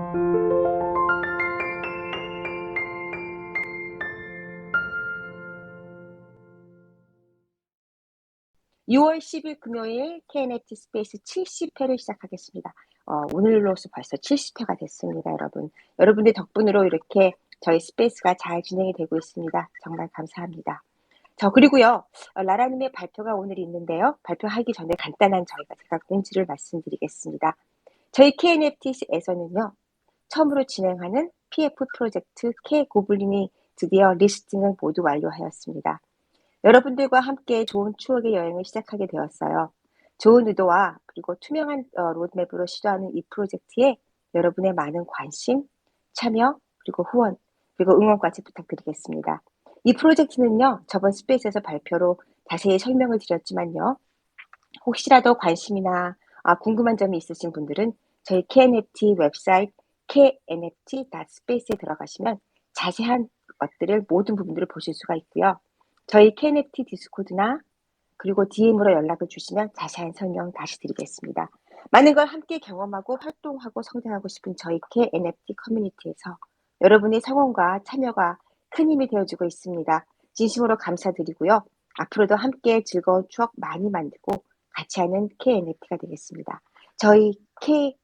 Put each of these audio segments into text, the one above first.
6월 10일 금요일 KNFT 스페이스 70회를 시작하겠습니다. 오늘로서 벌써 70회가 됐습니다, 여러분. 여러분들 덕분으로 이렇게 저희 스페이스가 잘 진행이 되고 있습니다. 정말 감사합니다. 그리고요, 라라님의 발표가 오늘 있는데요. 발표하기 전에 간단한 제가 공지를 말씀드리겠습니다. 저희 KNFT에서는요, 처음으로 진행하는 PF 프로젝트 K고블린이 드디어 리스팅을 모두 완료하였습니다. 여러분들과 함께 좋은 추억의 여행을 시작하게 되었어요. 좋은 의도와 그리고 투명한 로드맵으로 시도하는 이 프로젝트에 여러분의 많은 관심, 참여, 그리고 후원, 그리고 응원까지 부탁드리겠습니다. 이 프로젝트는요, 저번 스페이스에서 발표로 자세히 설명을 드렸지만요, 혹시라도 관심이나 궁금한 점이 있으신 분들은 저희 KNFT 웹사이트 knft.space에 들어가시면 자세한 것들을 모든 부분들을 보실 수가 있고요. 저희 KNFT 디스코드나 그리고 DM으로 연락을 주시면 자세한 설명 다시 드리겠습니다. 많은 걸 함께 경험하고 활동하고 성장하고 싶은 저희 KNFT 커뮤니티에서 여러분의 성원과 참여가 큰 힘이 되어주고 있습니다. 진심으로 감사드리고요. 앞으로도 함께 즐거운 추억 많이 만들고 같이 하는 KNFT가 되겠습니다. 저희 K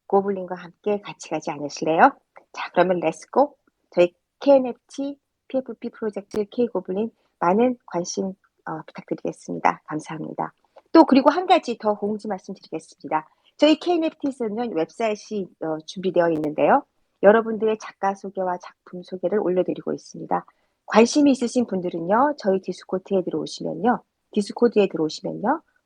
고블린과 함께 같이 가지 않으실래요? 자, 그러면 렛츠고. 저희 KNFT PFP 프로젝트 K 고블린 많은 관심 부탁드리겠습니다. 감사합니다. 또 그리고 한 가지 더 공지 말씀드리겠습니다. 저희 KNFT에서는 웹사이트이 준비되어 있는데요. 여러분들의 작가 소개와 작품 소개를 올려드리고 있습니다. 관심이 있으신 분들은요. 저희 디스코드에 들어오시면요.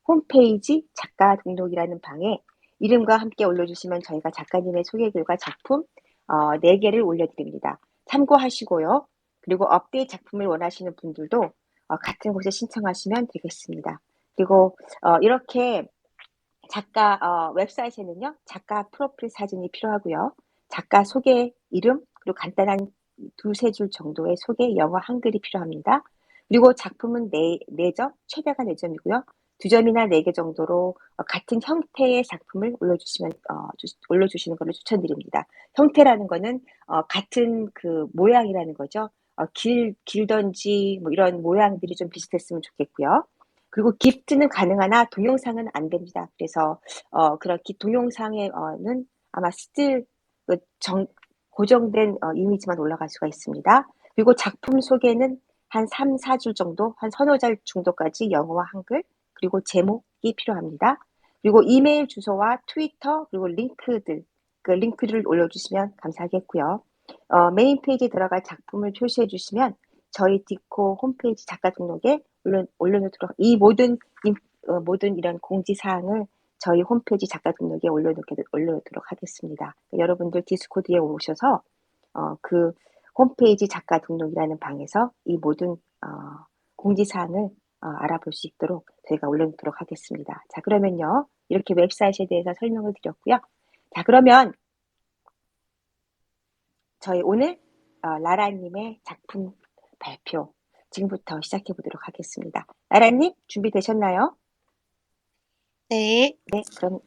홈페이지 작가 등록이라는 방에 이름과 함께 올려주시면 저희가 작가님의 소개글과 작품 4개를 올려드립니다. 참고하시고요. 그리고 업데이트 작품을 원하시는 분들도 같은 곳에 신청하시면 되겠습니다. 그리고 이렇게 작가 웹사이트에는요. 작가 프로필 사진이 필요하고요. 작가 소개 이름 그리고 간단한 2-3줄 정도의 소개 영어 한글이 필요합니다. 그리고 작품은 4점, 최대가 4점이고요. 2점이나 4개 정도로 같은 형태의 작품을 올려주시는 것을 추천드립니다. 형태라는 거는 같은 그 모양이라는 거죠. 길던지 뭐 이런 모양들이 좀 비슷했으면 좋겠고요. 그리고 기프트는 가능하나 동영상은 안 됩니다. 그래서 그런 동영상에는 아마 스틸 고정된 이미지만 올라갈 수가 있습니다. 그리고 작품 소개는 한 3-4줄 정도, 한 서너 줄 정도까지 영어와 한글, 그리고 제목이 필요합니다. 그리고 이메일 주소와 트위터, 그리고 링크를 올려주시면 감사하겠고요. 메인 페이지에 들어갈 작품을 표시해 주시면 저희 디코 홈페이지 작가 등록에 올려놓도록 이 모든 이런 공지사항을 저희 홈페이지 작가 등록에 올려놓도록 하겠습니다. 여러분들 디스코드에 오셔서 그 홈페이지 작가 등록이라는 방에서 이 모든 공지사항을 알아볼 수 있도록 저희가 올려놓도록 하겠습니다. 자, 그러면요. 이렇게 웹사이트에 대해서 설명을 드렸고요. 자, 그러면 저희 오늘 라라님의 작품 발표 지금부터 시작해 보도록 하겠습니다. 라라님 준비되셨나요? 네. 네, 그럼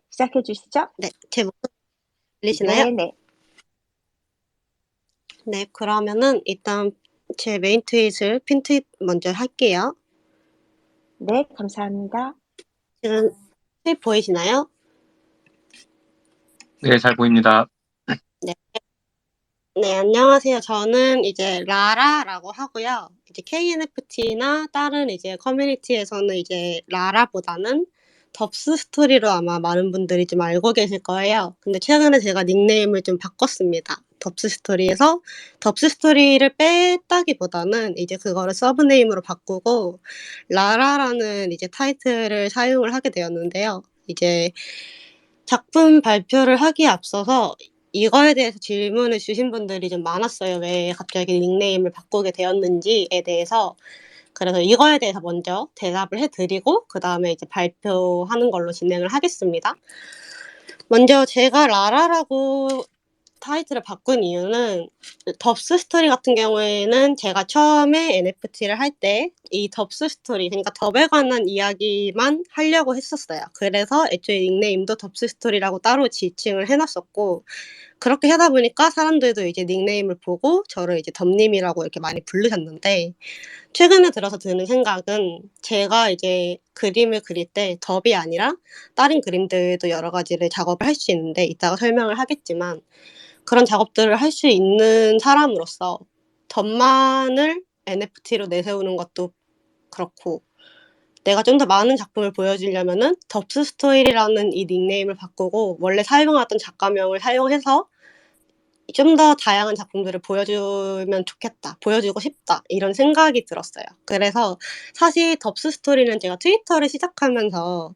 시작해 주시죠. 네, 제 목소리 들리시나요? 네. 네, 그러면은 일단 제 메인 트윗을 핀 트윗 먼저 할게요. 네, 감사합니다. 지금 트윗 보이시나요? 네, 잘 보입니다. 네, 안녕하세요. 저는 이제 라라라고 하고요. 이제 KNFT나 다른 이제 커뮤니티에서는 이제 라라보다는 덥스 스토리로 아마 많은 분들이 좀 알고 계실 거예요. 근데 최근에 제가 닉네임을 좀 바꿨습니다. 덥스 스토리에서 덥스 스토리를 뺐다기보다는 이제 그거를 서브네임으로 바꾸고 라라라는 이제 타이틀을 사용을 하게 되었는데요. 이제 작품 발표를 하기에 앞서서 이거에 대해서 질문을 주신 분들이 좀 많았어요. 왜 갑자기 닉네임을 바꾸게 되었는지에 대해서. 그래서 이거에 대해서 먼저 대답을 해드리고 그 다음에 이제 발표하는 걸로 진행을 하겠습니다. 먼저 제가 라라라고 타이틀을 바꾼 이유는 덥스 스토리 같은 경우에는 제가 처음에 NFT를 할 때 이 덥스 스토리, 그러니까 덥에 관한 이야기만 하려고 했었어요. 그래서 애초에 닉네임도 덥스 스토리라고 따로 지칭을 해 놨었고, 그렇게 하다 보니까 사람들도 이제 닉네임을 보고 저를 이제 덥님이라고 이렇게 많이 부르셨는데, 최근에 들어서 드는 생각은 제가 이제 그림을 그릴 때 덥이 아니라 다른 그림들도 여러 가지를 작업을 할 수 있는데, 이따가 설명을 하겠지만, 그런 작업들을 할 수 있는 사람으로서 덥만을 NFT로 내세우는 것도 그렇고, 내가 좀 더 많은 작품을 보여주려면은 덥스 스토리라는 이 닉네임을 바꾸고 원래 사용하던 작가명을 사용해서 좀 더 다양한 작품들을 보여주면 좋겠다, 보여주고 싶다, 이런 생각이 들었어요. 그래서 사실 덥스 스토리는 제가 트위터를 시작하면서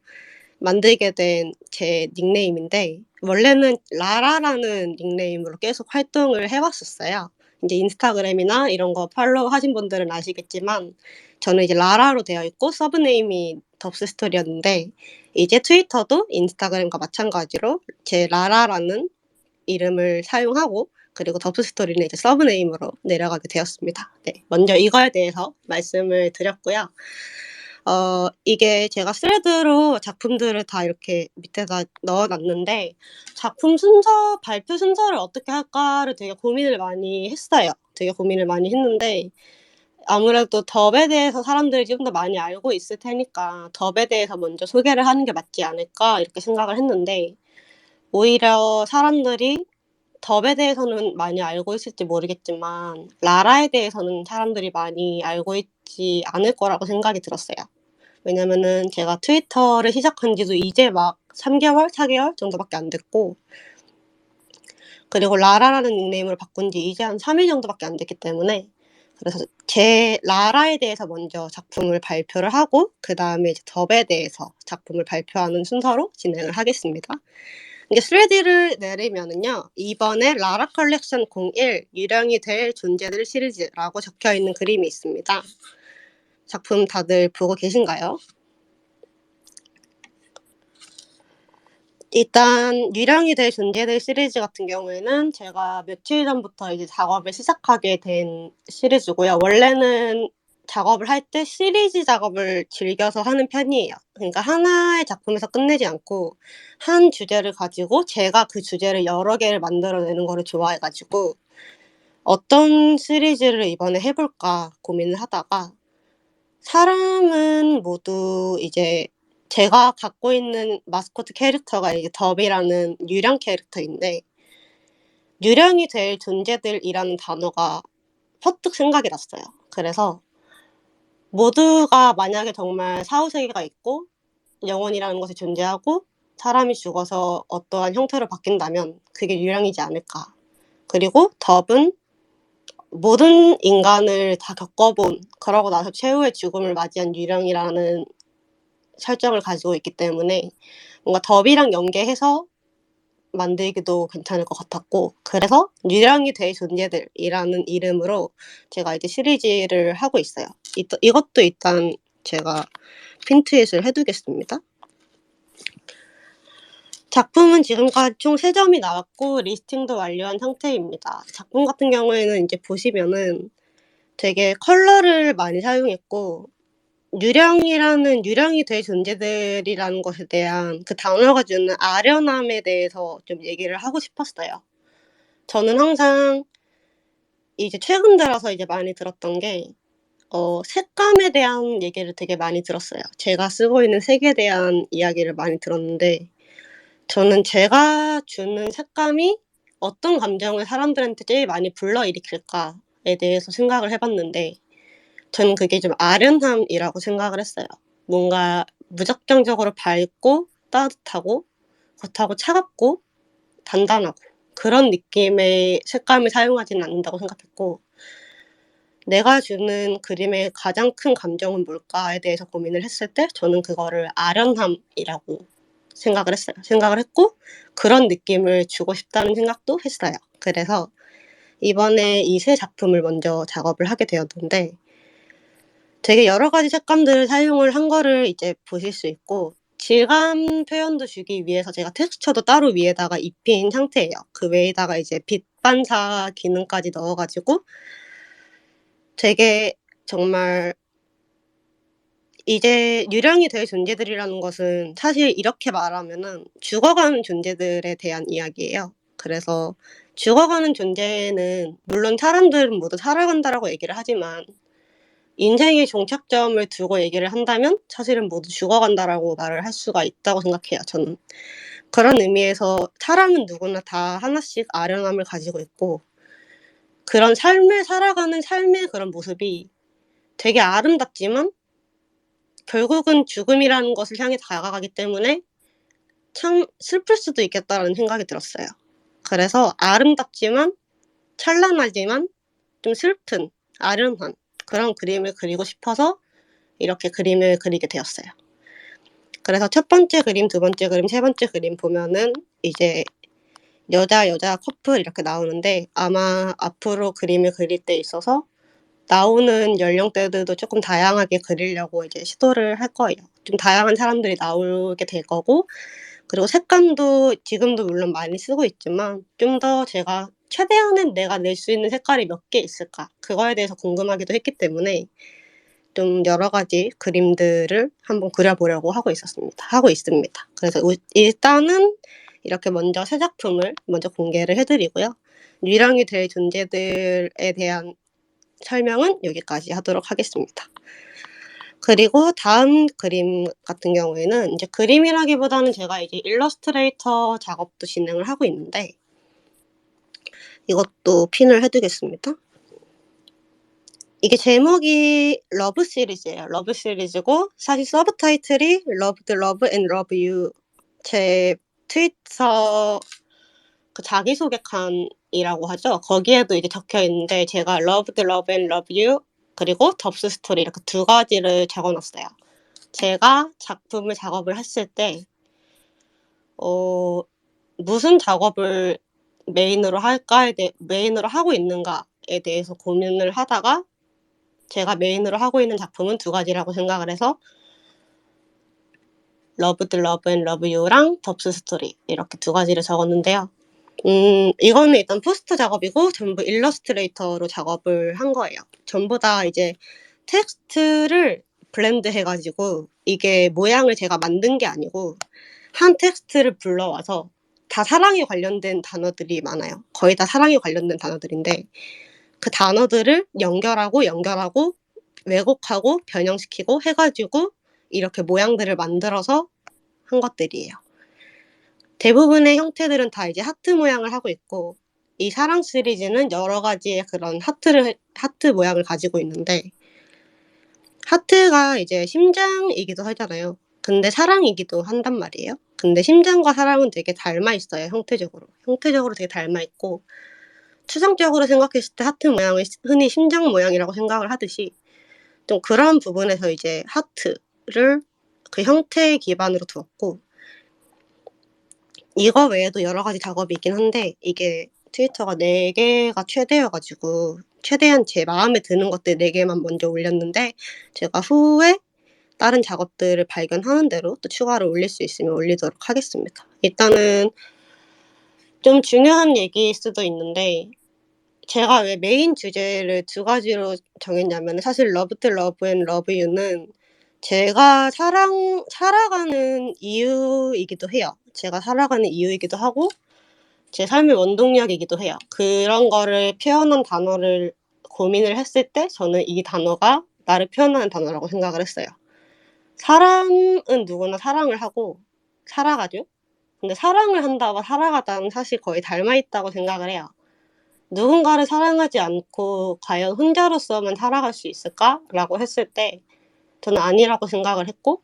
만들게 된 제 닉네임인데, 원래는 라라라는 닉네임으로 계속 활동을 해왔었어요. 이제 인스타그램이나 이런 거 팔로우 하신 분들은 아시겠지만, 저는 이제 라라로 되어 있고 서브네임이 덥스 스토리였는데, 이제 트위터도 인스타그램과 마찬가지로 제 라라라는 이름을 사용하고, 그리고 덥스 스토리는 이제 서브네임으로 내려가게 되었습니다. 네, 먼저 이거에 대해서 말씀을 드렸고요. 이게 제가 스레드로 작품들을 다 이렇게 밑에다 넣어 놨는데, 작품 순서, 발표 순서를 어떻게 할까를 되게 고민을 많이 했어요. 되게 고민을 많이 했는데, 아무래도 덥에 대해서 사람들이 좀 더 많이 알고 있을 테니까 '덥에 대해서 먼저 소개를 하는 게 맞지 않을까?' 이렇게 생각을 했는데, 오히려 사람들이 덥에 대해서는 많이 알고 있을지 모르겠지만 라라에 대해서는 사람들이 많이 알고 있지 않을 거라고 생각이 들었어요. 왜냐면은 제가 트위터를 시작한 지도 이제 막 3개월, 4개월 정도밖에 안 됐고, 그리고 라라라는 닉네임으로 바꾼 지 이제 한 3일 정도밖에 안 됐기 때문에, 그래서 제 라라에 대해서 먼저 작품을 발표를 하고 그다음에 이제 덥에 대해서 작품을 발표하는 순서로 진행을 하겠습니다. 이게 스레디를 내리면은요, 이번에 라라 컬렉션 01 유령이 될 존재들 시리즈라고 적혀 있는 그림이 있습니다. 작품 다들 보고 계신가요? 일단 유령이 될 존재들 시리즈 같은 경우에는 제가 며칠 전부터 이제 작업을 시작하게 된 시리즈고요. 원래는 작업을 할 때 시리즈 작업을 즐겨서 하는 편이에요. 그러니까 하나의 작품에서 끝내지 않고 한 주제를 가지고 제가 그 주제를 여러 개를 만들어내는 거를 좋아해 가지고 '어떤 시리즈를 이번에 해 볼까.' 고민을 하다가, 사람은 모두 이제 제가 갖고 있는 마스코트 캐릭터가 이제 덥이라는 유령 캐릭터인데, 유령이 될 존재들이라는 단어가 퍼뜩 생각이 났어요. 그래서 모두가 만약에 정말 사후세계가 있고 영혼이라는 것이 존재하고 사람이 죽어서 어떠한 형태로 바뀐다면 그게 유령이지 않을까. 그리고 덥은 모든 인간을 다 겪어본, 그러고 나서 최후의 죽음을 맞이한 유령이라는 설정을 가지고 있기 때문에 뭔가 덥이랑 연계해서 만들기도 괜찮을 것 같았고, 그래서 유령이 될 존재들이라는 이름으로 제가 이제 시리즈를 하고 있어요. 이것도 일단 제가 핀트잇을 해 두겠습니다. 작품은 지금까지 총 3점이 나왔고 리스팅도 완료한 상태입니다. 작품 같은 경우에는 이제 보시면은 되게 컬러를 많이 사용했고, 유령이 될 존재들이라는 것에 대한 그 단어가 주는 아련함에 대해서 좀 얘기를 하고 싶었어요. 저는 항상 이제 최근 들어서 이제 많이 들었던 게, 색감에 대한 얘기를 되게 많이 들었어요. 제가 쓰고 있는 색에 대한 이야기를 많이 들었는데, 저는 제가 주는 색감이 어떤 감정을 사람들한테 제일 많이 불러일으킬까에 대해서 생각을 해 봤는데, 저는 그게 좀 아련함이라고 생각을 했어요. 뭔가 무작정적으로 밝고 따뜻하고 그렇다고 차갑고 단단하고 그런 느낌의 색감을 사용하지는 않는다고 생각했고, '내가 주는 그림의 가장 큰 감정은 뭘까?'에 대해서 고민을 했을 때 저는 그거를 아련함이라고 생각을 했고, 그런 느낌을 주고 싶다는 생각도 했어요. 그래서 이번에 이 세 작품을 먼저 작업을 하게 되었는데, 되게 여러 가지 색감들을 사용을 한 거를 이제 보실 수 있고, 질감 표현도 주기 위해서 제가 텍스처도 따로 위에다가 입힌 상태예요. 그 외에다가 이제 빛 반사 기능까지 넣어 가지고 되게 정말 이제 유령이 될 존재들이라는 것은 사실 이렇게 말하면은 죽어가는 존재들에 대한 이야기예요. 그래서 죽어가는 존재는 물론 사람들은 모두 살아간다라고 얘기를 하지만 인생의 종착점을 두고 얘기를 한다면 사실은 모두 죽어간다라고 말을 할 수가 있다고 생각해요, 저는. 그런 의미에서 사람은 누구나 다 하나씩 아련함을 가지고 있고 그런 삶을 살아가는 삶의 그런 모습이 되게 아름답지만 결국은 죽음이라는 것을 향해 다가가기 때문에 참 슬플 수도 있겠다라는 생각이 들었어요. 그래서 아름답지만 찬란하지만 좀 슬픈 아련한 그런 그림을 그리고 싶어서 이렇게 그림을 그리게 되었어요. 그래서 첫 번째 그림, 두 번째 그림, 세 번째 그림 보면은 이제 여자 커플 이렇게 나오는데 아마 앞으로 그림을 그릴 때 있어서 나오는 연령대들도 조금 다양하게 그리려고 이제 시도를 할 거예요. 좀 다양한 사람들이 나오게 될 거고 그리고 색감도 지금도 물론 많이 쓰고 있지만 좀 더 제가 최대한은 내가 낼 수 있는 색깔이 몇 개 있을까 그거에 대해서 궁금하기도 했기 때문에 좀 여러 가지 그림들을 한번 그려보려고 하고 있습니다. 그래서 일단은 이렇게 먼저 새 작품을 먼저 공개를 해드리고요. 유령이 될 존재들에 대한 설명은 여기까지 하도록 하겠습니다. 그리고 다음 그림 같은 경우에는 이제 그림이라기보다는 제가 이제 일러스트레이터 작업도 진행을 하고 있는데 이것도 핀을 해두겠습니다. 이게 제목이 러브 시리즈예요. 러브 시리즈고 사실 서브타이틀이 Love the Love and Love You 제 트위터 그 자기소개칸이라고 하죠. 거기에도 이제 적혀 있는데 제가 Love the Love and Love You 그리고 덥스 스토리 이렇게 두 가지를 적어놨어요. 제가 작품을 작업을 했을 때 무슨 작업을 메인으로 하고 있는가에 대해서 고민을 하다가 제가 메인으로 하고 있는 작품은 두 가지라고 생각을 해서 Love the Love and Love You랑 덥스 스토리 이렇게 두 가지를 적었는데요. 이거는 일단 포스터 작업이고 전부 일러스트레이터로 작업을 한 거예요. 전부 다 이제 텍스트를 블렌드 해가지고 이게 모양을 제가 만든 게 아니고 한 텍스트를 불러와서 다 사랑에 관련된 단어들이 많아요. 거의 다 사랑에 관련된 단어들인데 그 단어들을 연결하고 왜곡하고 변형시키고 해가지고 이렇게 모양들을 만들어서 한 것들이에요. 대부분의 형태들은 다 이제 하트 모양을 하고 있고 이 사랑 시리즈는 여러 가지의 그런 하트 모양을 가지고 있는데 하트가 이제 심장이기도 하잖아요. 근데 사랑이기도 한단 말이에요. 근데 심장과 사랑은 되게 닮아 있어요. 형태적으로 되게 닮아 있고 추상적으로 생각했을 때 하트 모양을 흔히 심장 모양이라고 생각을 하듯이 좀 그런 부분에서 이제 하트를 그 형태의 기반으로 두었고 이거 외에도 여러 가지 작업이 있긴 한데 이게 트위터가 4개가 최대여가지고 최대한 제 마음에 드는 것들 4개만 먼저 올렸는데 제가 후에 다른 작업들을 발견하는 대로 또 추가로 올릴 수 있으면 올리도록 하겠습니다. 일단은 좀 중요한 얘기일 수도 있는데 제가 왜 메인 주제를 두 가지로 정했냐면 사실 Love the Love and Love You는 제가 살아가는 이유이기도 해요. 제가 살아가는 이유이기도 하고 제 삶의 원동력이기도 해요. 그런 거를 표현한 단어를 고민을 했을 때 저는 이 단어가 나를 표현하는 단어라고 생각을 했어요. 사람은 누구나 사랑을 하고 살아가죠. 근데 사랑을 한다와 살아가다는 사실 거의 닮아 있다고 생각을 해요. 누군가를 사랑하지 않고 과연 혼자로서만 살아갈 수 있을까라고 했을 때 저는 아니라고 생각을 했고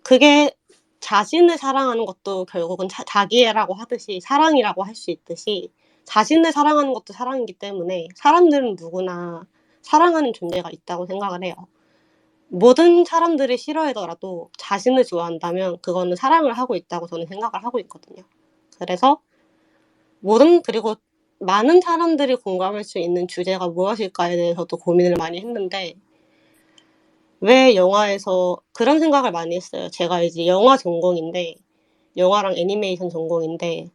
그게 자신을 사랑하는 것도 결국은 자기애라고 하듯이 사랑이라고 할 수 있듯이 자신을 사랑하는 것도 사랑이기 때문에 사람들은 누구나 사랑하는 존재가 있다고 생각을 해요. 모든 사람들을 싫어하더라도 자신을 좋아한다면 그거는 사랑을 하고 있다고 저는 생각을 하고 있거든요. 그래서 그리고 많은 사람들이 공감할 수 있는 주제가 무엇일까에 대해서도 고민을 많이 했는데 왜 영화에서 그런 생각을 많이 했어요. 제가 이제 영화랑 애니메이션 전공인데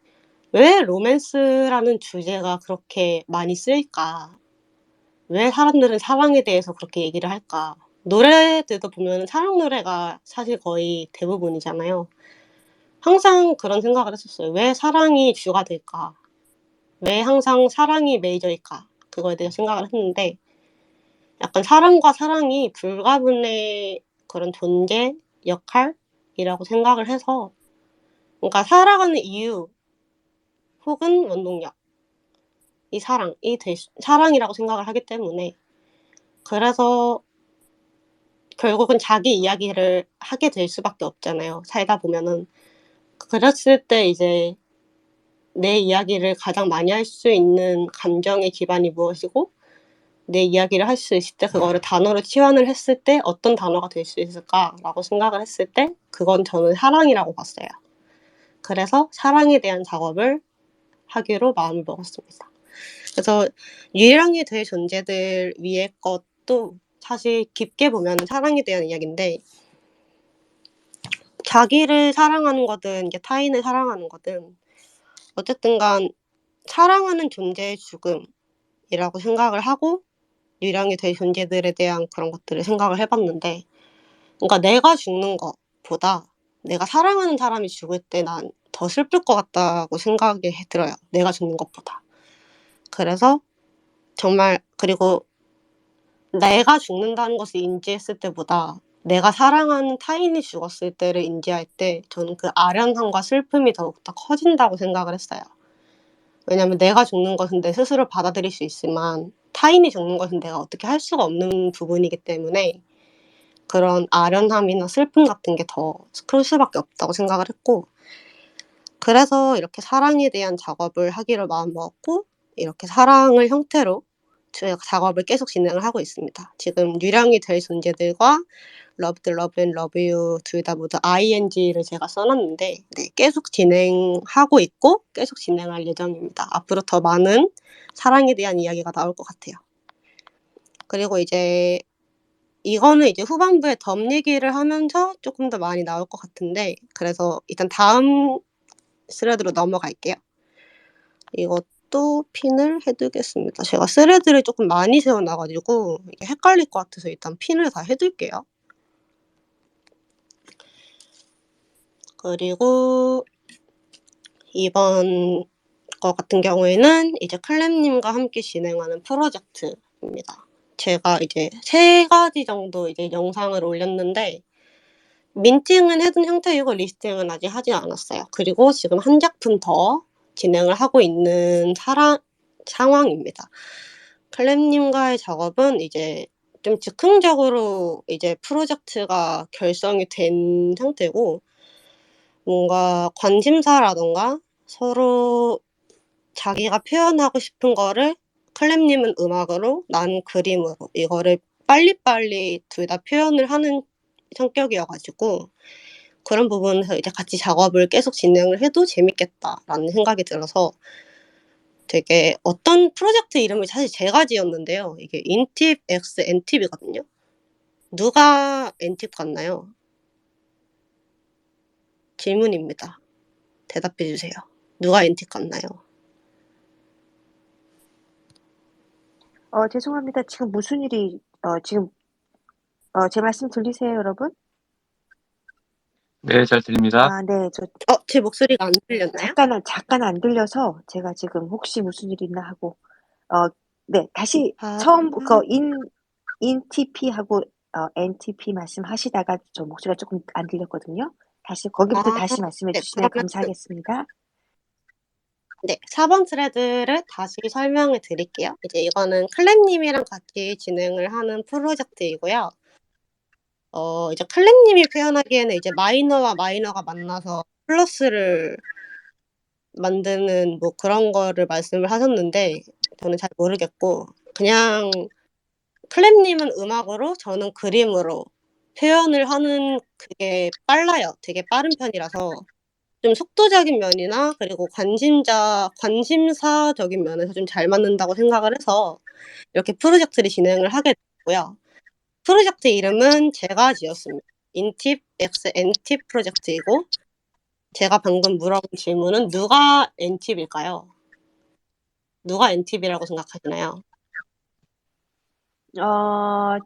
왜 로맨스라는 주제가 그렇게 많이 쓰일까? 왜 사람들은 사랑에 대해서 그렇게 얘기를 할까? 노래들도 보면 사랑 노래가 사실 거의 대부분이잖아요. 항상 그런 생각을 했었어요. '왜 사랑이 주가 될까? 왜 항상 사랑이 메이저일까?' 그거에 대해서 생각을 했는데 약간 사람과 사랑이 불가분의 그런 존재, 역할이라고 생각을 해서 그러니까 살아가는 이유 혹은 원동력 이 사랑이 될 사랑이라고 생각을 하기 때문에 그래서 결국은 자기 이야기를 하게 될 수밖에 없잖아요, 살다 보면은. 그랬을 때 이제 내 이야기를 가장 많이 할 수 있는 감정의 기반이 무엇이고 내 이야기를 할 수 있을 때 그거를 단어로 치환을 했을 때 '어떤 단어가 될 수 있을까?'라고 생각을 했을 때 그건 저는 사랑이라고 봤어요. 그래서 사랑에 대한 작업을 하기로 마음을 먹었습니다. 그래서 유일하게 될 존재들 위의 것도 사실 깊게 보면은 사랑에 대한 이야기인데 자기를 사랑하는 거든 이제 타인을 사랑하는 거든 어쨌든 간 사랑하는 존재의 죽음이라고 생각을 하고 유일하게 될 존재들에 대한 그런 것들을 생각을 해 봤는데 그러니까 내가 죽는 것보다 내가 사랑하는 사람이 죽을 때 난 더 슬플 것 같다고 생각이 들어요, 내가 죽는 것보다. 그래서 정말 그리고 내가 죽는다는 것을 인지했을 때보다 내가 사랑하는 타인이 죽었을 때를 인지할 때 저는 그 아련함과 슬픔이 더욱더 커진다고 생각을 했어요. 왜냐면 내가 죽는 것은 내 스스로 받아들일 수 있지만 타인이 죽는 것은 내가 어떻게 할 수가 없는 부분이기 때문에 그런 아련함이나 슬픔 같은 게 더 클 수밖에 없다고 생각을 했고 그래서 이렇게 사랑에 대한 작업을 하기로 마음먹었고 이렇게 사랑을 형태로 작업을 계속 진행을 하고 있습니다. 지금 유령이 될 존재들과 Love the Love and Love You 둘 다 모두 ing를 제가 써 놨는데 네 계속 진행하고 있고 계속 진행할 예정입니다. 앞으로 더 많은 사랑에 대한 이야기가 나올 것 같아요. 그리고 이제 이거는 이제 후반부에 덤 얘기를 하면서 쪼끔 더 많이 나올 것 같은데 그래서 일단 다음 스레드로 넘어갈게요. 이것도 핀을 해 두겠습니다. 제가 스레드를 쪼끔 많이 세워 놔 가지고 이게 헷갈릴 것 같아서 일단 핀을 다 해 둘게요. 그리고 이번 거 같은 경우에는 이제 클램님과 함께 진행하는 프로젝트입니다. 제가 이제 3 가지 정도 이제 영상을 올렸는데 민팅은 해 둔 형태이고 리스팅은 아직 하지 않았어요. 그리고 지금 1 작품 더 진행을 하고 있는 상황입니다. 클램님과의 작업은 이제 좀 즉흥적으로 이제 프로젝트가 결성이 된 형태고 뭔가 관심사라든가 서로 자기가 표현하고 싶은 거를 클램님은 음악으로 나는 그림으로 이거를 빨리빨리 둘 다 표현을 하는 성격이어 가지고 그런 부분에서 이제 '같이 작업을 계속 진행을 해도 재밌겠다.'라는 생각이 들어서 되게 어떤 프로젝트 이름을 사실 제가 지었는데요. 이게 인팁 X 엔팁이거든요. 누가 엔팁 같나요? 질문입니다. 대답해 주세요. 누가 엔팁 같나요? 죄송합니다. 지금 무슨 일이 지금 제 말씀 들리세요, 여러분? 네, 잘 들립니다. 아 네. 저 제 목소리가 안 들렸나요? 잠깐 안 들려서 제가 지금 혹시 무슨 일이 있나 하고 네. 다시 아. 처음 인TP하고 NTP 말씀하시다가 저 목소리가 쪼끔 안 들렸거든요. 거기부터 아 다시 말씀해 네. 주시면 그러면은 감사하겠습니다. 네. 4번 스레드를 다시 설명을 드릴게요. 이제 이거는 클램님이랑 같이 진행을 하는 프로젝트이고요. 이제 클램님이 표현하기에는 이제 마이너와 마이너가 만나서 플러스를 만드는 뭐 그런 거를 말씀을 하셨는데 저는 잘 모르겠고 그냥 클램님은 음악으로 저는 그림으로 표현을 하는 그게 빨라요. 되게 빠른 편이라서 좀 속도적인 면이나 그리고 관심사적인 면에서 좀 잘 맞는다고 생각을 해서 이렇게 프로젝트를 진행을 하게 됐고요. 프로젝트 이름은 제가 지었습니다. 인팁 X 엔팁 프로젝트이고 제가 방금 물어본 질문은 누가 엔팁일까요? 누가 엔팁이라고 생각하시나요?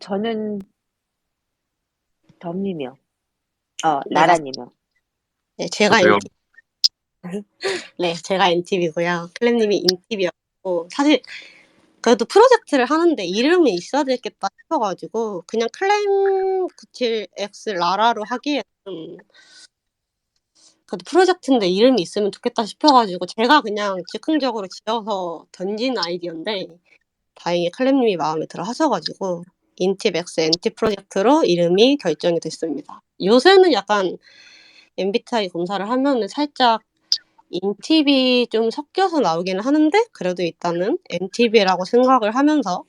저는 덤님이요. 네, 맞습니다. 나라님이요. 네, 제가 저도요. NT, 네, 제가 NTV고요. 클램님이 인티비였고, 사실 그래도 프로젝트를 하는데 이름이 있어야 되겠다 싶어가지고 그냥 클램 97X 라라로 하기에는 그래도 프로젝트인데 이름이 있으면 좋겠다 싶어가지고 제가 그냥 즉흥적으로 지어서 던진 아이디어인데 다행히 클램님이 마음에 들어 하셔가지고 인팁X NT 프로젝트로 이름이 결정이 됐습니다. 요새는 약간 MBTI 검사를 하면은 살짝 인팁이 좀 섞여서 나오기는 하는데 그래도 일단은 NTV라고 생각을 하면서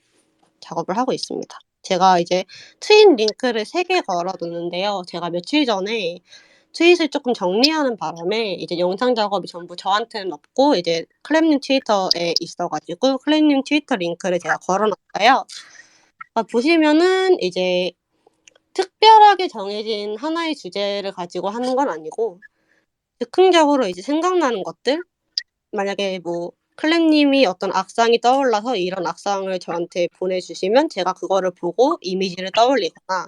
작업을 하고 있습니다. 제가 이제 트윗 링크를 3개 걸어뒀는데요. 제가 며칠 전에 트윗을 조금 정리하는 바람에 이제 영상 작업이 전부 저한테는 없고 이제 클램님 트위터에 있어가지고 클램님 트위터 링크를 제가 걸어놨어요. 보시면은 이제 특별하게 정해진 하나의 주제를 가지고 하는 건 아니고 즉흥적으로 이제 생각나는 것들 만약에 뭐 클램님이 어떤 악상이 떠올라서 이런 악상을 저한테 보내주시면 제가 그거를 보고 이미지를 떠올리거나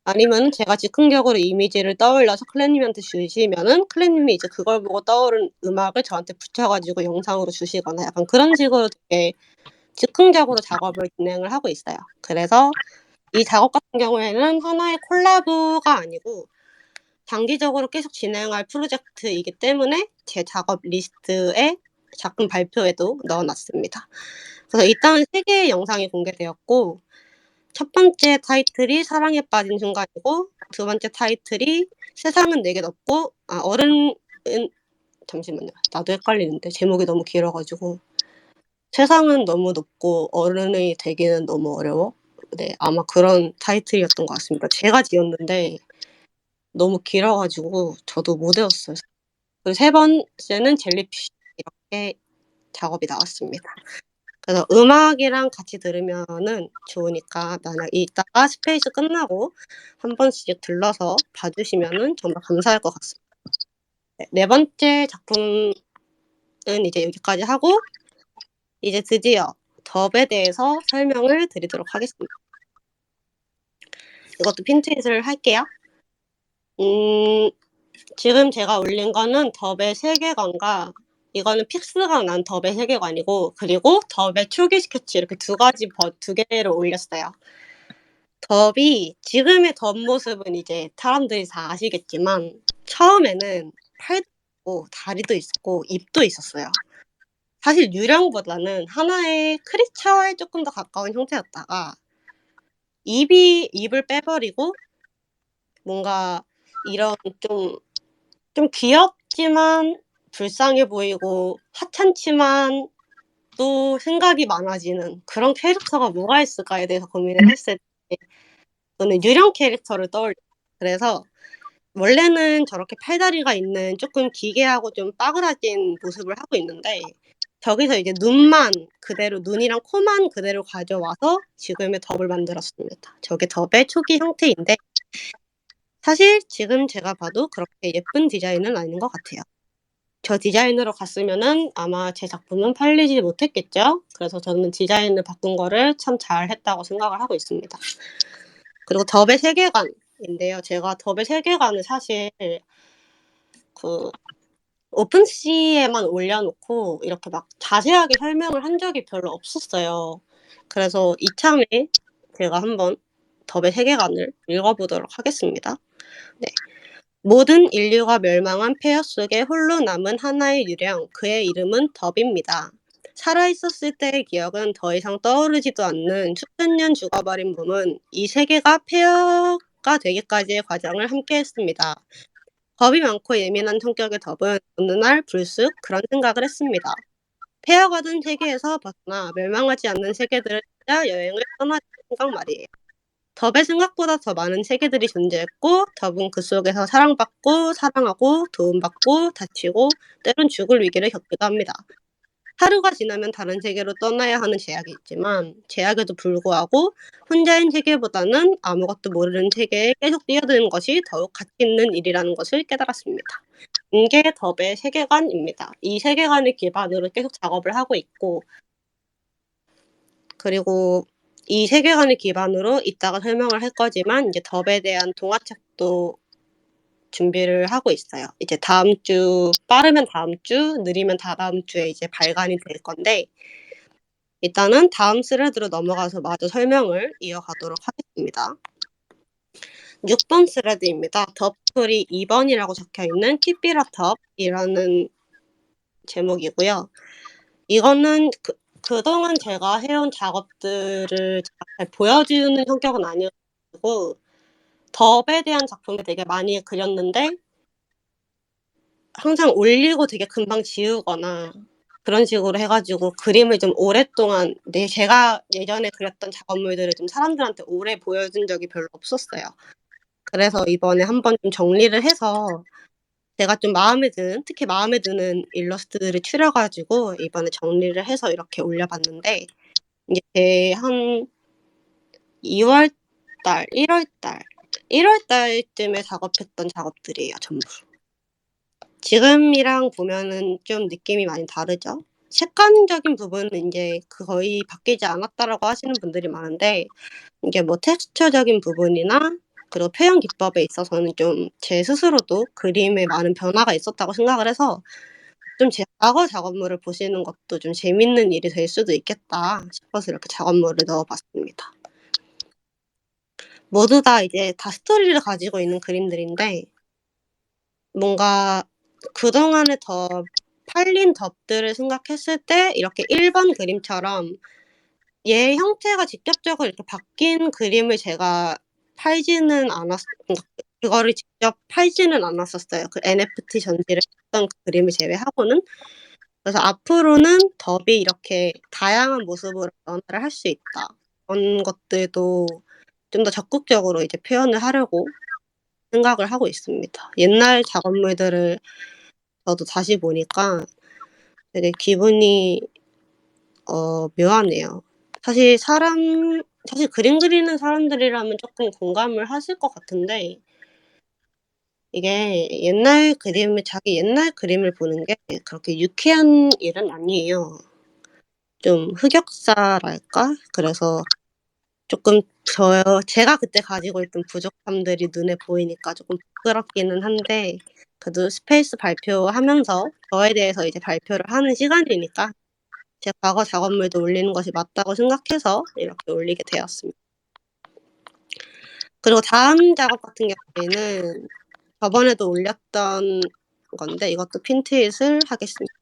아니면 제가 즉흥적으로 이미지를 떠올려서 클램님한테 주시면은 클램님이 이제 그걸 보고 떠오른 음악을 저한테 붙여가지고 영상으로 주시거나 약간 그런 식으로 되게 즉흥적으로 작업을 진행을 하고 있어요. 그래서 이 작업 같은 경우에는 하나의 콜라보가 아니고 장기적으로 계속 진행할 프로젝트이기 때문에 제 작업 리스트에 작품 발표에도 넣어놨습니다. 그래서 일단 3개의 영상이 공개되었고 첫 번째 타이틀이 사랑에 빠진 순간이고 두 번째 타이틀이 세상은 내게 높고 어른은 잠시만요. 나도 헷갈리는데 제목이 너무 길어가지고 세상은 너무 높고 어른이 되기는 너무 어려워. 네, 아마 그런 타이틀이었던 것 같습니다. 제가 지었는데 너무 길어가지고 저도 못 외웠어요. 그리고 세 번째는 젤리피쉬 이렇게 작업이 나왔습니다. 그래서 음악이랑 같이 들으면은 좋으니까 만약 이따가 스페이스 끝나고 한 번씩 들러서 봐주시면은 정말 감사할 것 같습니다. 네 번째 작품은 이제 여기까지 하고 이제 드디어 덥에 대해서 설명을 드리도록 하겠습니다. 이것도 핀트잇을 할게요. 지금 제가 올린 거는 덥의 세계관과 이거는 픽스가 난 덥의 세계관이고 그리고 덥의 초기 스케치 이렇게 두 개를 올렸어요. 덥이 지금의 덥 모습은 이제 사람들이 다 아시겠지만 처음에는 팔도 있고 다리도 있었고 입도 있었어요. 사실 유령보다는 하나의 크리처에 조금 더 가까운 형태였다가 입을 빼버리고 뭔가 이런 좀 귀엽지만 불쌍해 보이고 하찮지만 또 생각이 많아지는 그런 캐릭터가 뭐가 있을까에 대해서 고민을 했을 때 저는 유령 캐릭터를 떠올려요. 그래서 원래는 저렇게 팔다리가 있는 조금 기괴하고 좀 빠그라진 모습을 하고 있는데 저기서 이제 눈이랑 코만 그대로 가져와서 지금의 덥을 만들었습니다. 저게 덥의 초기 형태인데 사실 지금 제가 봐도 그렇게 예쁜 디자인은 아닌 것 같아요. 저 디자인으로 갔으면은 아마 제 작품은 팔리지 못했겠죠. 그래서 저는 디자인을 바꾼 거를 참 잘했다고 생각을 하고 있습니다. 그리고 덥의 세계관인데요. 제가 덥의 세계관을 사실 그 오픈C에만 올려놓고 이렇게 막 자세하게 설명을 한 적이 별로 없었어요. 그래서 이참에 제가 한번 덥의 세계관을 읽어보도록 하겠습니다. 네. 모든 인류가 멸망한 폐허 속에 홀로 남은 하나의 유령, 그의 이름은 덥입니다. 살아있었을 때의 기억은 더 이상 떠오르지도 않는 수천 년 죽어버린 몸은 이 세계가 폐허가 되기까지의 과정을 함께했습니다. 겁이 많고 예민한 성격의 덥은 어느 날 불쑥 그런 생각을 했습니다. 폐허가 된 세계에서 벗어나 멸망하지 않는 세계들을 찾아 여행을 떠나는 생각 말이에요. 덥의 생각보다 더 많은 세계들이 존재했고 덥은 그 속에서 사랑받고 사랑하고 도움받고 다치고 때론 죽을 위기를 겪기도 합니다. 하루가 지나면 다른 세계로 떠나야 하는 제약이 있지만 제약에도 불구하고 혼자인 세계보다는 아무것도 모르는 세계에 계속 뛰어드는 것이 더욱 가치 있는 일이라는 것을 깨달았습니다. 이게 덥의 세계관입니다. 이 세계관을 기반으로 계속 작업을 하고 있고 그리고 이 세계관을 기반으로 이따가 설명을 할 거지만 이제 덥에 대한 동화책도 준비를 하고 있어요. 이제 다음 주, 빠르면 다음 주, 느리면 다다음 주에 이제 발간이 될 건데 일단은 다음 스레드로 넘어가서 마저 설명을 이어가도록 하겠습니다. 6번 스레드입니다. 덥 스토리 2번이라고 적혀 있는 Keep It Up 덥이라는 제목이고요. 이거는 그동안 제가 해온 작업들을 잘 보여주는 성격은 아니었고 덥에 대한 작품을 되게 많이 그렸는데 항상 올리고 되게 금방 지우거나 그런 식으로 해가지고 그림을 좀 오랫동안 제가 예전에 그렸던 작업물들을 좀 사람들한테 오래 보여준 적이 별로 없었어요. 그래서 이번에 한번 좀 정리를 해서 제가 좀 특히 마음에 드는 일러스트들을 추려가지고 이번에 정리를 해서 이렇게 올려봤는데 이제 한 2월 달, 1월 달쯤에 작업했던 작업들이에요, 전부. 지금이랑 보면은 좀 느낌이 많이 다르죠? 색감적인 부분은 이제 거의 바뀌지 않았다라고 하시는 분들이 많은데 이게 뭐 텍스처적인 부분이나 그리고 표현 기법에 있어서는 좀 제 스스로도 그림에 많은 변화가 있었다고 생각을 해서 좀 제 과거 작업물을 보시는 것도 좀 재밌는 일이 될 수도 있겠다 싶어서 이렇게 작업물을 넣어봤습니다. 모두 다 이제 다 스토리를 가지고 있는 그림들인데 뭔가 그동안에 더 팔린 덥들을 생각했을 때 이렇게 1번 그림처럼 얘 형태가 직접적으로 이렇게 바뀐 그림을 제가 그러니까 그거를 직접 팔지는 않았었어요. 그 NFT 전시를 했던 그 그림을 제외하고는. 그래서 앞으로는 덥이 이렇게 다양한 모습으로 변화를 할 수 있다. 그런 것들도 좀 더 적극적으로 이제 표현을 하려고 생각을 하고 있습니다. 옛날 작업물들을 저도 다시 보니까 되게 기분이 묘하네요. 사실 그림 그리는 사람들이라면 조금 공감을 하실 것 같은데 이게 자기 옛날 그림을 보는 게 그렇게 유쾌한 일은 아니에요. 좀 흑역사랄까? 그래서 조금 제가 그때 가지고 있던 부족함들이 눈에 보이니까 조금 부끄럽기는 한데 그래도 스페이스 발표하면서 저에 대해서 이제 발표를 하는 시간이니까 제 과거 작업물도 올리는 것이 맞다고 생각해서 이렇게 올리게 되었습니다. 그리고 다음 작업 같은 경우에는 저번에도 올렸던 건데 이것도 핀트잇을 하겠습니다.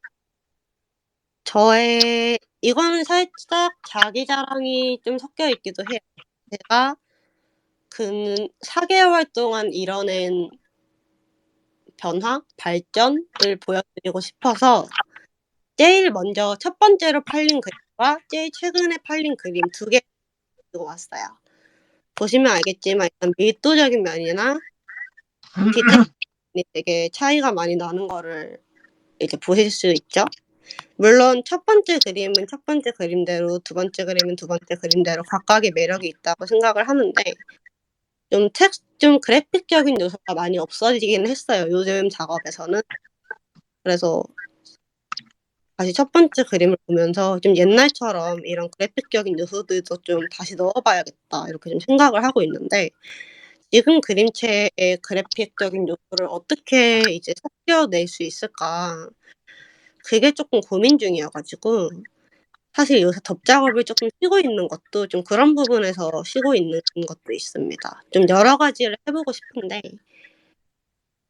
이거는 살짝 자기 자랑이 좀 섞여 있기도 해요. 제가 4개월 동안 이뤄낸 변화, 발전을 보여드리고 싶어서 제일 먼저 첫 번째로 팔린 그림과 제일 최근에 팔린 그림 2개 가지고 왔어요. 보시면 알겠지만 일단 밀도적인 면이나 디테일이 되게 차이가 많이 나는 거를 이제 보실 수 있죠. 물론 첫 번째 그림은 첫 번째 그림대로, 두 번째 그림은 두 번째 그림대로 각각의 매력이 있다고 생각을 하는데 좀 그래픽적인 요소가 많이 없어지긴 했어요, 요즘 작업에서는. 그래서 다시 첫 번째 그림을 보면서 좀 옛날처럼 이런 그래픽적인 요소들도 좀 다시 넣어봐야겠다 이렇게 좀 생각을 하고 있는데 지금 그림체의 그래픽적인 요소를 어떻게 이제 섞여낼 수 있을까 그게 조금 고민 중이어가지고 사실 요새 덥 작업을 조금 쉬고 있는 것도 좀 그런 부분에서 쉬고 있는 것도 있습니다. 좀 여러 가지를 해보고 싶은데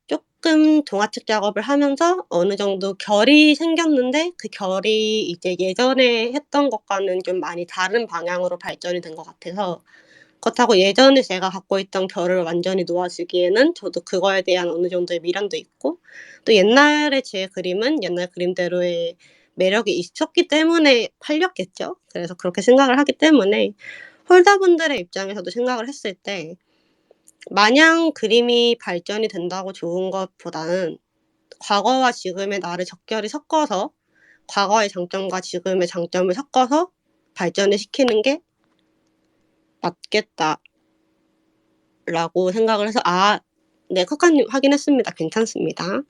조금 동화책 작업을 하면서 어느 정도 결이 생겼는데 그 결이 이제 예전에 했던 것과는 좀 많이 다른 방향으로 발전이 된 것 같아서 그렇다고 예전에 제가 갖고 있던 결을 완전히 놓아주기에는 저도 그거에 대한 어느 정도의 미련도 있고 또 옛날에 제 그림은 옛날 그림대로의 매력이 있었기 때문에 팔렸겠죠. 그래서 그렇게 생각을 하기 때문에 홀더분들의 입장에서도 생각을 했을 때 마냥 그림이 발전이 된다고 좋은 것보다는 과거와 지금의 나를 적절히 섞어서 과거의 장점과 지금의 장점을 섞어서 발전을 시키는 게 맞겠다라고 생각을 해서 네, 커카님 확인했습니다. 괜찮습니다.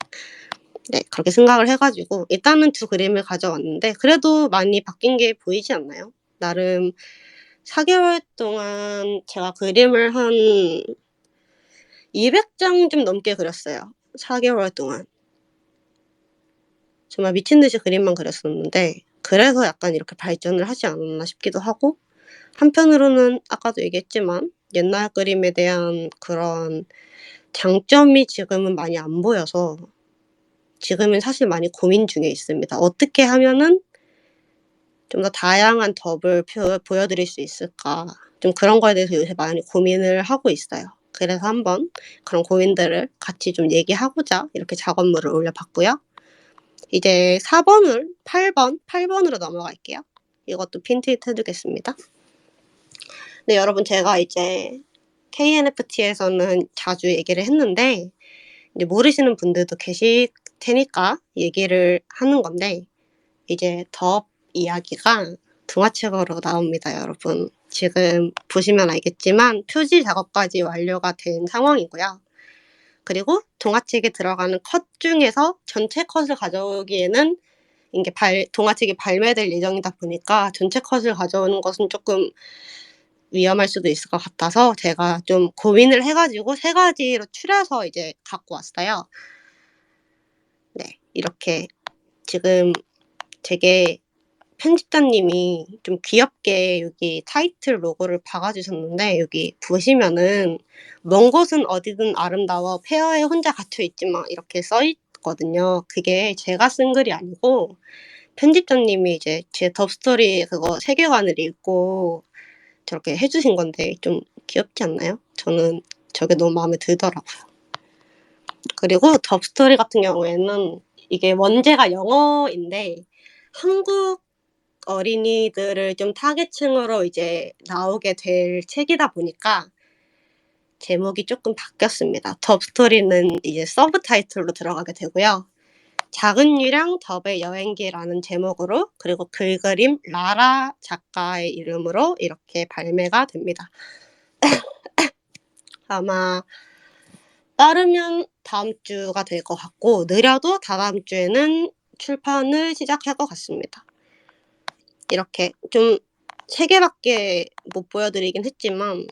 네, 그렇게 생각을 해가지고 일단은 2 그림을 가져왔는데 그래도 많이 바뀐 게 보이지 않나요? 나름 4개월 동안 제가 그림을 한 200장 좀 넘게 그렸어요. 4개월 동안. 정말 미친 듯이 그림만 그렸었는데 그래서 약간 이렇게 발전을 하지 않았나 싶기도 하고 한편으로는 아까도 얘기했지만 옛날 그림에 대한 그런 장점이 지금은 많이 안 보여서 지금은 사실 많이 고민 중에 있습니다. 어떻게 하면은 좀 더 다양한 덕을 보여드릴 수 있을까? 좀 그런 거에 대해서 요새 많이 고민을 하고 있어요. 그래서 한번 그런 고민들을 같이 좀 얘기하고자 이렇게 작업물을 올려봤고요. 이제 8번으로 넘어갈게요. 이것도 핀트잇 해두겠습니다. 네, 여러분 제가 이제 KNFT에서는 자주 얘기를 했는데 이제 모르시는 분들도 계실 테니까 얘기를 하는 건데 이제 덥 이야기가 동화책으로 나옵니다, 여러분. 지금 보시면 알겠지만 표지 작업까지 완료가 된 상황이고요. 그리고 동화책에 들어가는 컷 중에서 전체 컷을 가져오기에는 이게 동화책이 발매될 예정이다 보니까 전체 컷을 가져오는 것은 조금 위험할 수도 있을 것 같아서 제가 좀 고민을 해가지고 3가지로 추려서 이제 갖고 왔어요. 네, 이렇게 지금 되게 편집자님이 좀 귀엽게 여기 타이틀 로고를 박아주셨는데 여기 보시면은 먼 곳은 어디든 아름다워 폐허에 혼자 갇혀있지만 이렇게 써있거든요. 그게 제가 쓴 글이 아니고 편집자님이 이제 제 덥스토리 그거 세계관을 읽고 저렇게 해주신 건데 좀 귀엽지 않나요? 저는 저게 너무 마음에 들더라고요. 그리고 덥스토리 같은 경우에는 이게 원제가 영어인데 한국 어린이들을 좀 타겟층으로 이제 나오게 될 책이다 보니까 제목이 조금 바뀌었습니다. 덥스토리는 이제 서브 타이틀로 들어가게 되고요. 작은 유령 덥의 여행기라는 제목으로 그리고 글그림 라라 작가의 이름으로 이렇게 발매가 됩니다. 아마 빠르면 다음 주가 될 것 같고 느려도 다다음 주에는 출판을 시작할 것 같습니다. 이렇게 좀 3개밖에 못 보여드리긴 했지만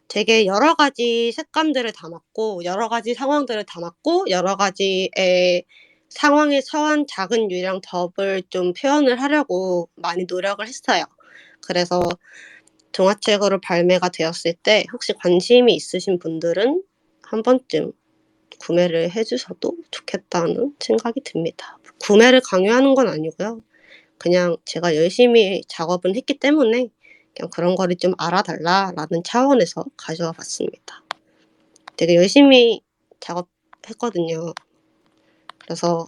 되게 여러 가지 색감들을 담았고 여러 가지 상황들을 담았고 여러 가지의 상황에 처한 작은 유령 덥을 좀 표현을 하려고 많이 노력을 했어요. 그래서 동화책으로 발매가 되었을 때 혹시 관심이 있으신 분들은 한 번쯤 구매를 해주셔도 좋겠다는 생각이 듭니다. 구매를 강요하는 건 아니고요. 그냥 제가 열심히 작업은 했기 때문에 그냥 그런 거를 좀 알아달라라는 차원에서 가져와 봤습니다. 되게 열심히 작업했거든요. 그래서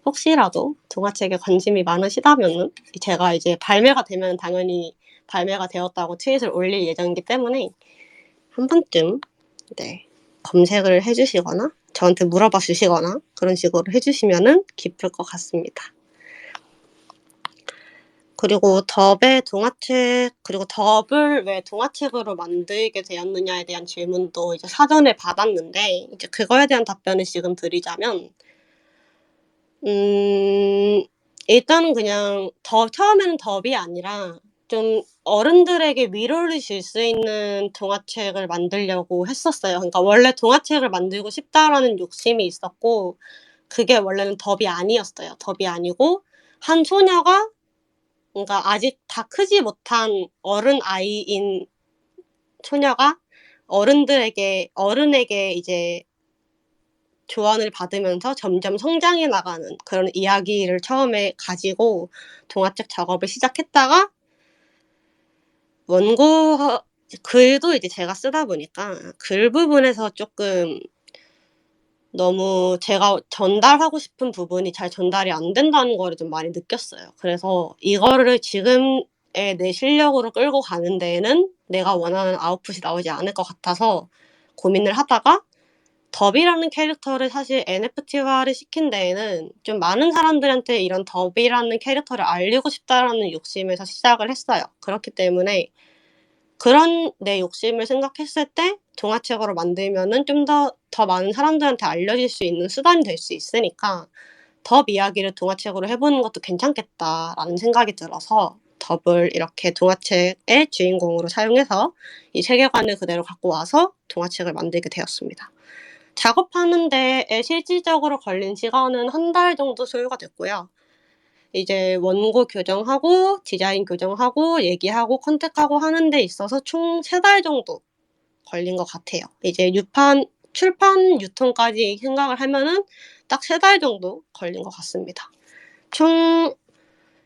혹시라도 동화책에 관심이 많으시다면은 제가 이제 발매가 되면 당연히 발매가 되었다고 트윗을 올릴 예정이기 때문에 한 번쯤 네, 검색을 해주시거나 저한테 물어봐 주시거나 그런 식으로 해주시면은 기쁠 것 같습니다. 그리고 덥의 동화책 그리고 덥을 왜 동화책으로 만들게 되었느냐에 대한 질문도 이제 사전에 받았는데 이제 그거에 대한 답변을 지금 드리자면 일단은 그냥 처음에는 덥이 아니라 좀 어른들에게 위로를 줄 수 있는 동화책을 만들려고 했었어요. 그러니까 원래 '동화책을 만들고 싶다.'라는 욕심이 있었고 그게 원래는 덥이 아니었어요. 덥이 아니고 한 소녀가 그러니까 아직 다 크지 못한 어른아이인 소녀가 어른에게 이제 조언을 받으면서 점점 성장해 나가는 그런 이야기를 처음에 가지고 동화책 작업을 시작했다가 원고 글도 이제 제가 쓰다 보니까 글 부분에서 쪼끔 너무 제가 전달하고 싶은 부분이 잘 전달이 안 된다는 거를 좀 많이 느꼈어요. 그래서 이거를 지금의 내 실력으로 끌고 가는 데에는 내가 원하는 아웃풋이 나오지 않을 것 같아서 고민을 하다가 덥이라는 캐릭터를 사실 NFT화를 시킨 데에는 좀 많은 사람들한테 이런 덥이라는 캐릭터를 알리고 싶다라는 욕심에서 시작을 했어요. 그렇기 때문에 그런 내 욕심을 생각했을 때 동화책으로 만들면은 좀 더 많은 사람들한테 알려질 수 있는 수단이 될 수 있으니까 '덥 이야기를 동화책으로 해 보는 것도 괜찮겠다.'라는 생각이 들어서 덥을 이렇게 동화책의 주인공으로 사용해서 이 세계관을 그대로 갖고 와서 동화책을 만들게 되었습니다. 작업하는 데에 실질적으로 걸린 시간은 한 달 정도 소요가 됐고요. 이제 원고 교정하고 디자인 교정하고 얘기하고 컨택하고 하는 데 있어서 총 3달 정도 걸린 것 같아요. 이제 출판 유통까지 생각을 하면은 딱 3달 정도 걸린 것 같습니다. 총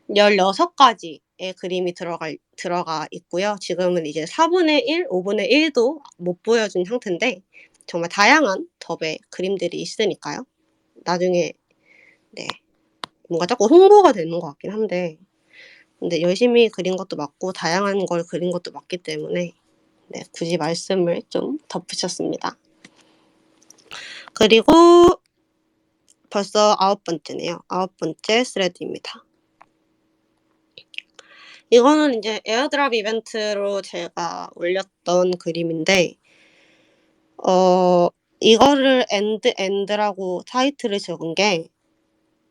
16가지의 그림이 들어가 있고요. 지금은 이제 4분의 1, 5분의 1도 못 보여준 상태인데 정말 다양한 덥의 그림들이 있으니까요. 나중에 네, 뭔가 자꾸 홍보가 되는 것 같긴 한데 근데 열심히 그린 것도 맞고 다양한 걸 그린 것도 맞기 때문에 네, 굳이 말씀을 좀 덧붙였습니다. 그리고 벌써 9번째네요. 9번째 스레드입니다. 이거는 이제 에어드랍 이벤트로 제가 올렸던 그림인데 이거를 엔드라고 타이틀을 적은 게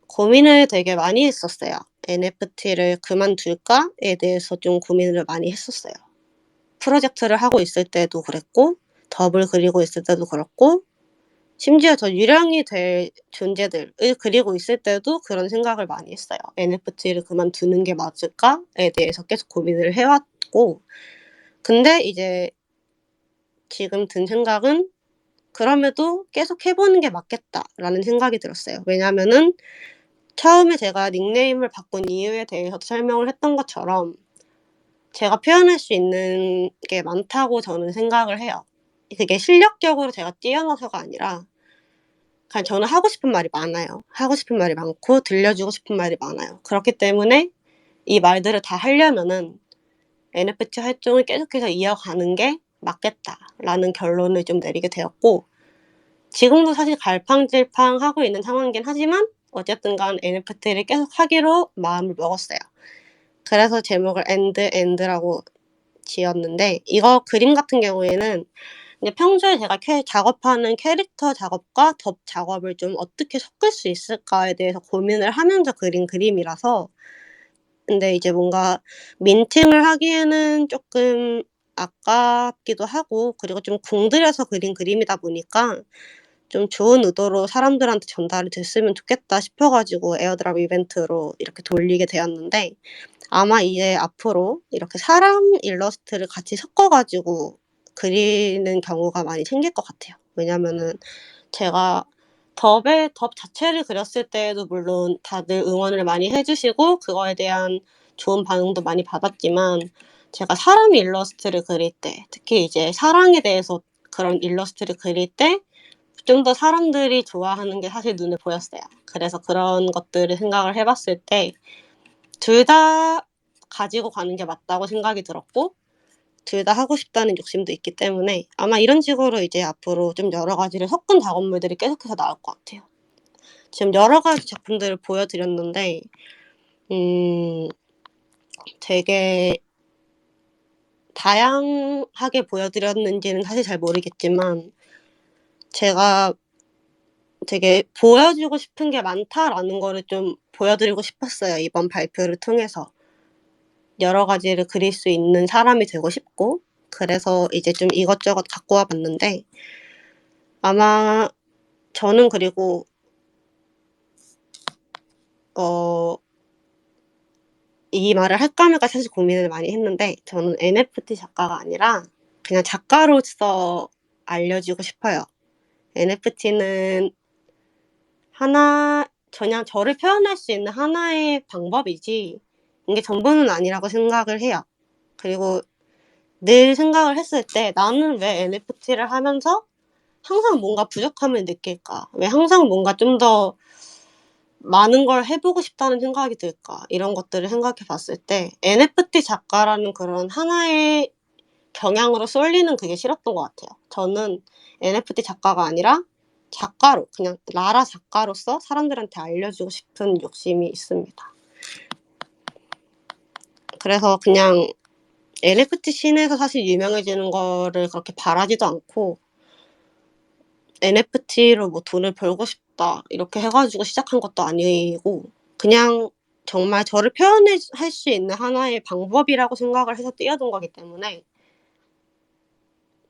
고민을 되게 많이 했었어요. NFT를 그만둘까에 대해서 좀 고민을 많이 했었어요. 프로젝트를 하고 있을 때도 그랬고 덥을 그리고 있을 때도 그렇고 심지어 더 유령이 될 존재들을 그리고 있을 때도 그런 생각을 많이 했어요. NFT를 그만두는 게 맞을까에 대해서 계속 고민을 해왔고 근데 이제 지금 든 생각은 그럼에도 계속 해보는 게 맞겠다라는 생각이 들었어요. 왜냐면은 처음에 제가 닉네임을 바꾼 이유에 대해서도 설명을 했던 것처럼 제가 표현할 수 있는 게 많다고 저는 생각을 해요. 그게 실력적으로 제가 뛰어나서가 아니라 그냥 저는 하고 싶은 말이 많아요. 하고 싶은 말이 많고 들려주고 싶은 말이 많아요. 그렇기 때문에 이 말들을 다 하려면은 NFT 활동을 계속해서 이어가는 게 맞겠다라는 결론을 좀 내리게 되었고 지금도 사실 갈팡질팡하고 있는 상황이긴 하지만 어쨌든 간 NFT를 계속 하기로 마음을 먹었어요. 그래서 제목을 엔드라고 지었는데 이거 그림 같은 경우에는 이제 평소에 제가 작업하는 캐릭터 작업과 덥 작업을 좀 어떻게 섞을 수 있을까에 대해서 고민을 하면서 그린 그림이라서 근데 이제 뭔가 민팅을 하기에는 조금 아깝기도 하고 그리고 좀 공들여서 그린 그림이다 보니까 좀 좋은 의도로 사람들한테 전달이 됐으면 좋겠다 싶어 가지고 에어드랍 이벤트로 이렇게 돌리게 되었는데 아마 이제 앞으로 이렇게 사람 일러스트를 같이 섞어 가지고 그리는 경우가 많이 생길 것 같아요. 왜냐면은 제가 덥 자체를 그렸을 때에도 물론 다들 응원을 많이 해 주시고 그거에 대한 좋은 반응도 많이 받았지만 제가 사람 일러스트를 그릴 때 특히 이제 사랑에 대해서 그런 일러스트를 그릴 때 좀 더 사람들이 좋아하는 게 사실 눈에 보였어요. 그래서 그런 것들을 생각을 해 봤을 때 둘 다 가지고 가는 게 맞다고 생각이 들었고 둘 다 하고 싶다는 욕심도 있기 때문에 아마 이런 식으로 이제 앞으로 좀 여러 가지를 섞은 작업물들이 계속해서 나올 것 같아요. 지금 여러 가지 작품들을 보여드렸는데 되게 다양하게 보여드렸는지는 사실 잘 모르겠지만 제가 되게 '보여주고 싶은 게 많다.'라는 거를 좀 보여드리고 싶었어요, 이번 발표를 통해서. 여러 가지를 그릴 수 있는 사람이 되고 싶고 그래서 이제 좀 이것저것 갖고 와 봤는데 아마 저는 그리고 이 말을 할까 말까 사실 고민을 많이 했는데 저는 NFT 작가가 아니라 그냥 작가로서 알려주고 싶어요. NFT는 그냥 저를 표현할 수 있는 하나의 방법이지 이게 전부는 아니라고 생각을 해요. 그리고 늘 생각을 했을 때 '나는 왜 NFT를 하면서 항상 뭔가 부족함을 느낄까? 왜 항상 뭔가 좀 더 많은 걸 해 보고 싶다는 생각이 들까?' 이런 것들을 생각해 봤을 때 NFT 작가라는 그런 하나의 경향으로 쏠리는 그게 싫었던 것 같아요. 저는 NFT 작가가 아니라 작가로 그냥 라라 작가로서 사람들한테 알려주고 싶은 욕심이 있습니다. 그래서 그냥 NFT 씬에서 사실 유명해지는 거를 그렇게 바라지도 않고 'NFT로 뭐 돈을 벌고 싶다.' 이렇게 해 가지고 시작한 것도 아니고 그냥 정말 저를 표현할 수 있는 하나의 방법이라고 생각을 해서 띄어둔 거기 때문에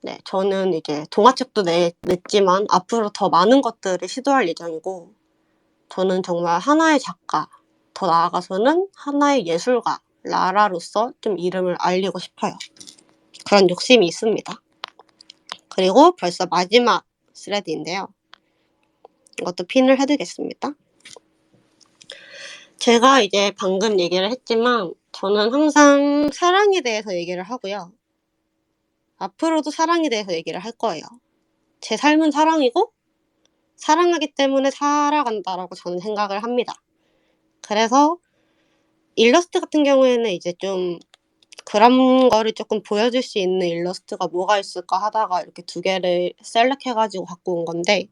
네, 저는 이제 동화책도 냈지만 앞으로 더 많은 것들을 시도할 예정이고 저는 정말 하나의 작가, 더 나아가서는 하나의 예술가, 라라로서 좀 이름을 알리고 싶어요. 그런 욕심이 있습니다. 그리고 벌써 마지막 스레드인데요. 이것도 핀을 해두겠습니다. 제가 이제 방금 얘기를 했지만 저는 항상 사랑에 대해서 얘기를 하고요. 앞으로도 사랑에 대해서 얘기를 할 거예요. 제 삶은 사랑이고 사랑하기 때문에 살아간다라고 저는 생각을 합니다. 그래서 일러스트 같은 경우에는 이제 좀 그런 거를 조금 보여줄 수 있는 일러스트가 뭐가 있을까 하다가 이렇게 두 개를 셀렉해가지고 갖고 온 건데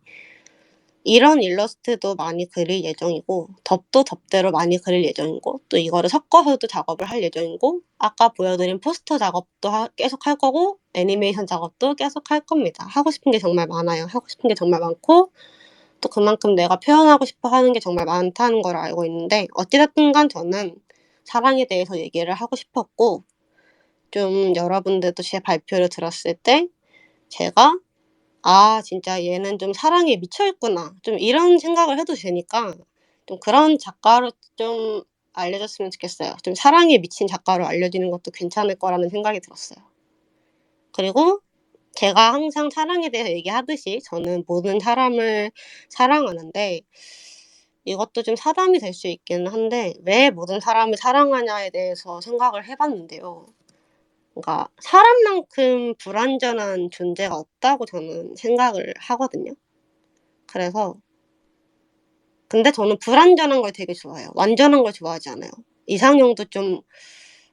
이런 일러스트도 많이 그릴 예정이고 덥도 덥대로 많이 그릴 예정이고 또 이거를 섞어서도 작업을 할 예정이고 아까 보여드린 포스터 작업도 계속 할 거고 애니메이션 작업도 계속 할 겁니다. 하고 싶은 게 정말 많아요. 하고 싶은 게 정말 많고 또 그만큼 내가 표현하고 싶어 하는 게 정말 많다는 걸 알고 있는데 어찌됐든 간 저는 사랑에 대해서 얘기를 하고 싶었고 좀 여러분들도 제 발표를 들었을 때 제가 '아 진짜 얘는 좀 사랑에 미쳐 있구나.' 좀 이런 생각을 해도 되니까 좀 그런 작가로 좀 알려졌으면 좋겠어요. 좀 사랑에 미친 작가로 알려지는 것도 괜찮을 거라는 생각이 들었어요. 그리고 제가 항상 사랑에 대해서 얘기하듯이 저는 모든 사람을 사랑하는데 이것도 좀 사담이 될 수 있기는 한데 왜 모든 사람을 사랑하냐에 대해서 생각을 해 봤는데요. 그러니까 사람만큼 불완전한 존재가 없다고 저는 생각을 하거든요. 그래서 근데 저는 불완전한 걸 되게 좋아해요. 완전한 걸 좋아하지 않아요. 이상형도 좀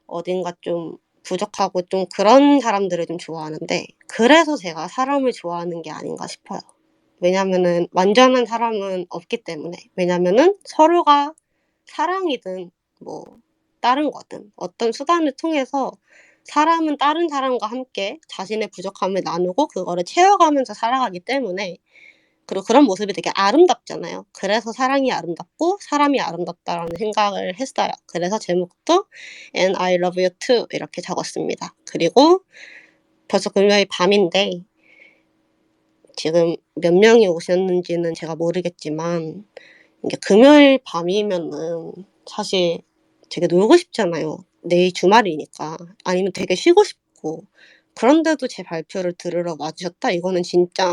어딘가 좀 부족하고 좀 그런 사람들을 좀 좋아하는데 그래서 제가 사람을 좋아하는 게 아닌가 싶어요. 왜냐면은 완전한 사람은 없기 때문에. 왜냐면은 서로가 사랑이든 뭐 다른 거든 어떤 수단을 통해서 사람은 다른 사람과 함께 자신의 부족함을 나누고 그거를 채워가면서 살아가기 때문에 그리고 그런 모습이 되게 아름답잖아요. 그래서 사랑이 아름답고 사람이 아름답다라는 생각을 했어요. 그래서 제목도 And I love you too 이렇게 적었습니다. 그리고 벌써 금요일 밤인데 지금 몇 명이 오셨는지는 제가 모르겠지만 이게 금요일 밤이면은 사실 되게 놀고 싶잖아요. 내일 주말이니까. 아니면 되게 쉬고 싶고. 그런데도 제 발표를 들으러 와 주셨다? 이거는 진짜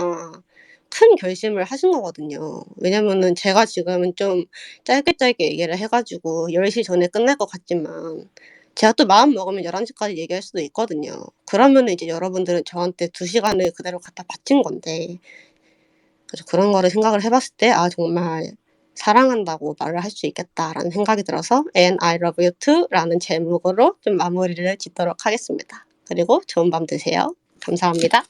큰 결심을 하신 거거든요. 왜냐면은 제가 지금은 좀 짧게 짧게 얘기를 해 가지고 10시 전에 끝날 것 같지만 제가 또 마음 먹으면 11시 까지 얘기할 수도 있거든요. 그러면은 이제 여러분들은 저한테 2 시간을 그대로 갖다 바친 건데 그래서 그런 거를 생각을 해 봤을 때 '아 정말 사랑한다고 말을 할 수 있겠다.'라는 생각이 들어서 And I love you too라는 제목으로 좀 마무리를 짓도록 하겠습니다. 그리고 좋은 밤 되세요. 감사합니다.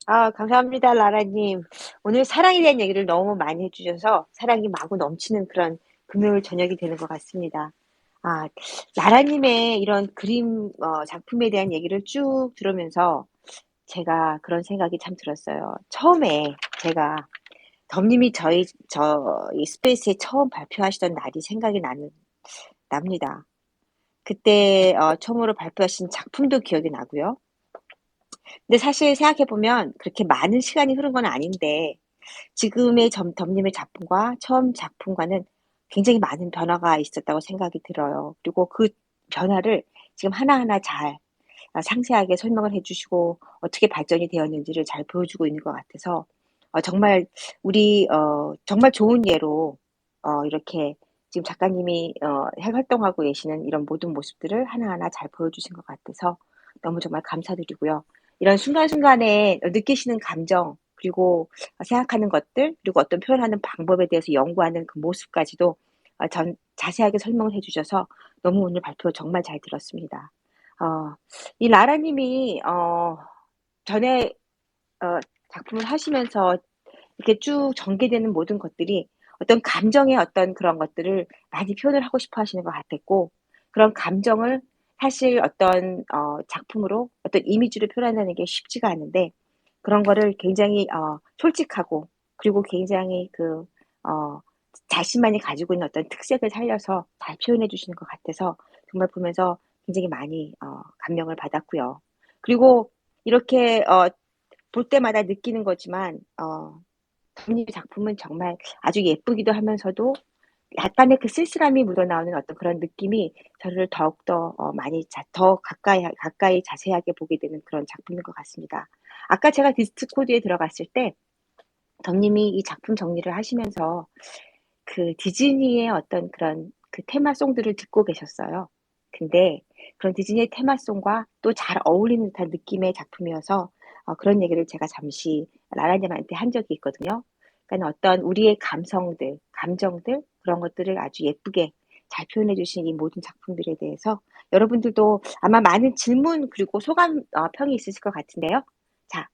아, 감사합니다, 라라님. 오늘 사랑에 대한 얘기를 너무 많이 해주셔서 사랑이 마구 넘치는 그런 금요일 저녁이 되는 것 같습니다. 아, 라라님의 이런 그림, 작품에 대한 얘기를 쭉 들으면서 제가 그런 생각이 참 들었어요. 처음에 제가 덤님이 저희 스페이스에 처음 발표하시던 날이 생각이 납니다. 그때, 처음으로 발표하신 작품도 기억이 나고요. 근데 사실 생각해보면 그렇게 많은 시간이 흐른 건 아닌데, 지금의 덤님의 작품과 처음 작품과는 굉장히 많은 변화가 있었다고 생각이 들어요. 그리고 그 변화를 지금 하나하나 잘 상세하게 설명을 해주시고 어떻게 발전이 되었는지를 잘 보여주고 있는 것 같아서 정말 정말 좋은 예로 이렇게 지금 작가님이 활동하고 계시는 이런 모든 모습들을 하나하나 잘 보여주신 것 같아서 너무 정말 감사드리고요. 이런 순간순간에 느끼시는 감정 그리고 생각하는 것들 그리고 어떤 표현하는 방법에 대해서 연구하는 그 모습까지도 자세하게 설명을 해주셔서 너무 오늘 발표 정말 잘 들었습니다. 어, 이 라라님이 전에 어, 작품을 하시면서 이렇게 쭉 전개되는 모든 것들이 어떤 감정의 어떤 그런 것들을 많이 표현을 하고 싶어 하시는 것 같았고 그런 감정을 사실 어떤 작품으로 어떤 이미지로 표현하는 게 쉽지가 않은데 그런 거를 굉장히 솔직하고 그리고 굉장히 어, 자신만이 가지고 있는 어떤 특색을 살려서 잘 표현해 주시는 것 같아서 정말 보면서 굉장히 많이 감명을 받았고요. 그리고 이렇게 볼 때마다 느끼는 거지만 덧니 작품은 정말 아주 예쁘기도 하면서도 약간의 그 쓸쓸함이 묻어나오는 어떤 그런 느낌이 저를 더욱더 많이 더 가까이 자세하게 보게 되는 그런 작품인 것 같습니다. 아까 제가 디스코드에 들어갔을 때 덤님이 이 작품 정리를 하시면서 그 디즈니의 어떤 그런 그 테마송들을 듣고 계셨어요. 근데 그런 디즈니의 테마송과 또 잘 어울리는 듯한 느낌의 작품이어서 그런 얘기를 제가 잠시 라라님한테 한 적이 있거든요. 그러니까 어떤 우리의 감성들, 감정들 그런 것들을 아주 예쁘게 잘 표현해 주신 이 모든 작품들에 대해서 여러분들도 아마 많은 질문 그리고 소감 평이 있으실 것 같은데요. 자,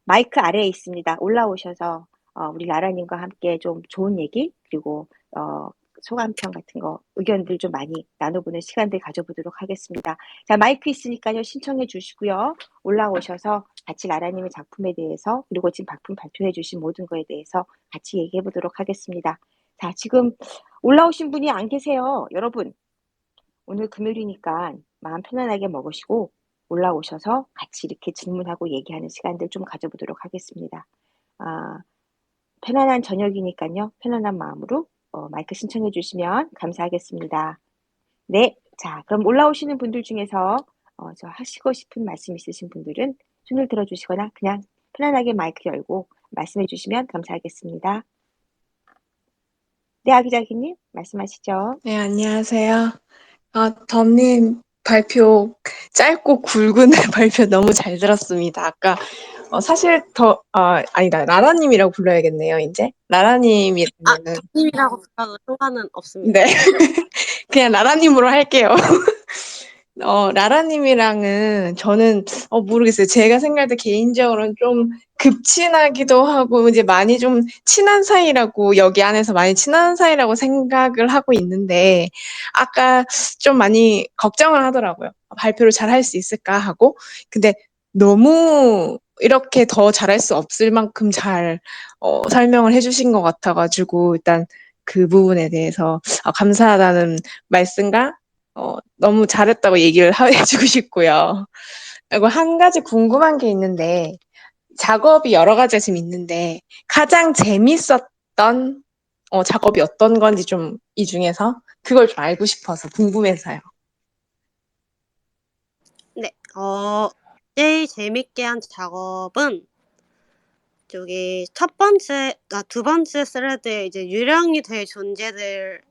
마이크 아래에 있습니다. 올라오셔서 우리 라라님과 함께 좀 좋은 얘기 그리고 어, 소감평 같은 거 의견들 좀 많이 나눠보는 시간들 가져보도록 하겠습니다. 자, 마이크 있으니까요. 신청해 주시고요. 올라오셔서 같이 라라님의 작품에 대해서 그리고 지금 작품 발표해 주신 모든 거에 대해서 같이 얘기해 보도록 하겠습니다. 자, 지금 올라오신 분이 안 계세요. 여러분, 오늘 금요일이니까 마음 편안하게 먹으시고 올라오셔서 같이 이렇게 질문하고 얘기하는 시간들 좀 가져보도록 하겠습니다. 아, 편안한 저녁이니까요. 편안한 마음으로 마이크 신청해 주시면 감사하겠습니다. 네. 자, 그럼 올라오시는 분들 중에서 저 하시고 싶은 말씀 있으신 분들은 손을 들어주시거나 그냥 편안하게 마이크 열고 말씀해 주시면 감사하겠습니다. 네, 아기자기님 말씀하시죠. 네, 안녕하세요. 덤님 발표, 짧고 굵은 발표 너무 잘 들었습니다. 아까, 사실 아니다. 라라님이라고 불러야겠네요, 이제. 라라님이라는, 덕님이라고 불러도 상관은 없습니다. 네. 그냥 라라님으로 할게요. 라라님이랑은 저는, 모르겠어요. 제가 생각할 때 개인적으로는 좀 급친하기도 하고, 이제 많이 좀 친한 사이라고, 여기 안에서 많이 친한 사이라고 생각을 하고 있는데, 아까 좀 많이 걱정을 하더라고요. 발표를 잘 할 수 있을까 하고. 근데 너무 이렇게 더 잘할 수 없을 만큼 잘, 설명을 해주신 것 같아가지고, 일단 그 부분에 대해서 감사하다는 말씀과 너무 잘했다고 얘기를 해주고 싶고요. 그리고 한 가지 궁금한 게 있는데, 작업이 여러 가지가 지금 있는데, 가장 재밌었던 작업이 어떤 건지 좀 이 중에서 그걸 좀 알고 싶어서 궁금해서요. 네, 제일 재밌게 한 작업은 저기 두 번째 스레드에 이제 유령이 될 존재들에서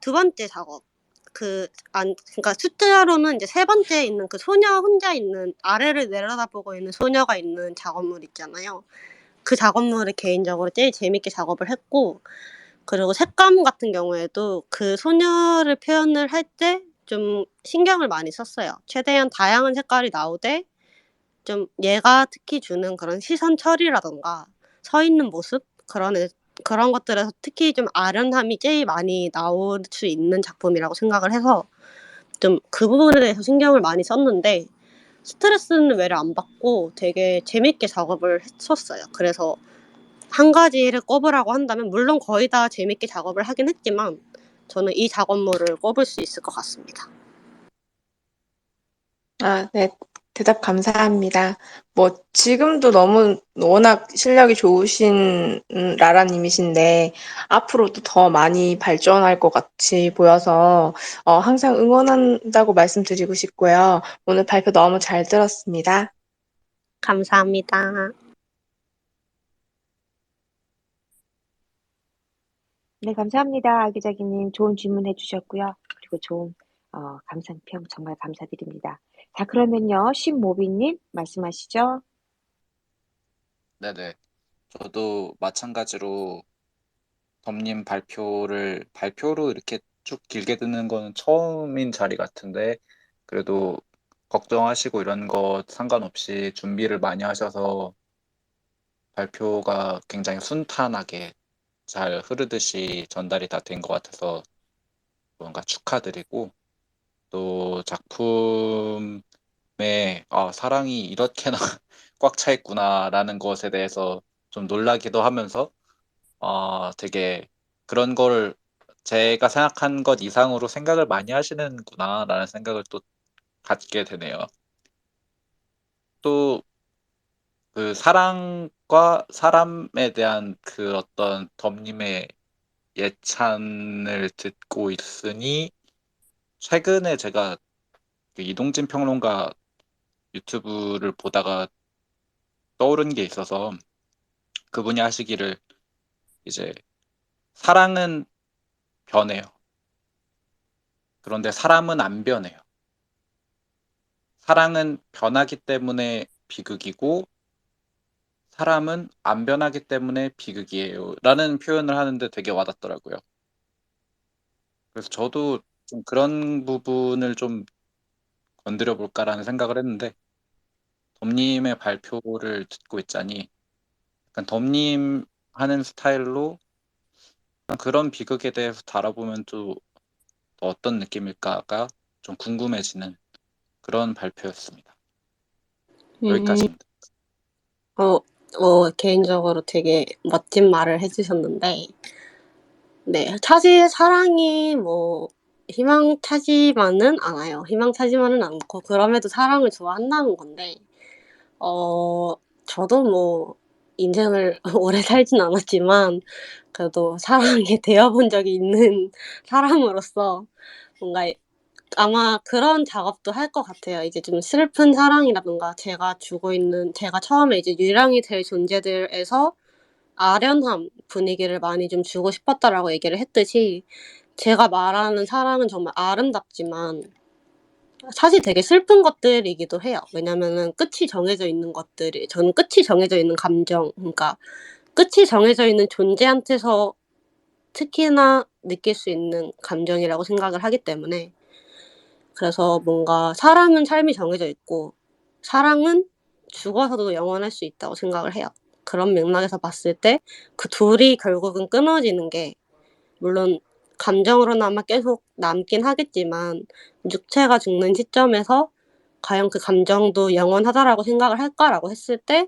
두 번째 작업. 그러니까 숫자로는 이제 세 번째에 있는 그 소녀 혼자 있는 아래를 내려다보고 있는 소녀가 있는 작업물 있잖아요. 그 작업물을 개인적으로 제일 재밌게 작업을 했고, 그리고 색감 같은 경우에도 그 소녀를 표현을 할 때 좀 신경을 많이 썼어요. 최대한 다양한 색깔이 나오되 좀 얘가 특히 주는 그런 시선 처리라던가 서 있는 모습 그런 것들에서 특히 좀 아련함이 제일 많이 나올 수 있는 작품이라고 생각을 해서 좀 그 부분에 대해서 신경을 많이 썼는데 스트레스는 외래 안 받고 되게 재밌게 작업을 했었어요. 그래서 한 가지를 꼽으라고 한다면 물론 거의 다 재밌게 작업을 하긴 했지만 저는 이 작업물을 꼽을 수 있을 것 같습니다. 네. 대답 감사합니다. 지금도 너무 워낙 실력이 좋으신 라라님이신데, 앞으로도 더 많이 발전할 것 같이 보여서, 항상 응원한다고 말씀드리고 싶고요. 오늘 발표 너무 잘 들었습니다. 감사합니다. 네, 감사합니다. 아기자기님 좋은 질문 해주셨고요. 그리고 좋은 감상평 정말 감사드립니다. 자, 그러면요, 신모비님 말씀하시죠. 네네. 저도 마찬가지로 덤님 발표로 이렇게 쭉 길게 듣는 거는 처음인 자리 같은데, 그래도 걱정하시고 이런 거 상관없이 준비를 많이 하셔서 발표가 굉장히 순탄하게 잘 흐르듯이 전달이 다 된 것 같아서 뭔가 축하드리고, 또 작품에 사랑이 이렇게나 꽉 차 있구나라는 것에 대해서 좀 놀라기도 하면서 되게 그런 걸 제가 생각한 것 이상으로 생각을 많이 하시는구나라는 생각을 또 갖게 되네요. 또 그 사랑과 사람에 대한 그 어떤 덤님의 예찬을 듣고 있으니 최근에 제가 그 이동진 평론가 유튜브를 보다가 떠오른 게 있어서 그분이 하시기를 이제 사랑은 변해요. 그런데 사람은 안 변해요. 사랑은 변하기 때문에 비극이고 사람은 안 변하기 때문에 비극이에요. 라는 표현을 하는데 되게 와닿더라고요. 그래서 저도 좀 그런 부분을 좀 건드려 볼까라는 생각을 했는데 덤님의 발표를 듣고 있자니 약간 덤님 하는 스타일로 그런 비극에 대해서 다뤄보면 또 어떤 느낌일까가 좀 궁금해지는 그런 발표였습니다. 음, 여기까지입니다. 개인적으로 되게 멋진 말을 해주셨는데, 네, 사실 사랑이 뭐, 희망차지만은 않아요. 희망차지만은 않고, 그럼에도 사랑을 좋아한다는 건데, 어, 저도 뭐, 인생을 오래 살진 않았지만, 그래도 사랑에 대해본 적이 있는 사람으로서, 뭔가 아마 그런 작업도 할 것 같아요. 이제 좀 슬픈 사랑이라든가 제가 처음에 이제 유랑이 될 존재들에서 아련함 분위기를 많이 좀 주고 싶었다라고 얘기를 했듯이 제가 말하는 사랑은 정말 아름답지만 사실 되게 슬픈 것들이기도 해요. 왜냐면은 저는 끝이 정해져 있는 감정, 그러니까 끝이 정해져 있는 존재한테서 특히나 느낄 수 있는 감정이라고 생각을 하기 때문에 그래서 뭔가 사람은 삶이 정해져 있고 사랑은 죽어서도 영원할 수 있다고 생각을 해요. 그런 맥락에서 봤을 때 그 둘이 결국은 끊어지는 게 물론 감정으로나마 계속 남긴 하겠지만 육체가 죽는 시점에서 과연 그 감정도 영원하다라고 생각을 할까라고 했을 때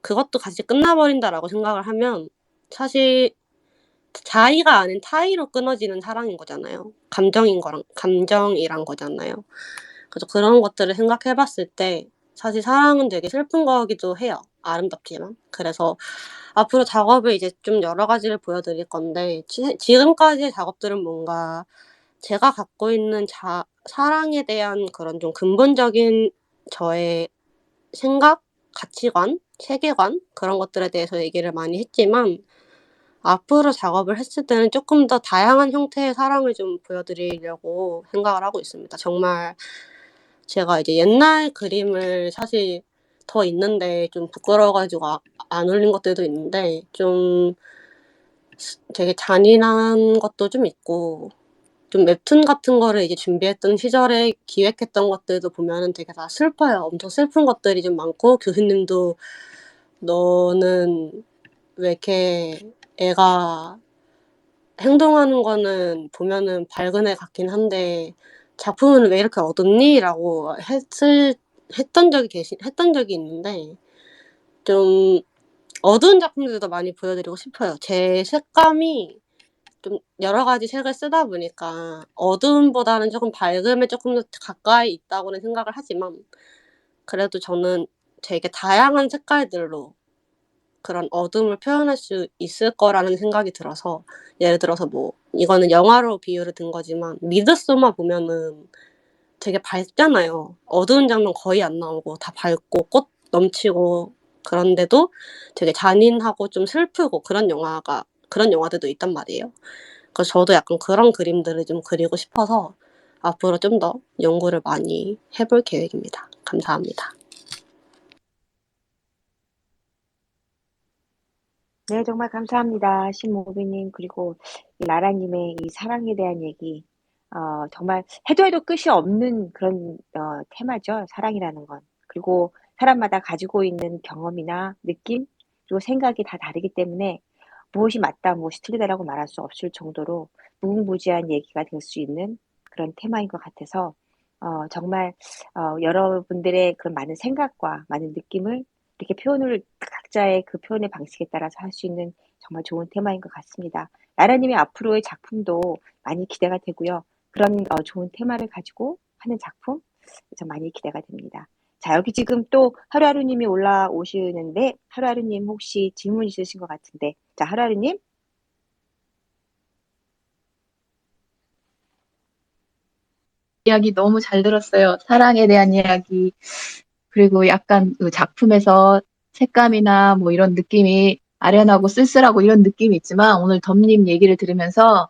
그것도 같이 끝나버린다라고 생각을 하면 사실 자의가 아닌 타의로 끊어지는 사랑인 거잖아요. 감정이란 거잖아요. 그래서 그런 것들을 생각해 봤을 때 사실 사랑은 되게 슬픈 거기도 해요. 아름답지만. 그래서 앞으로 작업을 이제 좀 여러 가지를 보여드릴 건데 지금까지의 작업들은 뭔가 제가 갖고 있는 사랑에 대한 그런 좀 근본적인 저의 생각, 가치관, 세계관 그런 것들에 대해서 얘기를 많이 했지만 앞으로 작업을 했을 때는 조금 더 다양한 형태의 사랑을 좀 보여드리려고 생각을 하고 있습니다. 정말 제가 이제 옛날 그림을 사실 더 있는데 좀 부끄러워 가지고 안 올린 것들도 있는데 좀 되게 잔인한 것도 좀 있고 좀 웹툰 같은 거를 이제 준비했던 시절에 기획했던 것들도 보면은 되게 다 슬퍼요. 엄청 슬픈 것들이 좀 많고 교수님도 "너는 왜 이렇게 애가 행동하는 거는 보면은 밝은 애 같긴 한데 작품은 왜 이렇게 어둡니?"라고 했던 적이 있는데 좀 어두운 작품들도 많이 보여드리고 싶어요. 제 색감이 좀 여러 가지 색을 쓰다 보니까 어두움보다는 조금 밝음에 조금 더 가까이 있다고는 생각을 하지만 그래도 저는 되게 다양한 색깔들로 그런 어둠을 표현할 수 있을 거라는 생각이 들어서 예를 들어서 뭐 이거는 영화로 비유를 든 거지만 미드소마 보면은 되게 밝잖아요. 어두운 장면 거의 안 나오고 다 밝고 꽃 넘치고 그런데도 되게 잔인하고 좀 슬프고 그런 영화들도 있단 말이에요. 그래서 저도 약간 그런 그림들을 좀 그리고 싶어서 앞으로 좀 더 연구를 많이 해볼 계획입니다. 감사합니다. 네, 정말 감사합니다. 신모비님, 그리고 이 라라님의 이 사랑에 대한 얘기. 정말 해도 끝이 없는 그런, 테마죠. 사랑이라는 건. 그리고 사람마다 가지고 있는 경험이나 느낌, 그리고 생각이 다 다르기 때문에 무엇이 맞다, 무엇이 틀리다라고 말할 수 없을 정도로 무궁무진한 얘기가 될 수 있는 그런 테마인 것 같아서, 정말, 여러분들의 그런 많은 생각과 많은 느낌을 이렇게 표현을 딱 각자의 그 표현의 방식에 따라서 할 수 있는 정말 좋은 테마인 것 같습니다. 나라님의 앞으로의 작품도 많이 기대가 되고요. 그런 좋은 테마를 가지고 하는 작품 좀 많이 기대가 됩니다. 자, 여기 지금 또 하루하루님이 올라오시는데 하루하루님 혹시 질문 있으신 것 같은데, 자, 하루하루님. 이야기 너무 잘 들었어요. 사랑에 대한 이야기. 그리고 약간 그 작품에서 색감이나 뭐 이런 느낌이 아련하고 쓸쓸하고 이런 느낌이 있지만 오늘 덤님 얘기를 들으면서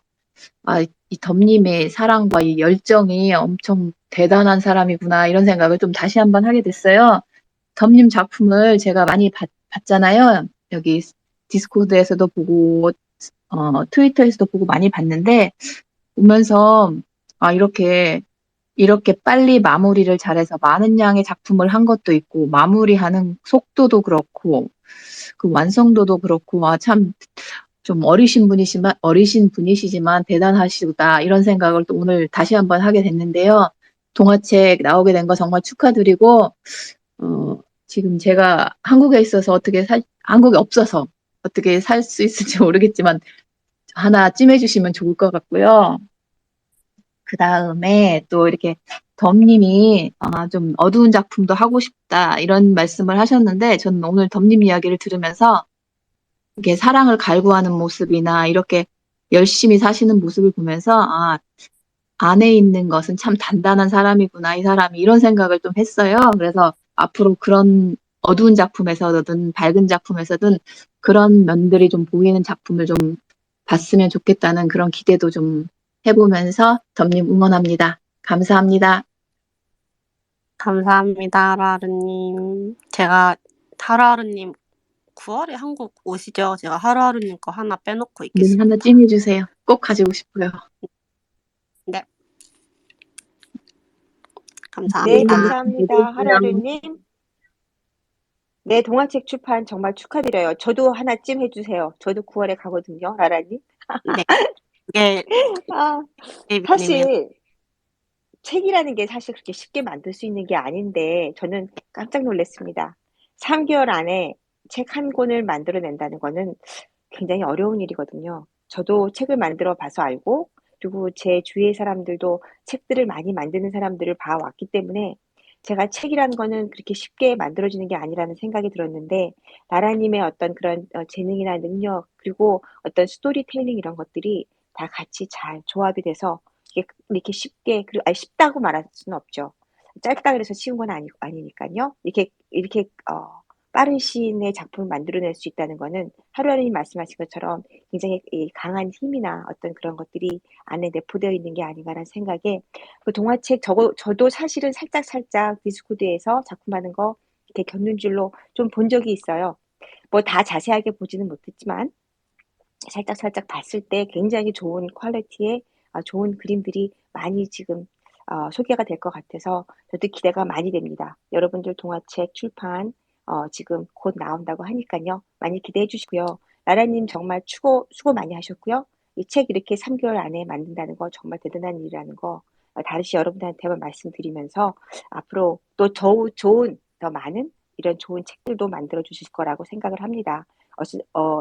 이 덤님의 사랑과 이 열정이 엄청 대단한 사람이구나 이런 생각을 좀 다시 한번 하게 됐어요. 덤님 작품을 제가 많이 봤잖아요. 여기 디스코드에서도 보고 트위터에서도 보고 많이 봤는데 보면서 이렇게 빨리 마무리를 잘해서 많은 양의 작품을 한 것도 있고 마무리하는 속도도 그렇고 그 완성도도 그렇고 참 좀 어리신 분이시지만 대단하시다 이런 생각을 또 오늘 다시 한번 하게 됐는데요. 동화책 나오게 된 거 정말 축하드리고 지금 제가 한국에 있어서 한국에 없어서 어떻게 살 수 있을지 모르겠지만 하나 찜해주시면 좋을 것 같고요. 그 다음에 또 이렇게 덤님이 좀 어두운 작품도 하고 싶다 이런 말씀을 하셨는데 저는 오늘 덤님 이야기를 들으면서 이렇게 사랑을 갈구하는 모습이나 이렇게 열심히 사시는 모습을 보면서 안에 있는 것은 참 단단한 사람이구나 이 사람이 이런 생각을 좀 했어요. 그래서 앞으로 그런 어두운 작품에서든 밝은 작품에서든 그런 면들이 좀 보이는 작품을 좀 봤으면 좋겠다는 그런 기대도 좀 해보면서 덤님 응원합니다. 감사합니다. 감사합니다, 하루하루님. 제가 하루하루님 9월에 한국 오시죠? 제가 하루하루님 거 하나 빼놓고 네, 있겠습니다. 하나 찜해주세요. 꼭 가지고 싶어요. 네. 네, 감사합니다. 감사합니다. 하루하루님. 네, 동화책 출판 정말 축하드려요. 저도 하나쯤 해주세요. 저도 9월에 가거든요, 라라님. 네. 이게 아, 데이비드님이 사실 책이라는 게 사실 그렇게 쉽게 만들 수 있는 게 아닌데 저는 깜짝 놀랐습니다. 3개월 안에 책 한 권을 만들어낸다는 거는 굉장히 어려운 일이거든요. 저도 책을 만들어 봐서 알고 그리고 제 주위의 사람들도 책들을 많이 만드는 사람들을 봐왔기 때문에 제가 책이라는 거는 그렇게 쉽게 만들어지는 게 아니라는 생각이 들었는데 나라님의 어떤 그런 재능이나 능력 그리고 어떤 스토리텔링 이런 것들이 다 같이 잘 조합이 돼서 이렇게 쉽게 그리고 쉽다고 말할 수는 없죠. 짧다 그래서 쉬운 건 아니니까요. 이렇게 빠른 시일 내에 작품을 만들어낼 수 있다는 거는 하루하루님 말씀하신 것처럼 굉장히 이 강한 힘이나 어떤 그런 것들이 안에 내포되어 있는 게 아닌가라는 생각에 그 동화책 저도 사실은 살짝 디스코드에서 작품하는 거 이렇게 겪는 줄로 좀 본 적이 있어요. 뭐 다 자세하게 보지는 못했지만 살짝 봤을 때 굉장히 좋은 퀄리티의 좋은 그림들이 많이 지금 소개가 될 것 같아서 저도 기대가 많이 됩니다. 여러분들 동화책 출판 지금 곧 나온다고 하니까요. 많이 기대해 주시고요. 나라님 정말 수고 많이 하셨고요. 이 책 이렇게 3개월 안에 만든다는 거 정말 대단한 일이라는 거 다시 여러분들한테 한번 말씀드리면서 앞으로 또 더 많은 이런 좋은 책들도 만들어 주실 거라고 생각을 합니다.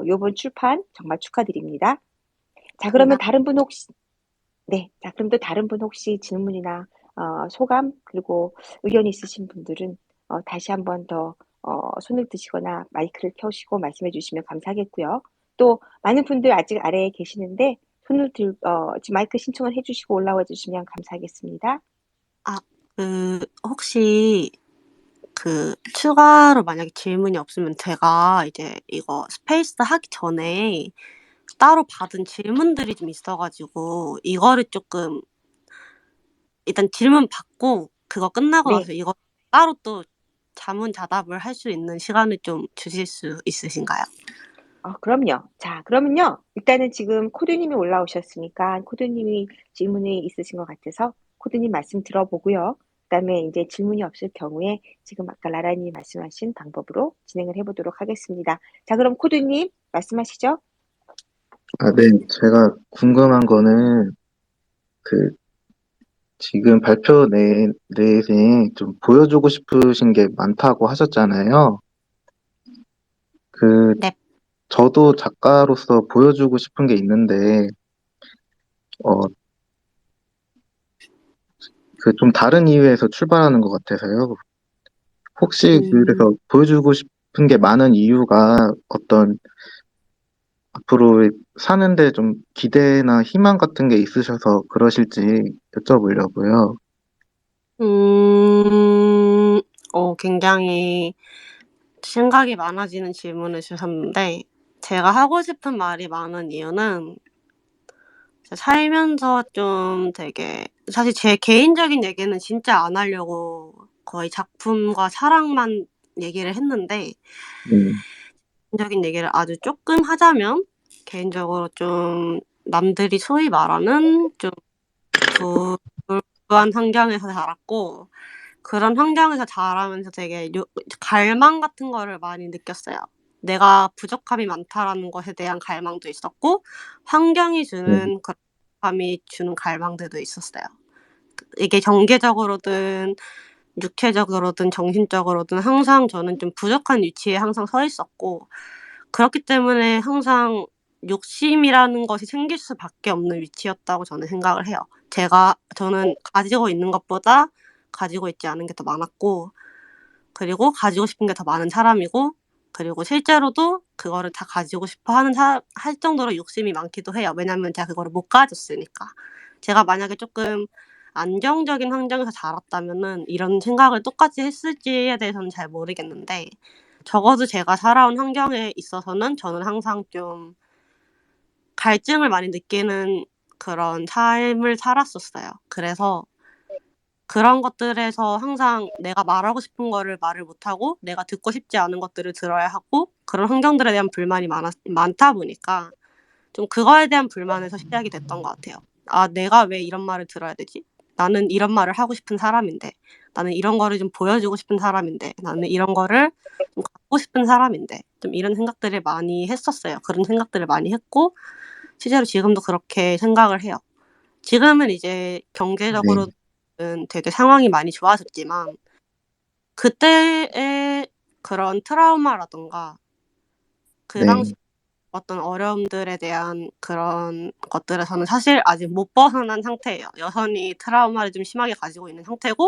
요번 출판 정말 축하드립니다. 자, 그러면 다른 분 혹시, 네, 자, 그럼 또 다른 분 혹시 질문이나 소감 그리고 의견 있으신 분들은 다시 한번 더 손을 드시거나 마이크를 켜시고 말씀해 주시면 감사하겠고요. 또 많은 분들 아직 아래에 계시는데 지금 마이크 신청을 해주시고 올라와 주시면 감사하겠습니다. 혹시 추가로 만약에 질문이 없으면 제가 이제 이거 스페이스 하기 전에 따로 받은 질문들이 좀 있어가지고 이거를 조금 일단 질문 받고 그거 끝나고 네. 나서 이거 따로 또 자문자답을 할 수 있는 시간을 좀 주실 수 있으신가요? 그럼요. 자, 그러면요. 일단은 지금 코드님이 올라오셨으니까 코드님이 질문이 있으신 것 같아서 코드님 말씀 들어보고요. 그다음에 이제 질문이 없을 경우에 지금 아까 라라님이 말씀하신 방법으로 진행을 해보도록 하겠습니다. 자, 그럼 코드님 말씀하시죠. 네. 제가 궁금한 거는 지금 발표 내에 좀 보여주고 싶으신 게 많다고 하셨잖아요. 네. 저도 작가로서 보여주고 싶은 게 있는데, 어, 좀 다른 이유에서 출발하는 것 같아서요. 혹시 음, 그래서 보여주고 싶은 게 많은 이유가 어떤 앞으로 사는데 좀 기대나 희망 같은 게 있으셔서 그러실지 여쭤보려고요. 음, 굉장히 생각이 많아지는 질문을 주셨는데, 제가 하고 싶은 말이 많은 이유는 살면서 좀 되게, 사실 제 개인적인 얘기는 진짜 안 하려고 거의 작품과 사랑만 얘기를 했는데, 네, 개인적인 얘기를 아주 조금 하자면, 개인적으로 좀 남들이 소위 말하는 좀 부유한 환경에서 자랐고, 그런 환경에서 자라면서 되게 갈망 같은 거를 많이 느꼈어요. 내가 부족함이 많다라는 것에 대한 갈망도 있었고, 환경이 네, 주는 그런 부족함이 주는 갈망들도 있었어요. 이게 경제적으로든 육체적으로든 정신적으로든 항상 저는 좀 부족한 위치에 항상 서 있었고, 그렇기 때문에 항상 욕심이라는 것이 생길 수밖에 없는 위치였다고 저는 생각을 해요. 저는 가지고 있는 것보다 가지고 있지 않은 게 더 많았고, 그리고 가지고 싶은 게 더 많은 사람이고, 그리고 실제로도 그거를 다 가지고 싶어 할 정도로 욕심이 많기도 해요. 왜냐면 제가 그거를 못 가졌으니까. 제가 만약에 조금 안정적인 환경에서 자랐다면은 이런 생각을 똑같이 했을지에 대해서는 잘 모르겠는데, 적어도 제가 살아온 환경에 있어서는 저는 항상 좀 갈증을 많이 느끼는 그런 삶을 살았었어요. 그래서 그런 것들에서 항상 내가 말하고 싶은 거를 말을 못하고, 내가 듣고 싶지 않은 것들을 들어야 하고, 그런 환경들에 대한 불만이 많다 보니까 좀 그거에 대한 불만에서 시작이 됐던 것 같아요. 아, 내가 왜 이런 말을 들어야 되지? 나는 이런 말을 하고 싶은 사람인데, 나는 이런 거를 좀 보여주고 싶은 사람인데, 나는 이런 거를 좀 갖고 싶은 사람인데, 좀 이런 생각들을 많이 했었어요. 그런 생각들을 많이 했고, 실제로 지금도 그렇게 생각을 해요. 지금은 이제 네, 경제적으로는 되게 상황이 많이 좋아졌지만, 그때의 그런 트라우마라던가 그 네. 당시 어떤 어려움들에 대한 그런 것들에서는 사실 아직 못 벗어난 상태예요. 여전히 트라우마를 좀 심하게 가지고 있는 상태고,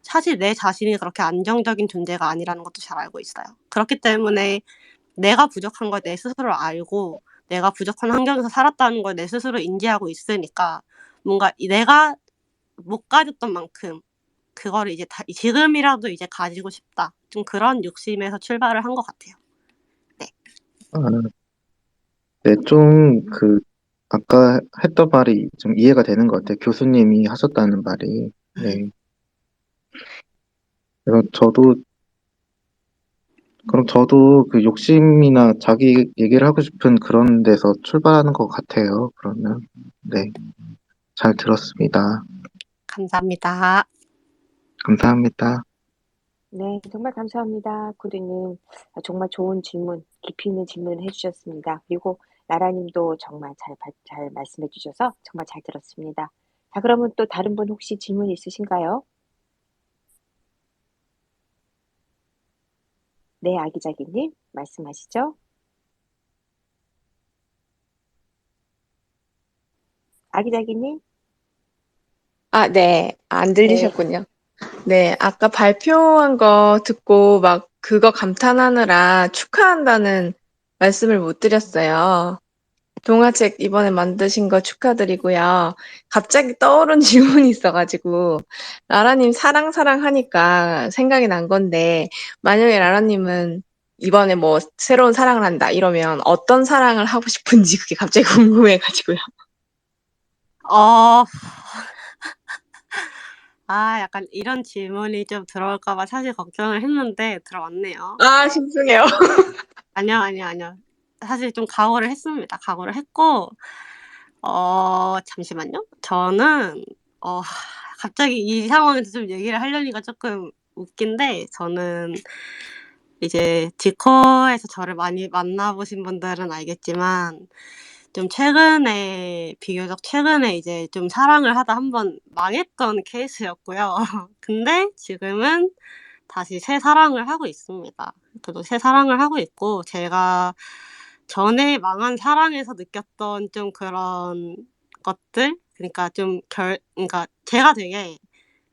사실 내 자신이 그렇게 안정적인 존재가 아니라는 것도 잘 알고 있어요. 그렇기 때문에 내가 부족한 걸 내 스스로 알고, 내가 부족한 환경에서 살았다는 걸 내 스스로 인지하고 있으니까, 뭔가 내가 못 가졌던 만큼 그거를 이제 지금이라도 이제 가지고 싶다. 좀 그런 욕심에서 출발을 한 것 같아요. 네. 아, 네, 좀 아까 했던 말이 좀 이해가 되는 것 같아요. 교수님이 하셨다는 말이. 네. 그래서 그럼 저도 그 욕심이나 자기 얘기를 하고 싶은 그런 데서 출발하는 것 같아요. 그러면. 네. 잘 들었습니다. 감사합니다. 감사합니다. 네, 정말 감사합니다. 구두님. 정말 좋은 질문, 깊이 있는 질문을 해주셨습니다. 그리고 나라님도 정말 잘 말씀해 주셔서 정말 잘 들었습니다. 자, 그러면 또 다른 분 혹시 질문 있으신가요? 네, 아기자기님, 말씀하시죠. 아기자기님? 아, 네. 안 네, 들리셨군요. 네, 아까 발표한 거 듣고 막 그거 감탄하느라 축하한다는 말씀을 못 드렸어요. 동화책 이번에 만드신 거 축하드리고요. 갑자기 떠오른 질문이 있어가지고, 라라님 사랑 하니까 생각이 난 건데, 만약에 라라님은 이번에 뭐 새로운 사랑을 한다 이러면 어떤 사랑을 하고 싶은지 그게 갑자기 궁금해가지고요. 어, 약간 이런 질문이 좀 들어올까 봐 사실 걱정을 했는데 들어왔네요. 아, 죄송해요. 아니요. 사실 좀 각오를 했습니다. 각오를 했고, 잠시만요. 저는, 어, 갑자기 이 상황에서 좀 얘기를 하려니까 조금 웃긴데, 저는 이제 디코에서 저를 많이 만나보신 분들은 알겠지만, 좀 비교적 최근에 이제 좀 사랑을 하다 한번 망했던 케이스였고요. 근데 지금은 다시 새 사랑을 하고 있습니다. 그래도 새 사랑을 하고 있고, 제가 전에 망한 사랑에서 느꼈던 좀 그런 것들, 그러니까 그러니까 제가 되게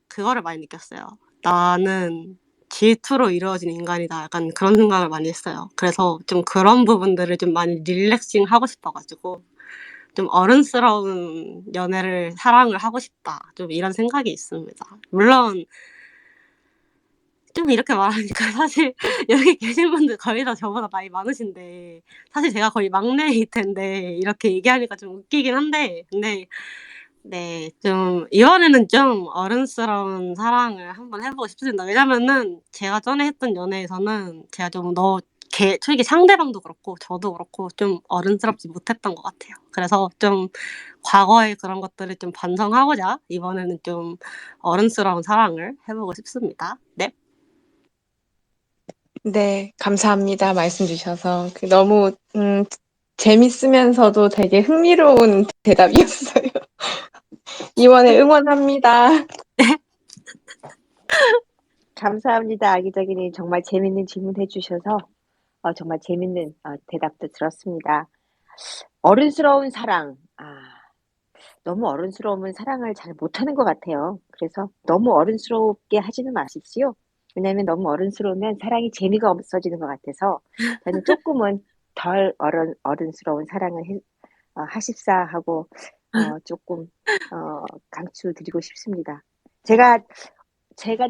그거를 많이 느꼈어요. 나는 질투로 이루어진 인간이다. 약간 그런 생각을 많이 했어요. 그래서 좀 그런 부분들을 좀 많이 릴렉싱 하고 싶어가지고, 좀 어른스러운 사랑을 하고 싶다. 좀 이런 생각이 있습니다. 물론, 좀 이렇게 말하니까 사실 여기 계신 분들 거의 다 저보다 나이 많으신데, 사실 제가 거의 막내일 텐데, 이렇게 얘기하니까 좀 웃기긴 한데, 근데, 네, 이번에는 좀 어른스러운 사랑을 한번 해보고 싶습니다. 왜냐면은, 제가 전에 했던 연애에서는 제가 솔직히 상대방도 그렇고, 저도 그렇고, 좀 어른스럽지 못했던 것 같아요. 그래서 좀, 과거의 그런 것들을 좀 반성하고자, 이번에는 좀 어른스러운 사랑을 해보고 싶습니다. 네. 네, 감사합니다. 말씀 주셔서. 너무, 재밌으면서도 되게 흥미로운 대답이었어요. 이번에 응원합니다. 감사합니다. 아기자기님 정말 재밌는 질문 해주셔서 정말 재밌는 대답도 들었습니다. 어른스러운 사랑. 너무 어른스러우면 사랑을 잘 못하는 것 같아요. 그래서 너무 어른스럽게 하지는 마십시오. 왜냐하면 너무 어른스러우면 사랑이 재미가 없어지는 것 같아서 저는 조금은 덜 어른스러운 사랑을 하십사 하고 조금 강추 드리고 싶습니다. 제가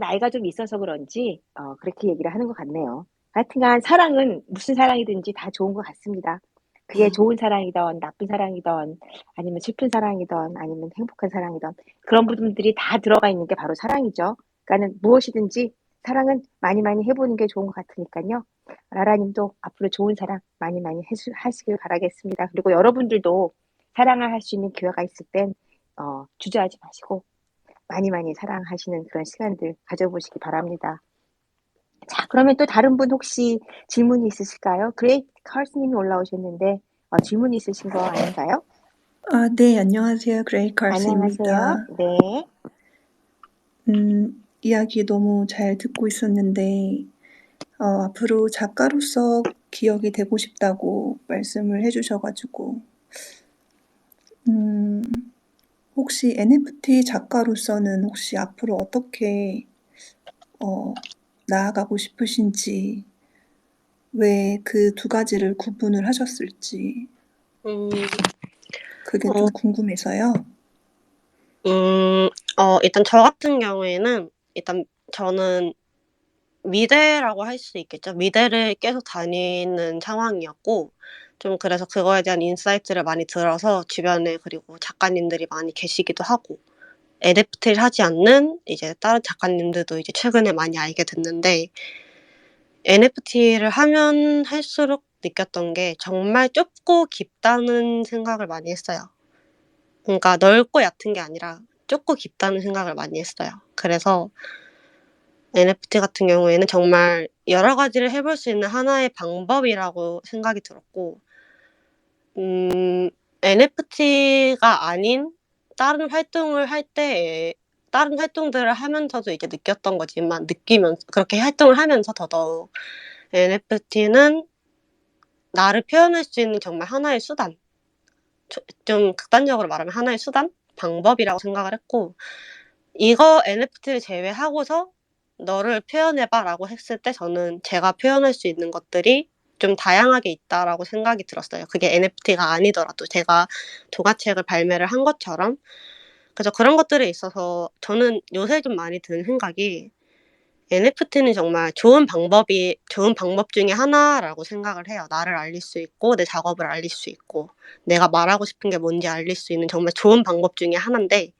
나이가 좀 있어서 그런지 그렇게 얘기를 하는 것 같네요. 하여튼간 사랑은 무슨 사랑이든지 다 좋은 것 같습니다. 그게 좋은 사랑이든 나쁜 사랑이든 아니면 슬픈 사랑이든 아니면 행복한 사랑이든 그런 부분들이 다 들어가 있는 게 바로 사랑이죠. 그러니까는 무엇이든지 사랑은 많이 많이 해보는 게 좋은 것 같으니까요. 라라님도 앞으로 좋은 사랑 많이 많이 하시길 바라겠습니다. 그리고 여러분들도 사랑을 할 수 있는 기회가 있을 땐 주저하지 마시고 많이 많이 사랑하시는 그런 시간들 가져보시기 바랍니다. 자, 그러면 또 다른 분 혹시 질문이 있으실까요? 그레이트 칼스님이 올라오셨는데 질문 있으신 거 아닌가요? 네, 안녕하세요. 그레이 안녕하세요. 칼스입니다. 네. 이야기 너무 잘 듣고 있었는데, 앞으로 작가로서 기억이 되고 싶다고 말씀을 해주셔가지고, 혹시 NFT 작가로서는 혹시 앞으로 어떻게, 나아가고 싶으신지, 왜 그 두 가지를 구분을 하셨을지, 음, 그게 어, 좀 궁금해서요. 일단 저 같은 경우에는, 일단 저는 미대라고 할 수 있겠죠. 미대를 계속 다니는 상황이었고, 좀 그래서 그거에 대한 인사이트를 많이 들어서 주변에 그리고 작가님들이 많이 계시기도 하고, NFT를 하지 않는 이제 다른 작가님들도 이제 최근에 많이 알게 됐는데, NFT를 하면 할수록 느꼈던 게 정말 좁고 깊다는 생각을 많이 했어요. 그러니까 넓고 얕은 게 아니라 좁고 깊다는 생각을 많이 했어요. 그래서 NFT 같은 경우에는 정말 여러 가지를 해볼 수 있는 하나의 방법이라고 생각이 들었고, NFT가 아닌 다른 활동을 할 때, 다른 활동들을 하면서도 이제 느꼈던 거지만, 그렇게 활동을 하면서 더더욱 NFT는 나를 표현할 수 있는 정말 하나의 수단, 좀 극단적으로 말하면 하나의 수단? 방법이라고 생각을 했고, 이거 NFT를 제외하고서 너를 표현해봐 라고 했을 때 저는 제가 표현할 수 있는 것들이 좀 다양하게 있다라고 생각이 들었어요. 그게 NFT가 아니더라도 제가 도가책을 발매를 한 것처럼. 그래서 그런 것들에 있어서 저는 요새 좀 많이 드는 생각이 NFT는 정말 좋은 방법 중에 하나라고 생각을 해요. 나를 알릴 수 있고 내 작업을 알릴 수 있고 내가 말하고 싶은 게 뭔지 알릴 수 있는 정말 좋은 방법 중에 하나인데,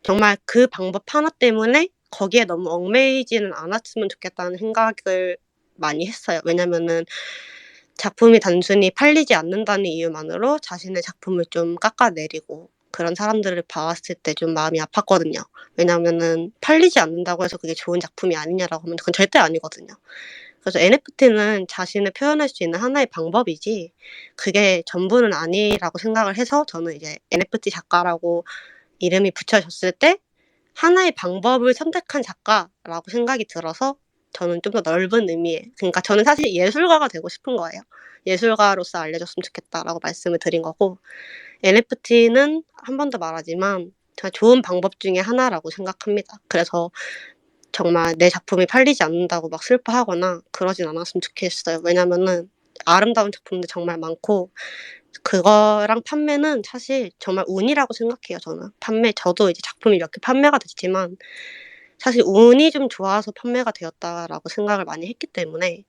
정말 그 방법 하나 때문에 거기에 너무 얽매이지는 않았으면 좋겠다는 생각을 많이 했어요. 왜냐면은 작품이 단순히 팔리지 않는다는 이유만으로 자신의 작품을 좀 깎아내리고 그런 사람들을 봐왔을 때 좀 마음이 아팠거든요. 왜냐면은 팔리지 않는다고 해서 그게 좋은 작품이 아니냐라고 하면 그건 절대 아니거든요. 그래서 NFT는 자신을 표현할 수 있는 하나의 방법이지 그게 전부는 아니라고 생각을 해서 저는 이제 NFT 작가라고 이름이 붙여졌을 때 하나의 방법을 선택한 작가라고 생각이 들어서 저는 좀 더 넓은 의미의, 그러니까 저는 사실 예술가가 되고 싶은 거예요. 예술가로서 알려줬으면 좋겠다라고 말씀을 드린 거고, NFT는 한 번 더 말하지만 정말 좋은 방법 중에 하나라고 생각합니다. 그래서 정말 내 작품이 팔리지 않는다고 막 슬퍼하거나 그러진 않았으면 좋겠어요. 왜냐면은 아름다운 작품들 정말 많고, 그거랑 판매는 사실 정말 운이라고 생각해요. 저는 저도 이제 작품이 이렇게 판매가 됐지만 사실 운이 좀 좋아서 판매가 되었다라고 생각을 많이 했기 때문에,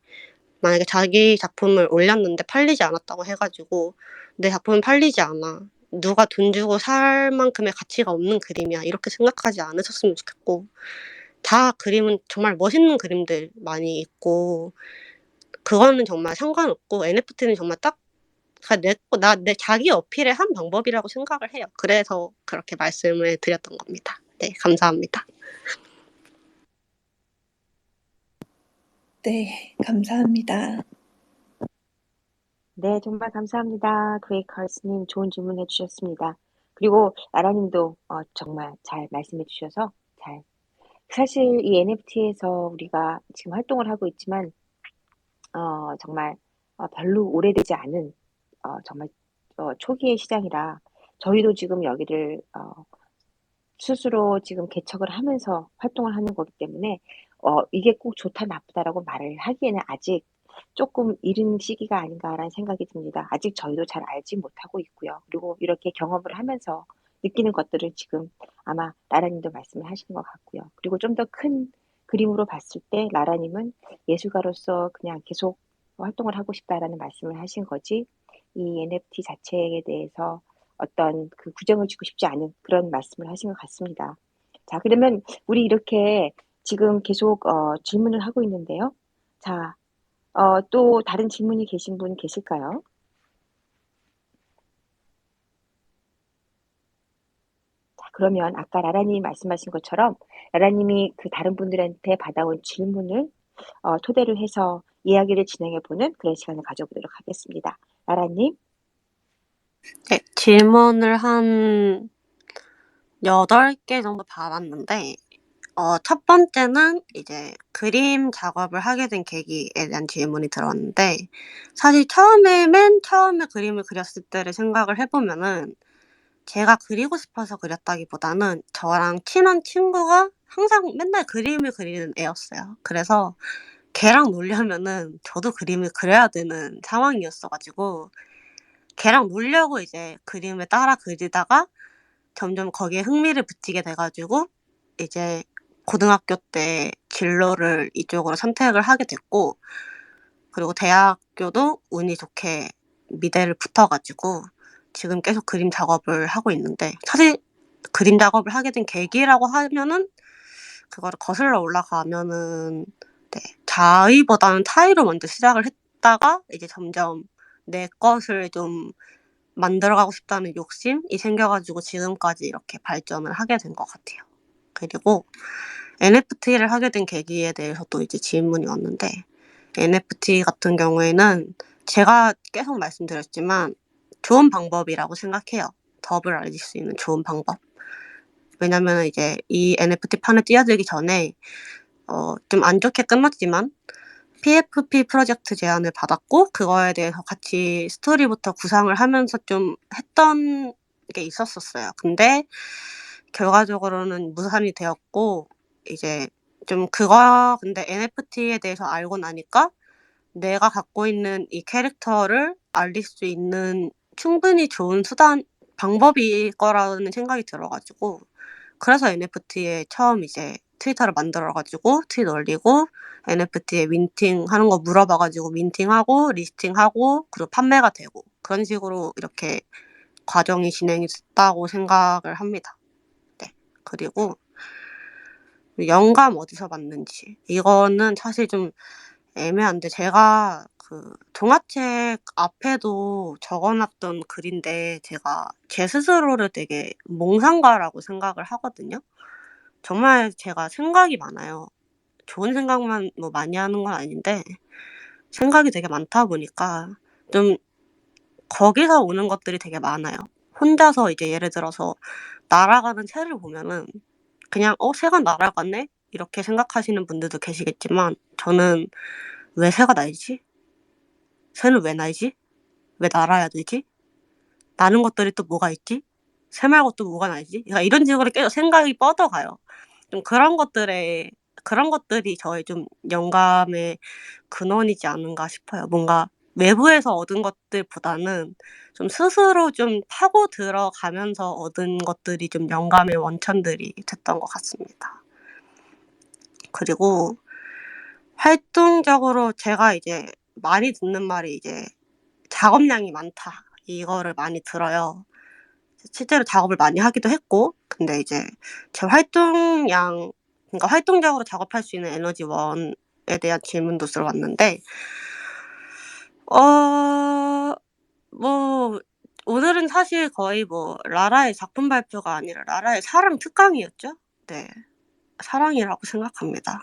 만약에 자기 작품을 올렸는데 팔리지 않았다고 해가지고 내 작품은 팔리지 않아, 누가 돈 주고 살 만큼의 가치가 없는 그림이야, 이렇게 생각하지 않으셨으면 좋겠고, 다 그림은 정말 멋있는 그림들 많이 있고 그거는 정말 상관없고, NFT는 정말 딱 내 자기 어필의 한 방법이라고 생각을 해요. 그래서 그렇게 말씀을 드렸던 겁니다. 네, 감사합니다. 네, 감사합니다. 네, 정말 감사합니다. 그레이컬스님 좋은 질문 해주셨습니다. 그리고 라라님도 정말 잘 말씀해 주셔서 사실 이 NFT에서 우리가 지금 활동을 하고 있지만 정말 별로 오래되지 않은 정말 초기의 시장이라 저희도 지금 여기를 스스로 지금 개척을 하면서 활동을 하는 거기 때문에 이게 꼭 좋다 나쁘다라고 말을 하기에는 아직 조금 이른 시기가 아닌가라는 생각이 듭니다. 아직 저희도 잘 알지 못하고 있고요. 그리고 이렇게 경험을 하면서 느끼는 것들을 지금 아마 라라님도 말씀을 하시는 것 같고요. 그리고 좀 더 큰 그림으로 봤을 때 라라님은 예술가로서 그냥 계속 활동을 하고 싶다라는 말씀을 하신 거지, 이 NFT 자체에 대해서 어떤 그 구정을 주고 싶지 않은 그런 말씀을 하신 것 같습니다. 자, 그러면 우리 이렇게 지금 계속 질문을 하고 있는데요. 자, 또 다른 질문이 계신 분 계실까요? 자, 그러면 아까 라라님이 말씀하신 것처럼 라라님이 그 다른 분들한테 받아온 질문을 토대로 해서 이야기를 진행해보는 그런 시간을 가져보도록 하겠습니다. 라라님. 네, 질문을 한 8개 정도 받았는데, 첫 번째는 이제 그림 작업을 하게 된 계기에 대한 질문이 들어왔는데, 사실 맨 처음에 그림을 그렸을 때를 생각을 해보면은 제가 그리고 싶어서 그렸다기보다는 저랑 친한 친구가 항상 맨날 그림을 그리는 애였어요. 그래서 걔랑 놀려면은 저도 그림을 그려야 되는 상황이었어가지고 걔랑 놀려고 이제 그림을 따라 그리다가 점점 거기에 흥미를 붙이게 돼가지고 이제 고등학교 때 진로를 이쪽으로 선택을 하게 됐고, 그리고 대학교도 운이 좋게 미대를 붙어가지고 지금 계속 그림 작업을 하고 있는데, 사실 그림 작업을 하게 된 계기라고 하면은 그거를 거슬러 올라가면은 네, 자의보다는 타의로 먼저 시작을 했다가 이제 점점 내 것을 좀 만들어가고 싶다는 욕심이 생겨가지고 지금까지 이렇게 발전을 하게 된 것 같아요. 그리고 NFT를 하게 된 계기에 대해서도 이제 질문이 왔는데, NFT 같은 경우에는 제가 계속 말씀드렸지만 좋은 방법이라고 생각해요. 덕을 알릴 수 있는 좋은 방법. 왜냐면 이제 이 NFT 판에 뛰어들기 전에 좀 안 좋게 끝났지만 PFP 프로젝트 제안을 받았고, 그거에 대해서 같이 스토리부터 구상을 하면서 좀 했던 게 있었었어요. 근데 결과적으로는 무산이 되었고, 이제 좀 근데 NFT에 대해서 알고 나니까 내가 갖고 있는 이 캐릭터를 알릴 수 있는 충분히 좋은 방법일 거라는 생각이 들어가지고, 그래서 NFT에 처음 이제 트위터를 만들어가지고 트윗 올리고 NFT에 민팅하는 거 물어봐가지고 민팅하고 리스팅하고 그리고 판매가 되고, 그런 식으로 이렇게 과정이 진행이 됐다고 생각을 합니다. 네. 그리고 영감 어디서 받는지, 이거는 사실 좀 애매한데, 제가 그 동화책 앞에도 적어놨던 글인데 제가 제 스스로를 되게 몽상가라고 생각을 하거든요. 정말 제가 생각이 많아요. 좋은 생각만 뭐 많이 하는 건 아닌데 생각이 되게 많다 보니까 좀 거기서 오는 것들이 되게 많아요. 혼자서 이제 예를 들어서 날아가는 새를 보면은 그냥 새가 날아가네? 이렇게 생각하시는 분들도 계시겠지만 저는 왜 새가 날지? 새는 왜 날지? 왜 날아야 되지? 나는 것들이 또 뭐가 있지? 새 말고 또 뭐가 날지? 그러니까 이런 식으로 계속 생각이 뻗어가요. 좀 그런 것들이 저의 좀 영감의 근원이지 않은가 싶어요. 뭔가 외부에서 얻은 것들보다는 좀 스스로 좀 파고 들어가면서 얻은 것들이 좀 영감의 원천들이 됐던 것 같습니다. 그리고 활동적으로 제가 이제 많이 듣는 말이 이제 작업량이 많다. 이거를 많이 들어요. 실제로 작업을 많이 하기도 했고, 근데 이제 제 그러니까 활동적으로 작업할 수 있는 에너지원에 대한 질문도 들어왔는데, 뭐, 오늘은 사실 거의 뭐, 라라의 작품 발표가 아니라 라라의 사랑 특강이었죠? 네. 사랑이라고 생각합니다.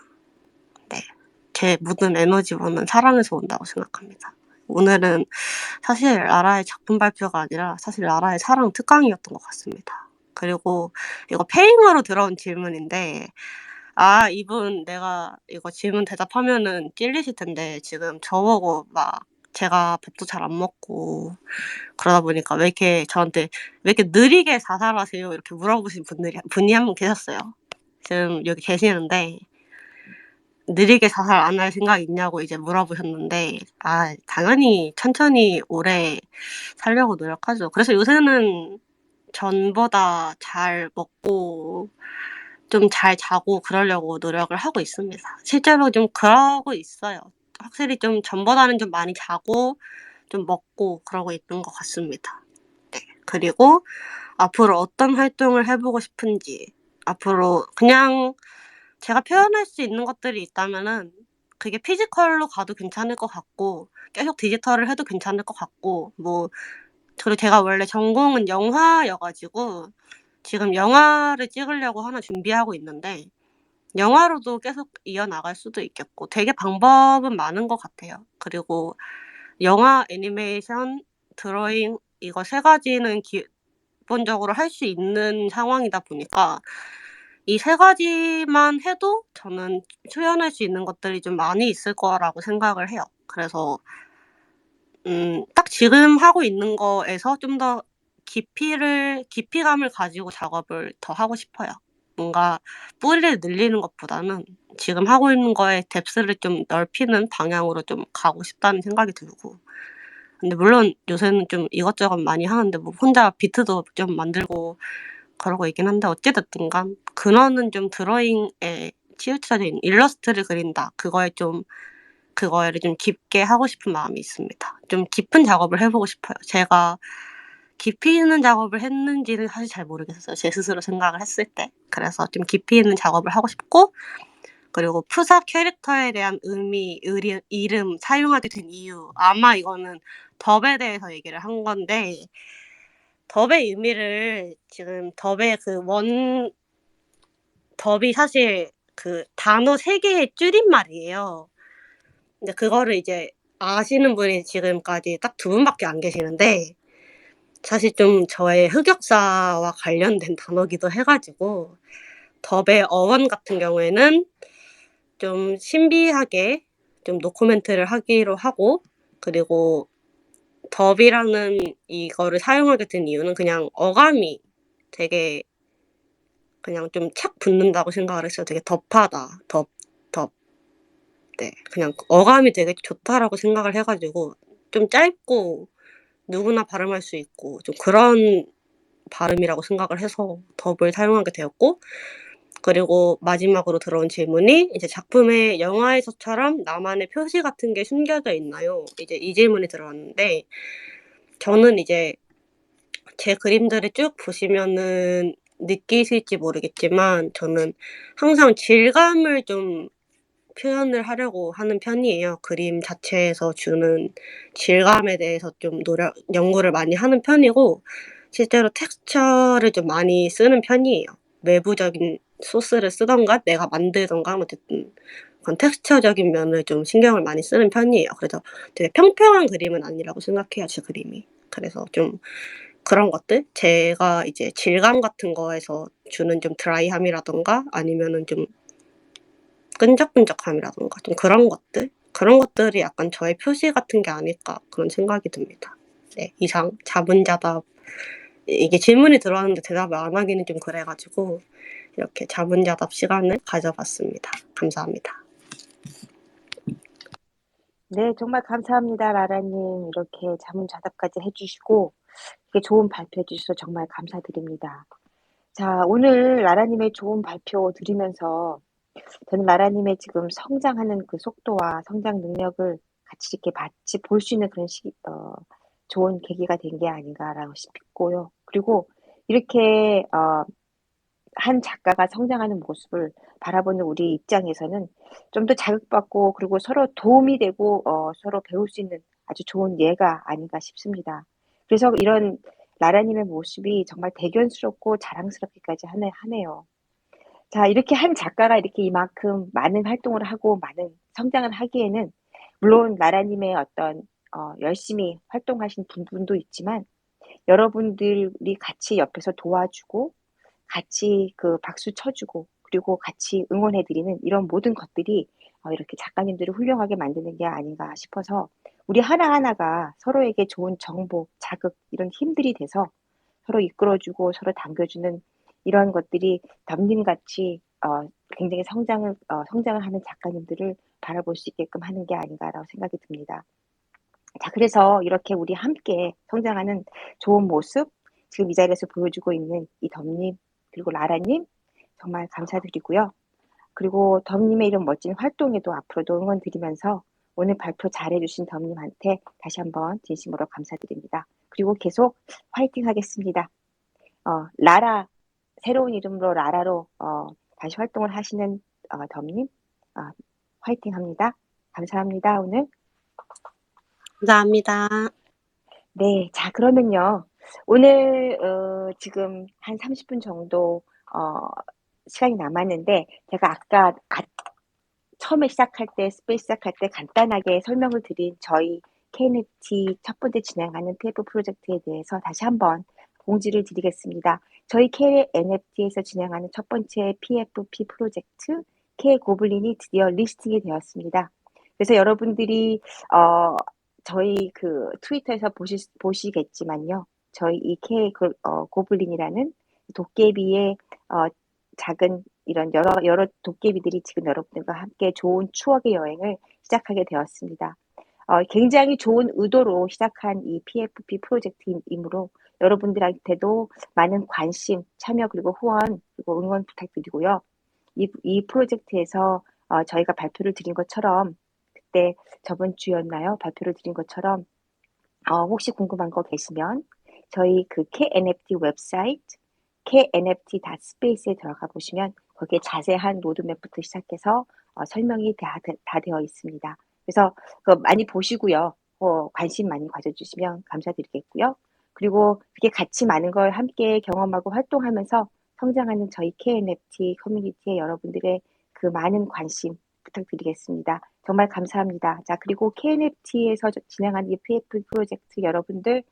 네. 제 모든 에너지원은 사랑에서 온다고 생각합니다. 오늘은 사실 라라의 작품 발표가 아니라 사실 라라의 사랑 특강이었던 것 같습니다. 그리고 이거 페잉으로 들어온 질문인데, 이분 내가 이거 질문 대답하면은 찔리실 텐데, 지금 저보고 막 제가 밥도 잘 안 먹고 그러다 보니까 왜 이렇게 느리게 자살하세요? 이렇게 물어보신 분이 한 분 계셨어요. 지금 여기 계시는데, 느리게 자살 안 할 생각 있냐고 이제 물어보셨는데, 당연히 천천히 오래 살려고 노력하죠. 그래서 요새는 전보다 잘 먹고 좀 잘 자고 그러려고 노력을 하고 있습니다. 실제로 좀 그러고 있어요. 확실히 좀 전보다는 좀 많이 자고 좀 먹고 그러고 있는 것 같습니다. 네. 그리고 앞으로 어떤 활동을 해보고 싶은지, 앞으로 그냥 제가 표현할 수 있는 것들이 있다면은 그게 피지컬로 가도 괜찮을 것 같고, 계속 디지털을 해도 괜찮을 것 같고, 그리고 제가 원래 전공은 영화여가지고 지금 영화를 찍으려고 하나 준비하고 있는데, 영화로도 계속 이어나갈 수도 있겠고, 되게 방법은 많은 것 같아요. 그리고 영화, 애니메이션, 드로잉 이거 세 가지는 기본적으로 할 수 있는 상황이다 보니까 이 세 가지만 해도 저는 표현할 수 있는 것들이 좀 많이 있을 거라고 생각을 해요. 그래서 딱 지금 하고 있는 거에서 좀 더 깊이감을 가지고 작업을 더 하고 싶어요. 뭔가 뿌리를 늘리는 것보다는 지금 하고 있는 거에 뎁스를 좀 넓히는 방향으로 좀 가고 싶다는 생각이 들고, 근데 물론 요새는 좀 이것저것 많이 하는데 혼자 비트도 좀 만들고 그러고 있긴 한데, 어찌됐든 간 근원은 좀 드로잉에 치우쳐져 있는 일러스트를 그린다. 그거를 좀 깊게 하고 싶은 마음이 있습니다. 좀 깊은 작업을 해보고 싶어요. 제가 깊이 있는 작업을 했는지는 사실 잘 모르겠어요. 제 스스로 생각을 했을 때. 그래서 좀 깊이 있는 작업을 하고 싶고, 그리고 푸사 캐릭터에 대한 이름 사용하게 된 이유, 아마 이거는 덥에 대해서 얘기를 한 건데, 덥의 의미를 지금 덥이 사실 그 단어 3개의 줄임말이에요. 근데 그거를 이제 아시는 분이 지금까지 딱 2분밖에 안 계시는데, 사실 좀 저의 흑역사와 관련된 단어기도 해가지고, 덥의 어원 같은 경우에는 좀 신비하게 좀 노코멘트를 하기로 하고, 그리고 덥이라는 이거를 사용하게 된 이유는 그냥 어감이 되게 그냥 좀 착 붙는다고 생각을 했어요. 되게 덥하다. 덥. 네. 그냥 어감이 되게 좋다라고 생각을 해가지고, 좀 짧고 누구나 발음할 수 있고 좀 그런 발음이라고 생각을 해서 덥을 사용하게 되었고, 그리고 마지막으로 들어온 질문이 이제 작품에 영화에서처럼 나만의 표시 같은 게 숨겨져 있나요? 이제 이 질문이 들어왔는데, 저는 이제 제 그림들을 쭉 보시면은 느끼실지 모르겠지만 저는 항상 질감을 좀 표현을 하려고 하는 편이에요. 그림 자체에서 주는 질감에 대해서 좀 연구를 많이 하는 편이고, 실제로 텍스처를 좀 많이 쓰는 편이에요. 외부적인 소스를 쓰던가 내가 만들던가 어쨌든 그런 텍스처적인 면을 좀 신경을 많이 쓰는 편이에요. 그래서 되게 평평한 그림은 아니라고 생각해요, 제 그림이. 그래서 좀 그런 것들, 제가 이제 질감 같은 거에서 주는 좀 드라이함이라던가 아니면은 좀 끈적끈적함이라던가 좀 그런 것들이 약간 저의 표시 같은 게 아닐까 그런 생각이 듭니다. 네, 이상 자문자답 이게 질문이 들어왔는데 대답을 안 하기는 좀 그래가지고 이렇게 자문자답 시간을 가져봤습니다. 감사합니다. 네, 정말 감사합니다, 라라님. 이렇게 자문자답까지 해주시고, 이렇게 좋은 발표 해주셔서 정말 감사드립니다. 자, 오늘 라라님의 좋은 발표 들으면서 저는 라라님의 지금 성장하는 그 속도와 성장 능력을 같이 이렇게 같이 볼 수 있는 그런 좋은 계기가 된 게 아닌가라고 싶고요. 그리고 이렇게 한 작가가 성장하는 모습을 바라보는 우리 입장에서는 좀 더 자극받고 그리고 서로 도움이 되고 서로 배울 수 있는 아주 좋은 예가 아닌가 싶습니다. 그래서 이런 라라님의 모습이 정말 대견스럽고 자랑스럽기까지 하네요. 자, 이렇게 한 작가가 이렇게 이만큼 많은 활동을 하고 많은 성장을 하기에는 물론 라라님의 어떤 열심히 활동하신 분도 있지만 여러분들이 같이 옆에서 도와주고 같이 그 박수 쳐주고 그리고 같이 응원해드리는 이런 모든 것들이 이렇게 작가님들을 훌륭하게 만드는 게 아닌가 싶어서 우리 하나하나가 서로에게 좋은 정보, 자극 이런 힘들이 돼서 서로 이끌어주고 서로 당겨주는 이런 것들이 덤님같이 굉장히 성장을 하는 작가님들을 바라볼 수 있게끔 하는 게 아닌가라고 생각이 듭니다. 자, 그래서 이렇게 우리 함께 성장하는 좋은 모습 지금 이 자리에서 보여주고 있는 이 덤님 그리고 라라님 정말 감사드리고요. 그리고 덤님의 이런 멋진 활동에도 앞으로도 응원 드리면서 오늘 발표 잘해주신 덤님한테 다시 한번 진심으로 감사드립니다. 그리고 계속 화이팅 하겠습니다. 라라 새로운 이름으로 라라로 다시 활동을 하시는 덤님 화이팅 합니다. 감사합니다. 오늘. 감사합니다. 네, 자, 그러면요. 오늘, 지금 한 30분 정도, 시간이 남았는데, 제가 아까, 처음에 스페이스 시작할 때 간단하게 설명을 드린 저희 KNFT 첫 번째 진행하는 PF 프로젝트에 대해서 다시 한번 공지를 드리겠습니다. 저희 KNFT에서 진행하는 첫 번째 PFP 프로젝트, K고블린이 드디어 리스팅이 되었습니다. 그래서 여러분들이, 저희 그 트위터에서 보시겠지만요. 저희 이 고블린이라는 도깨비의, 작은 이런 여러 도깨비들이 지금 여러분들과 함께 좋은 추억의 여행을 시작하게 되었습니다. 굉장히 좋은 의도로 시작한 이 PFP 프로젝트이므로 여러분들한테도 많은 관심, 참여 그리고 후원 그리고 응원 부탁드리고요. 이 프로젝트에서 저희가 발표를 드린 것처럼 그때 저번 주였나요? 발표를 드린 것처럼 혹시 궁금한 거 계시면 저희 그 KNFT 웹사이트 knft.space에 들어가 보시면 거기에 자세한 로드맵부터 시작해서 설명이 다 되어 있습니다. 그래서 그거 많이 보시고요. 관심 많이 가져주시면 감사드리겠고요. 그리고 그렇게 같이 많은 걸 함께 경험하고 활동하면서 성장하는 저희 KNFT 커뮤니티의 여러분들의 그 많은 관심 부탁드리겠습니다. 정말 감사합니다. 자, 그리고 KNFT에서 진행하는 이 PF 프로젝트 여러분들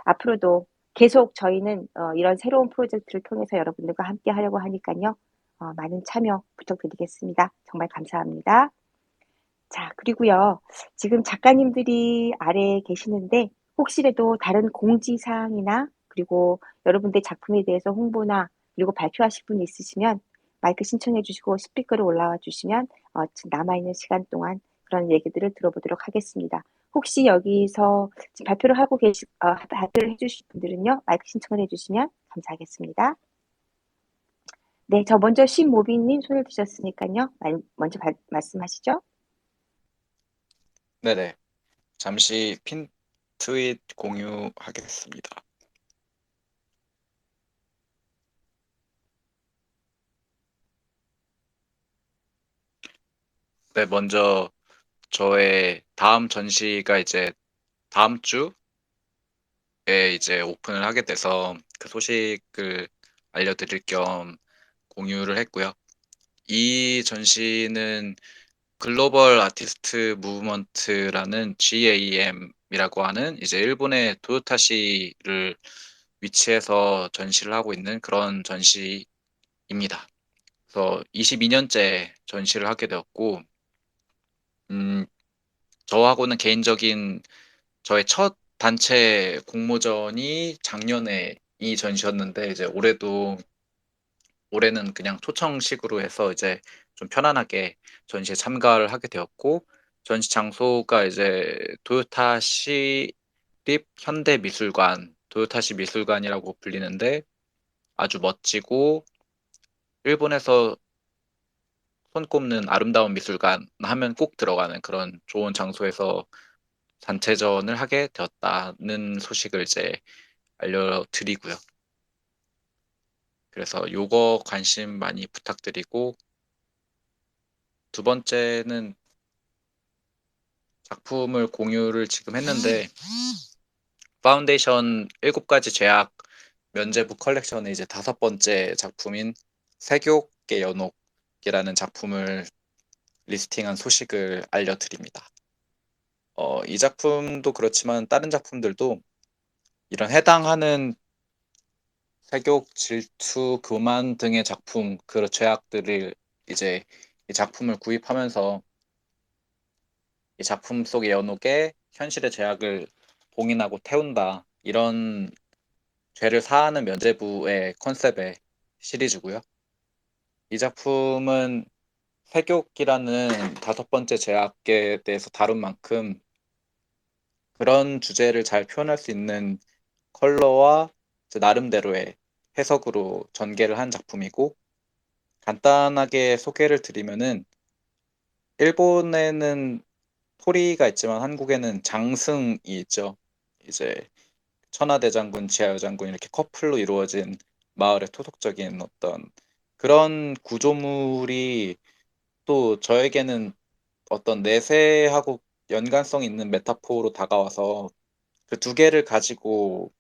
앞으로도 계속 저희는 이런 새로운 프로젝트를 통해서 여러분들과 함께 하려고 하니까요. 많은 참여 부탁드리겠습니다. 정말 감사합니다. 자, 그리고요. 지금 작가님들이 아래에 계시는데 혹시라도 다른 공지사항이나 그리고 여러분들 작품에 대해서 홍보나 그리고 발표하실 분이 있으시면 마이크 신청해 주시고 스피커로 올라와 주시면 지금 남아있는 시간 동안 그런 얘기들을 들어보도록 하겠습니다. 혹시 여기서 지금 발표를 발표를 해주실 분들은요. 마이크 신청을 해주시면 감사하겠습니다. 네, 저 먼저 신모빈님 손을 드셨으니까요. 먼저 말씀하시죠. 네네. 잠시 핀 트윗 공유하겠습니다. 네, 먼저 저의 다음 전시가 이제 다음 주에 이제 오픈을 하게 돼서 그 소식을 알려드릴 겸 공유를 했고요. 이 전시는 글로벌 아티스트 무브먼트라는 GAM이라고 하는 이제 일본의 도요타시를 위치해서 전시를 하고 있는 그런 전시입니다. 그래서 22년째 전시를 하게 되었고, 저하고는 개인적인 저의 첫 단체 공모전이 작년에 이 전시였는데, 이제 올해는 그냥 초청식으로 해서 이제 좀 편안하게 전시에 참가를 하게 되었고, 전시 장소가 이제 도요타시 립 현대미술관, 도요타시 미술관이라고 불리는데 아주 멋지고 일본에서 손꼽는 아름다운 미술관 하면 꼭 들어가는 그런 좋은 장소에서 단체전을 하게 되었다는 소식을 이제 알려드리고요. 그래서 요거 관심 많이 부탁드리고, 두 번째는 작품을 공유를 지금 했는데, 파운데이션 7가지 제약 면제부 컬렉션의 이제 5번째 작품인 세교계 연옥이라는 작품을 리스팅한 소식을 알려드립니다. 이 작품도 그렇지만 다른 작품들도 이런 해당하는 세욕, 질투, 교만 등의 작품, 그런 죄악들을 이제 이 작품을 구입하면서 이 작품 속의 연옥에 현실의 죄악을 봉인하고 태운다. 이런 죄를 사하는 면죄부의 컨셉의 시리즈고요. 이 작품은 세욕이라는 5번째 죄악에 대해서 다룬 만큼 그런 주제를 잘 표현할 수 있는 컬러와 나름대로의 해석으로 전개를 한 작품이고, 간단하게 소개를 드리면은 일본에는 토리가 있지만 한국에는 장승이 있죠. 이제 천하대장군, 지하여장군 이렇게 커플로 이루어진 마을의 토속적인 어떤 그런 구조물이 또 저에게는 어떤 내세하고 연관성 있는 메타포로 다가와서 그 두 개를 가지고,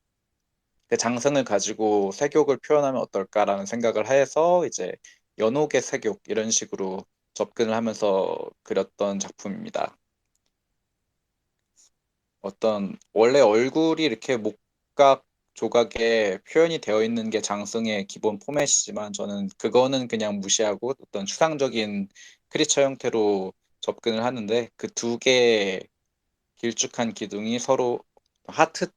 그 장승을 가지고 세욕을 표현하면 어떨까라는 생각을 해서 이제 연옥의 세욕 이런 식으로 접근을 하면서 그렸던 작품입니다. 어떤 원래 얼굴이 이렇게 목각 조각에 표현이 되어 있는 게 장승의 기본 포맷이지만 저는 그거는 그냥 무시하고 어떤 추상적인 크리처 형태로 접근을 하는데, 그 두 개의 길쭉한 기둥이 서로 하트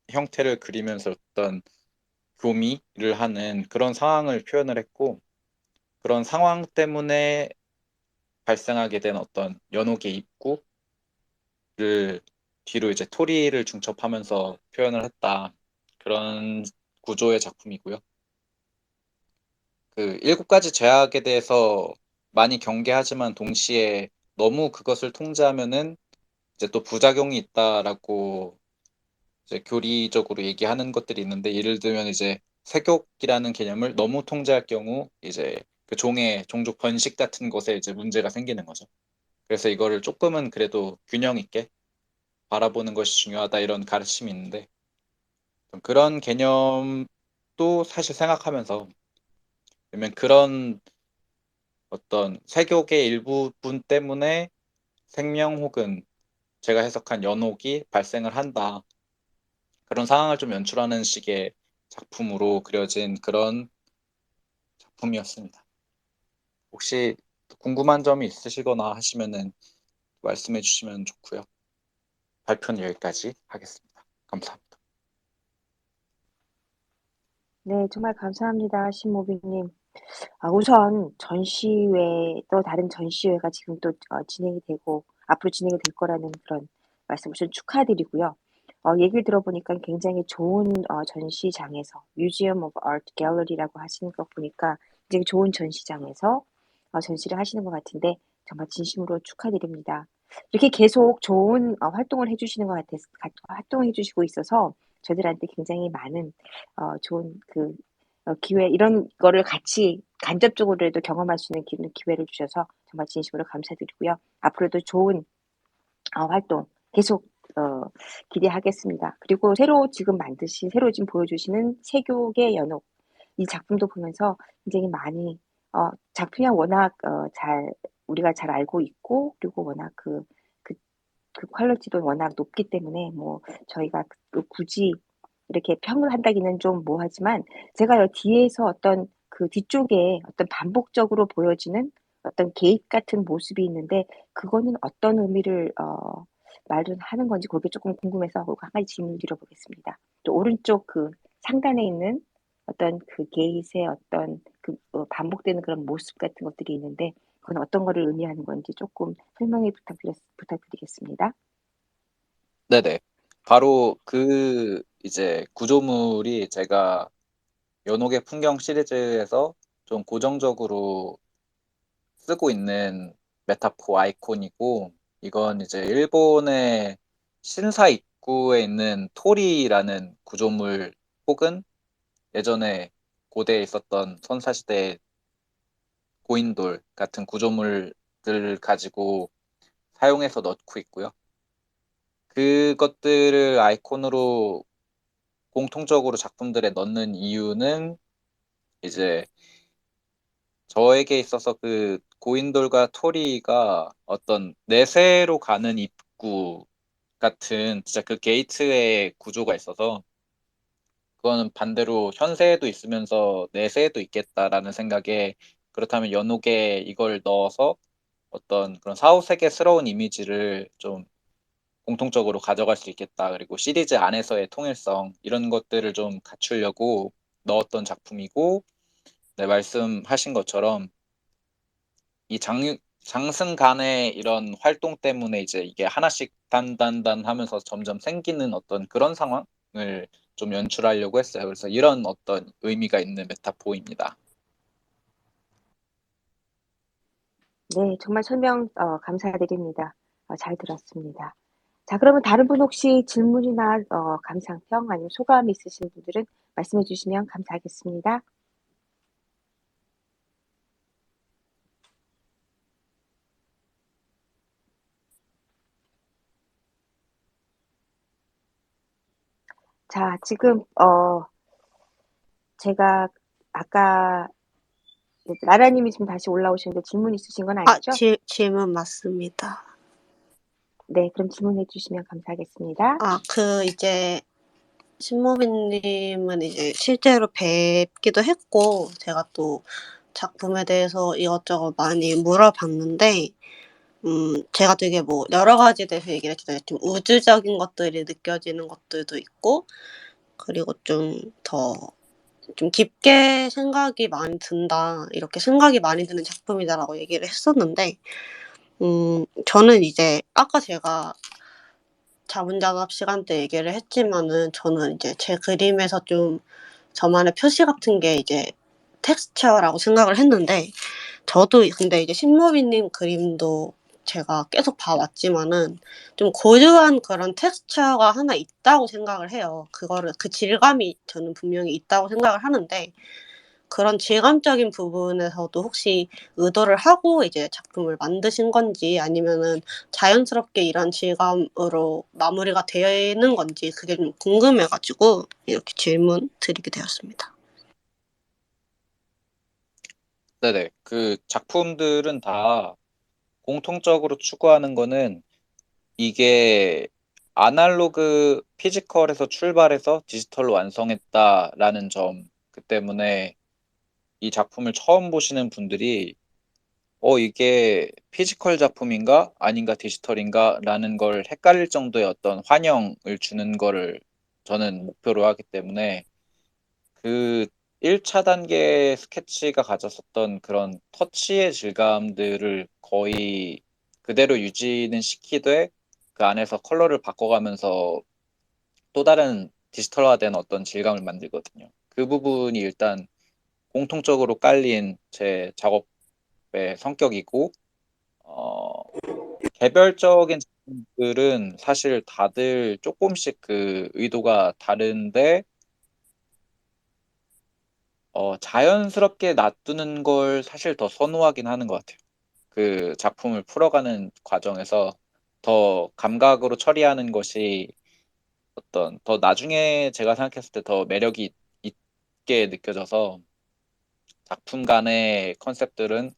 형태를 그리면서 어떤 교미를 하는 그런 상황을 표현을 했고, 그런 상황 때문에 발생하게 된 어떤 연옥의 입구를 뒤로 이제 토리를 중첩하면서 표현을 했다. 그런 구조의 작품이고요. 그 7가지 죄악에 대해서 많이 경계하지만 동시에 너무 그것을 통제하면은 이제 또 부작용이 있다라고 이제 교리적으로 얘기하는 것들이 있는데, 예를 들면 이제 세욕이라는 개념을 너무 통제할 경우 이제 그 종의 종족 번식 같은 것에 이제 문제가 생기는 거죠. 그래서 이거를 조금은 그래도 균형 있게 바라보는 것이 중요하다, 이런 가르침이 있는데, 그런 개념도 사실 생각하면서, 그러면 그런 어떤 세욕의 일부분 때문에 생명 혹은 제가 해석한 연옥이 발생을 한다, 그런 상황을 좀 연출하는 식의 작품으로 그려진 그런 작품이었습니다. 혹시 궁금한 점이 있으시거나 하시면은 말씀해 주시면 좋고요. 발표는 여기까지 하겠습니다. 감사합니다. 네, 정말 감사합니다, 신모비님. 우선 전시회, 또 다른 전시회가 지금 또 진행이 되고 앞으로 진행이 될 거라는 그런 말씀 우선 축하드리고요. 얘기를 들어보니까 굉장히 좋은 전시장에서 Museum of Art Gallery라고 하시는 거 보니까 굉장히 좋은 전시장에서 전시를 하시는 것 같은데 정말 진심으로 축하드립니다. 이렇게 계속 좋은 활동을 해주시는 것 활동해 주시고 있어서 저들한테 굉장히 많은 좋은 기회, 이런 거를 같이 간접적으로라도 경험할 수 있는 기회를 주셔서 정말 진심으로 감사드리고요. 앞으로도 좋은 활동 계속 기대하겠습니다. 그리고 새로 지금 보여주시는 세교계 연옥, 이 작품도 보면서 굉장히 많이 작품이 워낙 우리가 잘 알고 있고, 그리고 워낙 그 퀄리티도 워낙 높기 때문에 뭐 저희가 굳이 이렇게 평을 한다기는 좀 뭐하지만, 제가 뒤에서 어떤 그 뒤쪽에 어떤 반복적으로 보여지는 어떤 개입 같은 모습이 있는데 그거는 어떤 의미를 말을 하는 건지 그게 조금 궁금해서 그거 한 가지 질문 드려보겠습니다. 또 오른쪽 그 상단에 있는 어떤 그 게이트의 어떤 그 반복되는 그런 모습 같은 것들이 있는데 그건 어떤 거를 의미하는 건지 조금 설명해 부탁드리겠습니다. 네네. 바로 그 이제 구조물이 제가 연옥의 풍경 시리즈에서 좀 고정적으로 쓰고 있는 메타포 아이콘이고, 이건 이제 일본의 신사 입구에 있는 토리라는 구조물 혹은 예전에 고대에 있었던 선사시대 고인돌 같은 구조물들을 가지고 사용해서 넣고 있고요. 그것들을 아이콘으로 공통적으로 작품들에 넣는 이유는 이제 저에게 있어서 그 고인돌과 토리가 어떤 내세로 가는 입구 같은 진짜 그 게이트의 구조가 있어서 그거는 반대로 현세에도 있으면서 내세에도 있겠다라는 생각에, 그렇다면 연옥에 이걸 넣어서 어떤 그런 사후세계스러운 이미지를 좀 공통적으로 가져갈 수 있겠다. 그리고 시리즈 안에서의 통일성 이런 것들을 좀 갖추려고 넣었던 작품이고, 네, 말씀하신 것처럼 이 장승 간의 이런 활동 때문에 이제 이게 하나씩 단단단 하면서 점점 생기는 어떤 그런 상황을 좀 연출하려고 했어요. 그래서 이런 어떤 의미가 있는 메타포입니다. 네, 정말 설명 감사드립니다. 잘 들었습니다. 자, 그러면 다른 분 혹시 질문이나 감상평 아니면 소감 있으신 분들은 말씀해 주시면 감사하겠습니다. 자, 지금 제가 아까 나라님이 지금 다시 올라오시는데 질문 있으신 건 아니죠? 질문 맞습니다. 네, 그럼 질문해 주시면 감사하겠습니다. 이제 신모빈님은 이제 실제로 뵙기도 했고, 제가 또 작품에 대해서 이것저것 많이 물어봤는데, 제가 되게 뭐 여러 가지에 대해서 얘기를 했잖아요. 좀 우주적인 것들이 느껴지는 것들도 있고, 그리고 좀 깊게 생각이 많이 든다, 이렇게 생각이 많이 드는 작품이다라고 얘기를 했었는데, 저는 이제 아까 제가 자문작업 시간 때 얘기를 했지만은 저는 이제 제 그림에서 좀 저만의 표시 같은 게 이제 텍스처라고 생각을 했는데, 저도 근데 이제 신모빈님 그림도 제가 계속 봐왔지만은 좀 고유한 그런 텍스처가 하나 있다고 생각을 해요. 그 질감이 저는 분명히 있다고 생각을 하는데, 그런 질감적인 부분에서도 혹시 의도를 하고 이제 작품을 만드신 건지 아니면은 자연스럽게 이런 질감으로 마무리가 되는 건지 그게 좀 궁금해가지고 이렇게 질문 드리게 되었습니다. 네네. 그 작품들은 다 공통적으로 추구하는 거는 이게 아날로그 피지컬에서 출발해서 디지털로 완성했다라는 점. 그 때문에 이 작품을 처음 보시는 분들이 이게 피지컬 작품인가 아닌가 디지털인가 라는 걸 헷갈릴 정도의 어떤 환영을 주는 거를 저는 목표로 하기 때문에, 그 1차 단계 스케치가 가졌었던 그런 터치의 질감들을 거의 그대로 유지는 시키되 그 안에서 컬러를 바꿔가면서 또 다른 디지털화된 어떤 질감을 만들거든요. 그 부분이 일단 공통적으로 깔린 제 작업의 성격이고, 어, 개별적인 작품들은 사실 다들 조금씩 그 의도가 다른데 자연스럽게 놔두는 걸 사실 더 선호하긴 하는 것 같아요. 그 작품을 풀어가는 과정에서 더 감각으로 처리하는 것이 어떤 더 나중에 제가 생각했을 때 더 매력이 있게 느껴져서, 작품 간의 컨셉들은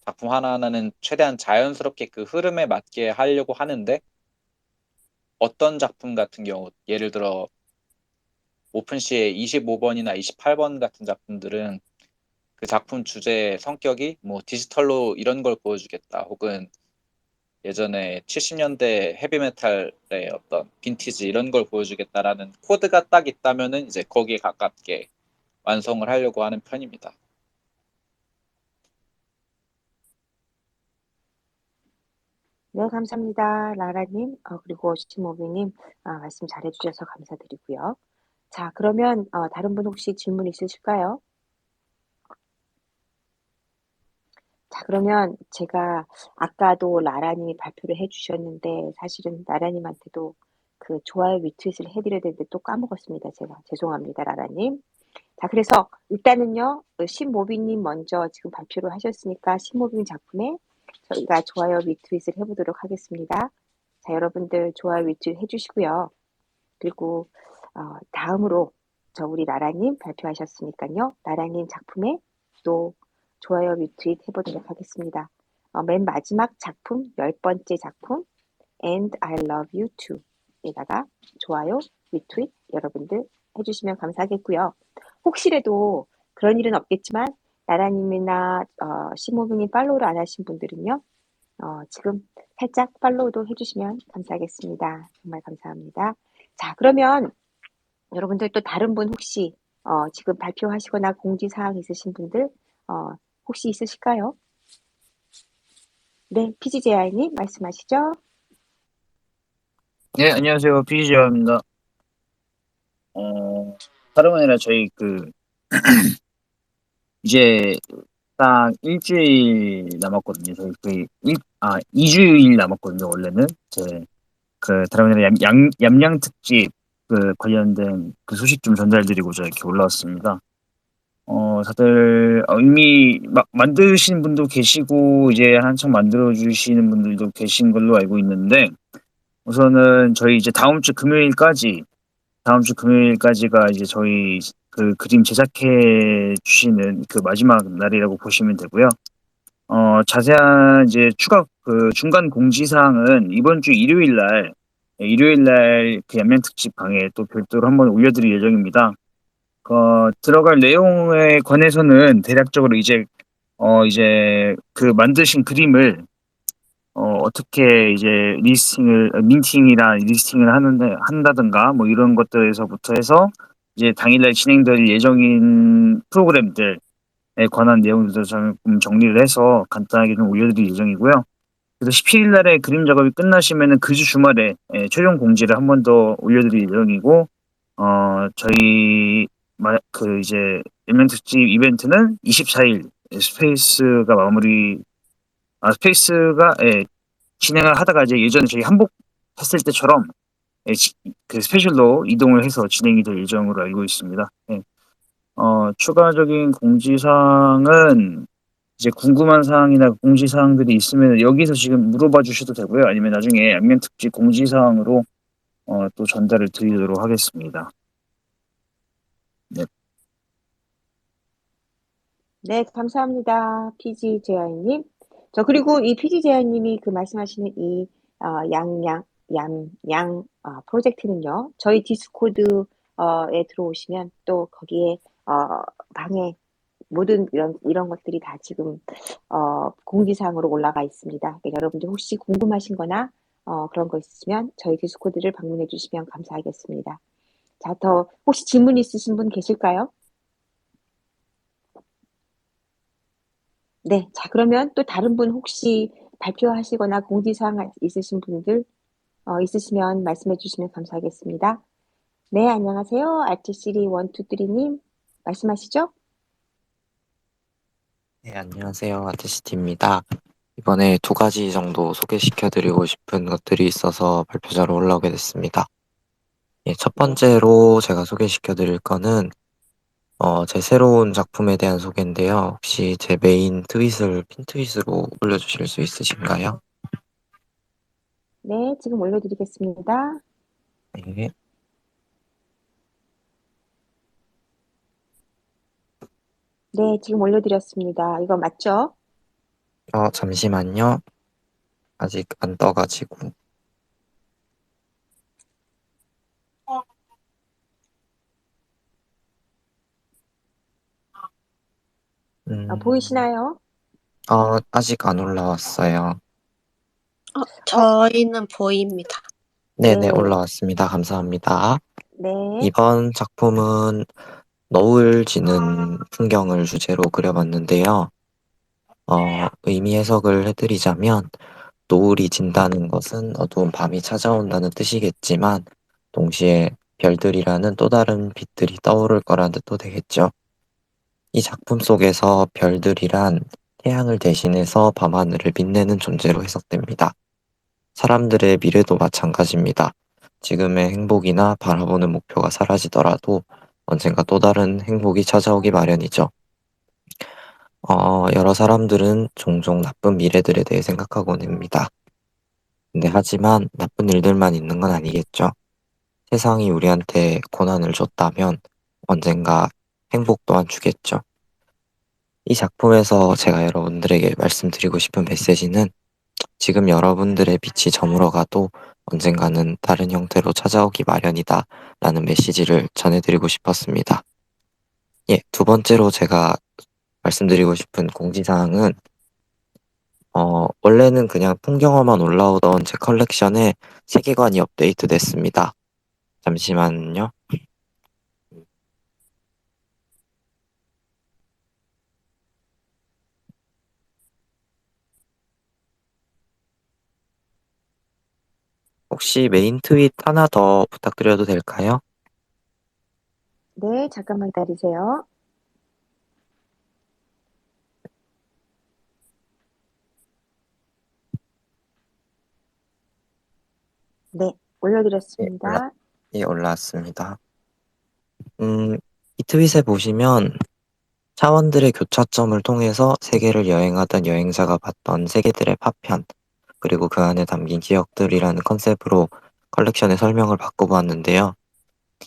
작품 하나하나는 최대한 자연스럽게 그 흐름에 맞게 하려고 하는데, 어떤 작품 같은 경우 예를 들어 오픈시의 25번이나 28번 같은 작품들은 그 작품 주제 성격이 뭐 디지털로 이런 걸 보여주겠다, 혹은 예전에 70년대 헤비메탈의 어떤 빈티지 이런 걸 보여주겠다라는 코드가 딱 있다면은 이제 거기에 가깝게 완성을 하려고 하는 편입니다. 네, 감사합니다. 라라님, 그리고 시모비님, 말씀 잘해주셔서 감사드리고요. 자, 그러면 다른 분 혹시 질문 있으실까요? 자, 그러면 제가 아까도 라라님이 발표를 해주셨는데 사실은 라라님한테도 그 좋아요 리트윗을 해드려야 되는데 또 까먹었습니다. 제가 죄송합니다, 라라님. 자, 그래서 일단은요, 신모비님 먼저 지금 발표를 하셨으니까 신모비님 작품에 저희가 좋아요 리트윗을 해보도록 하겠습니다. 자, 여러분들 좋아요 리트윗 해주시고요. 그리고 다음으로 우리 라라님 발표하셨으니까요. 라라님 작품에 또 좋아요 리트윗 해보도록 하겠습니다. 맨 마지막 작품, 10번째 작품 And I Love You Too 에다가 좋아요 리트윗 여러분들 해주시면 감사하겠고요. 혹시라도 그런 일은 없겠지만 라라님이나 시모브님 팔로우를 안 하신 분들은요. 지금 살짝 팔로우도 해주시면 감사하겠습니다. 정말 감사합니다. 자, 그러면 여러분들 또 다른 분 혹시 지금 발표하시거나 공지사항 있으신 분들 혹시 있으실까요? 네, PGJI님 말씀하시죠. 네, 안녕하세요. 피지제어입니다. 다름 아니라 저희 이제 딱 일주일 남았거든요. 저희 2주일 남았거든요, 원래는. 다름 아니라 얌양 특집 관련된 그 소식 좀 전달드리고자 이렇게 올라왔습니다. 다들 이미 막 만드신 분도 계시고, 이제 한창 만들어주시는 분들도 계신 걸로 알고 있는데, 우선은 저희 이제 다음 주 금요일까지가 이제 저희 그림 제작해 주시는 그 마지막 날이라고 보시면 되고요. 자세한 이제 추가 중간 공지사항은 이번 주 일요일 날 그 연면 특집 방에 또 별도로 한번 올려드릴 예정입니다. 들어갈 내용에 관해서는 대략적으로 이제 그 만드신 그림을 어떻게 이제 민팅이나 리스팅을 한다든가, 뭐 이런 것들에서부터 해서 이제 당일날 진행될 예정인 프로그램들에 관한 내용들도 좀 정리를 해서 간단하게 좀 올려드릴 예정이고요. 그래서 17일 날에 그림 작업이 끝나시면은 그 주 주말에 최종 공지를 한 번 더 올려드릴 예정이고, 저희 이제 일면 특집 이벤트는 24일 스페이스가 진행을 하다가 이제 예전에 저희 한복 했을 때처럼 그 스페셜로 이동을 해서 진행이 될 예정으로 알고 있습니다. 추가적인 공지사항은 이제 궁금한 사항이나 공지사항들이 있으면 여기서 지금 물어봐 주셔도 되고요. 아니면 나중에 안면 특집 공지사항으로 또 전달을 드리도록 하겠습니다. 네. 네, 감사합니다. PGJI님. 그리고 이 PGJI님이 그 말씀하시는 이 프로젝트는요, 저희 디스코드에 들어오시면 또 거기에 방에 모든 이런 것들이 다 지금 공지사항으로 올라가 있습니다. 그러니까 여러분들 혹시 궁금하신 거나 그런 거 있으시면 저희 디스코드를 방문해 주시면 감사하겠습니다. 자, 더 혹시 질문 있으신 분 계실까요? 네, 자, 그러면 또 다른 분 혹시 발표하시거나 공지사항 있으신 분들 있으시면 말씀해 주시면 감사하겠습니다. 네, 안녕하세요. 아트시리123님 말씀하시죠? 네, 안녕하세요. 아트시티입니다. 이번에 2가지 정도 소개시켜드리고 싶은 것들이 있어서 발표자로 올라오게 됐습니다. 예, 첫 번째로 제가 소개시켜드릴 거는 제 새로운 작품에 대한 소개인데요. 혹시 제 메인 트윗을 핀트윗으로 올려주실 수 있으신가요? 네, 지금 올려드리겠습니다. 네. 네, 지금 올려드렸습니다. 이거 맞죠? 잠시만요. 아직 안 떠가지고. 보이시나요? 아직 안 올라왔어요. 저희는 보입니다. 네네, 네. 올라왔습니다. 감사합니다. 네. 이번 작품은 너울 지는 풍경을 주제로 그려봤는데요. 의미 해석을 해드리자면, 노을이 진다는 것은 어두운 밤이 찾아온다는 뜻이겠지만, 동시에 별들이라는 또 다른 빛들이 떠오를 거란 뜻도 되겠죠. 이 작품 속에서 별들이란 태양을 대신해서 밤하늘을 빛내는 존재로 해석됩니다. 사람들의 미래도 마찬가지입니다. 지금의 행복이나 바라보는 목표가 사라지더라도 언젠가 또 다른 행복이 찾아오기 마련이죠. 여러 사람들은 종종 나쁜 미래들에 대해 생각하곤 합니다. 근데 하지만 나쁜 일들만 있는 건 아니겠죠. 세상이 우리한테 고난을 줬다면 언젠가 행복 또한 주겠죠. 이 작품에서 제가 여러분들에게 말씀드리고 싶은 메시지는 지금 여러분들의 빛이 저물어가도 언젠가는 다른 형태로 찾아오기 마련이다 라는 메시지를 전해드리고 싶었습니다. 예, 두 번째로 제가 말씀드리고 싶은 공지사항은 원래는 그냥 풍경화만 올라오던 제 컬렉션에 세계관이 업데이트됐습니다. 잠시만요. 혹시 메인 트윗 하나 더 부탁드려도 될까요? 네, 잠깐만 기다리세요. 네, 올려드렸습니다. 예, 올라왔습니다. 이 트윗에 보시면 차원들의 교차점을 통해서 세계를 여행하던 여행자가 봤던 세계들의 파편, 그리고 그 안에 담긴 기억들이라는 컨셉으로 컬렉션의 설명을 바꿔보았는데요.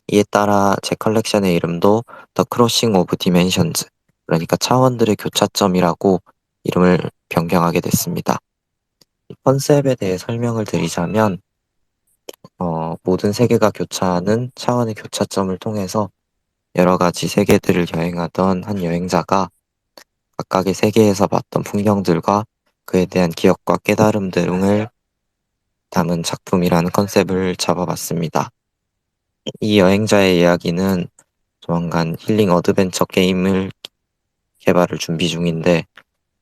이에 따라 제 컬렉션의 이름도 The Crossing of Dimensions, 그러니까 차원들의 교차점이라고 이름을 변경하게 됐습니다. 이 컨셉에 대해 설명을 드리자면, 모든 세계가 교차하는 차원의 교차점을 통해서 여러 가지 세계들을 여행하던 한 여행자가 각각의 세계에서 봤던 풍경들과 그에 대한 기억과 깨달음 등을 담은 작품이라는 컨셉을 잡아봤습니다. 이 여행자의 이야기는 조만간 힐링 어드벤처 게임을 개발을 준비 중인데,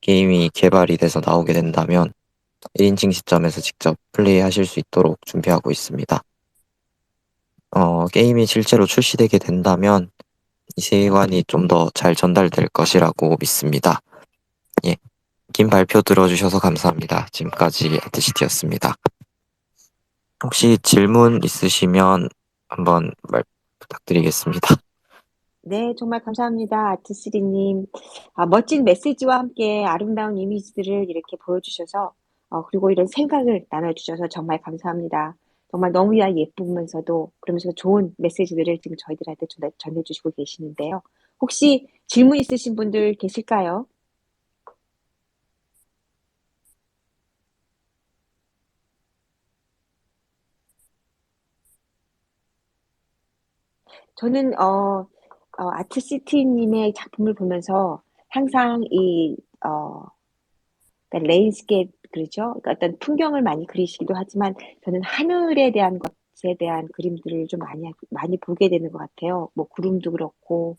게임이 개발이 돼서 나오게 된다면 1인칭 시점에서 직접 플레이하실 수 있도록 준비하고 있습니다. 게임이 실제로 출시되게 된다면 이 세계관이 좀 더 잘 전달될 것이라고 믿습니다. 예, 긴 발표 들어주셔서 감사합니다. 지금까지 아트시티였습니다. 혹시 질문 있으시면 한번 말 부탁드리겠습니다. 네, 정말 감사합니다. 아트시리님. 멋진 메시지와 함께 아름다운 이미지들을 이렇게 보여주셔서, 그리고 이런 생각을 나눠주셔서 정말 감사합니다. 정말 너무나 예쁘면서도, 그러면서 좋은 메시지들을 지금 저희들한테 전해주시고 계시는데요. 혹시 질문 있으신 분들 계실까요? 저는, 아트시티님의 작품을 보면서 항상 그러니까 레인스케이프, 그렇죠? 그러니까 어떤 풍경을 많이 그리시기도 하지만 저는 하늘에 대한 것에 대한 그림들을 좀 많이 보게 되는 것 같아요. 뭐 구름도 그렇고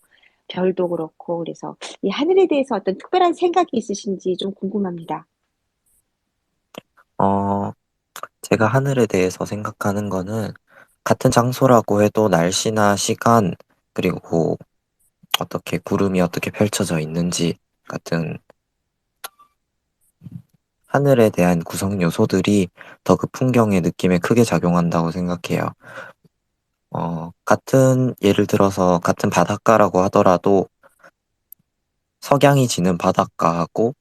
별도 그렇고 그래서 이 하늘에 대해서 어떤 특별한 생각이 있으신지 좀 궁금합니다. 제가 하늘에 대해서 생각하는 거는 같은 장소라고 해도 날씨나 시간, 그리고 어떻게 구름이 어떻게 펼쳐져 있는지 같은 하늘에 대한 구성 요소들이 더 그 풍경의 느낌에 크게 작용한다고 생각해요. 예를 들어서 같은 바닷가라고 하더라도 석양이 지는 바닷가하고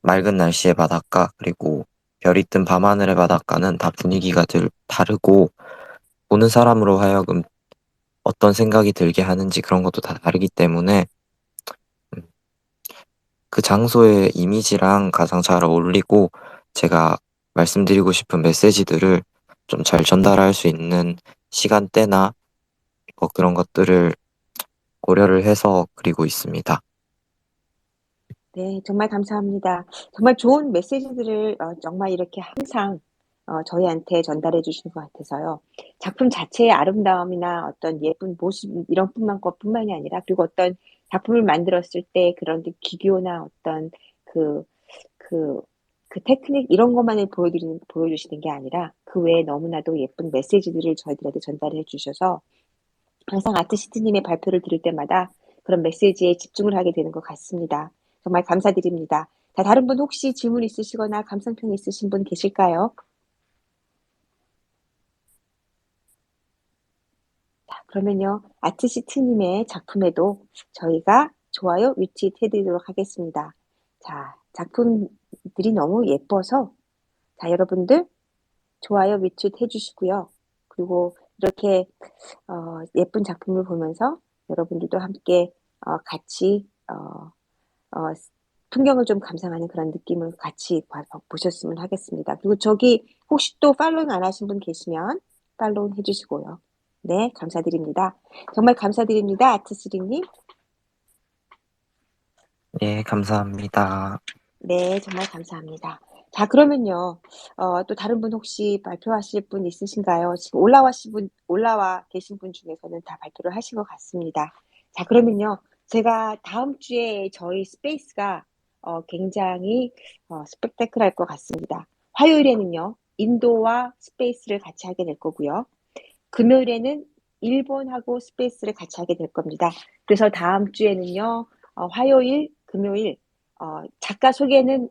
맑은 날씨의 바닷가, 그리고 별이 뜬 밤하늘의 바닷가는 다 분위기가 다르고 보는 사람으로 하여금 어떤 생각이 들게 하는지 그런 것도 다 다르기 때문에 그 장소의 이미지랑 가장 잘 어울리고 제가 말씀드리고 싶은 메시지들을 좀 잘 전달할 수 있는 시간대나 그런 것들을 고려를 해서 그리고 있습니다. 네, 정말 감사합니다. 정말 좋은 메시지들을 정말 이렇게 항상 저희한테 전달해 주시는 것 같아서요. 작품 자체의 아름다움이나 어떤 예쁜 모습 이런 것뿐만이 아니라 그리고 어떤 작품을 만들었을 때 그런 기교나 어떤 그, 그, 그 테크닉 이런 것만을 보여주시는 게 아니라 그 외에 너무나도 예쁜 메시지들을 저희들한테 전달해 주셔서 항상 아티스트님의 발표를 들을 때마다 그런 메시지에 집중을 하게 되는 것 같습니다. 정말 감사드립니다. 자, 다른 분 혹시 질문 있으시거나 감상평 있으신 분 계실까요? 자, 그러면요. 아티스트님의 작품에도 저희가 좋아요, 위치 해드리도록 하겠습니다. 자, 작품들이 너무 예뻐서 자, 여러분들 좋아요, 위치 해주시고요. 그리고 이렇게 예쁜 작품을 보면서 여러분들도 함께 같이 풍경을 좀 감상하는 그런 느낌을 같이 보셨으면 하겠습니다. 그리고 저기 혹시 또 팔로잉 안 하신 분 계시면 팔로우 해주시고요. 네, 감사드립니다. 정말 감사드립니다. 아트스리님. 예, 감사합니다. 네, 정말 감사합니다. 자, 그러면요, 또 다른 분 혹시 발표하실 분 있으신가요? 지금 올라와 계신 분 중에서는 다 발표를 하신 것 같습니다. 자, 그러면요, 제가 다음 주에 저희 스페이스가 굉장히 스펙타클할 것 같습니다. 화요일에는요, 인도와 스페이스를 같이 하게 될 거고요. 금요일에는 일본하고 스페이스를 같이 하게 될 겁니다. 그래서 다음 주에는요, 화요일, 금요일, 작가 소개는,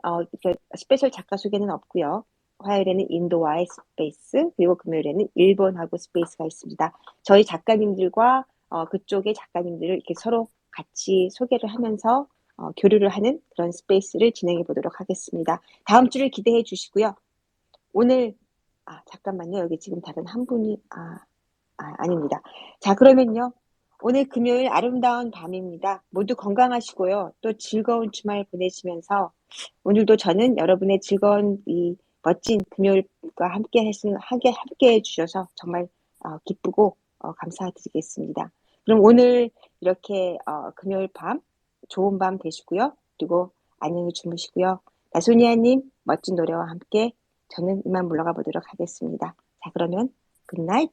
스페셜 작가 소개는 없고요. 화요일에는 인도와의 스페이스, 그리고 금요일에는 일본하고 스페이스가 있습니다. 저희 작가님들과 그쪽의 작가님들을 이렇게 서로 같이 소개를 하면서 교류를 하는 그런 스페이스를 진행해 보도록 하겠습니다. 다음 주를 기대해 주시고요. 오늘, 잠깐만요. 여기 지금 다른 한 분이, 아닙니다. 자, 그러면요. 오늘 금요일 아름다운 밤입니다. 모두 건강하시고요. 또 즐거운 주말 보내시면서 오늘도 저는 여러분의 즐거운 이 멋진 금요일과 함께 해주셔서 정말 기쁘고 감사드리겠습니다. 그럼 오늘 이렇게 금요일 밤 좋은 밤 되시고요. 그리고 안녕히 주무시고요. 나소니아님 멋진 노래와 함께 저는 이만 물러가 보도록 하겠습니다. 자, 그러면 굿나잇.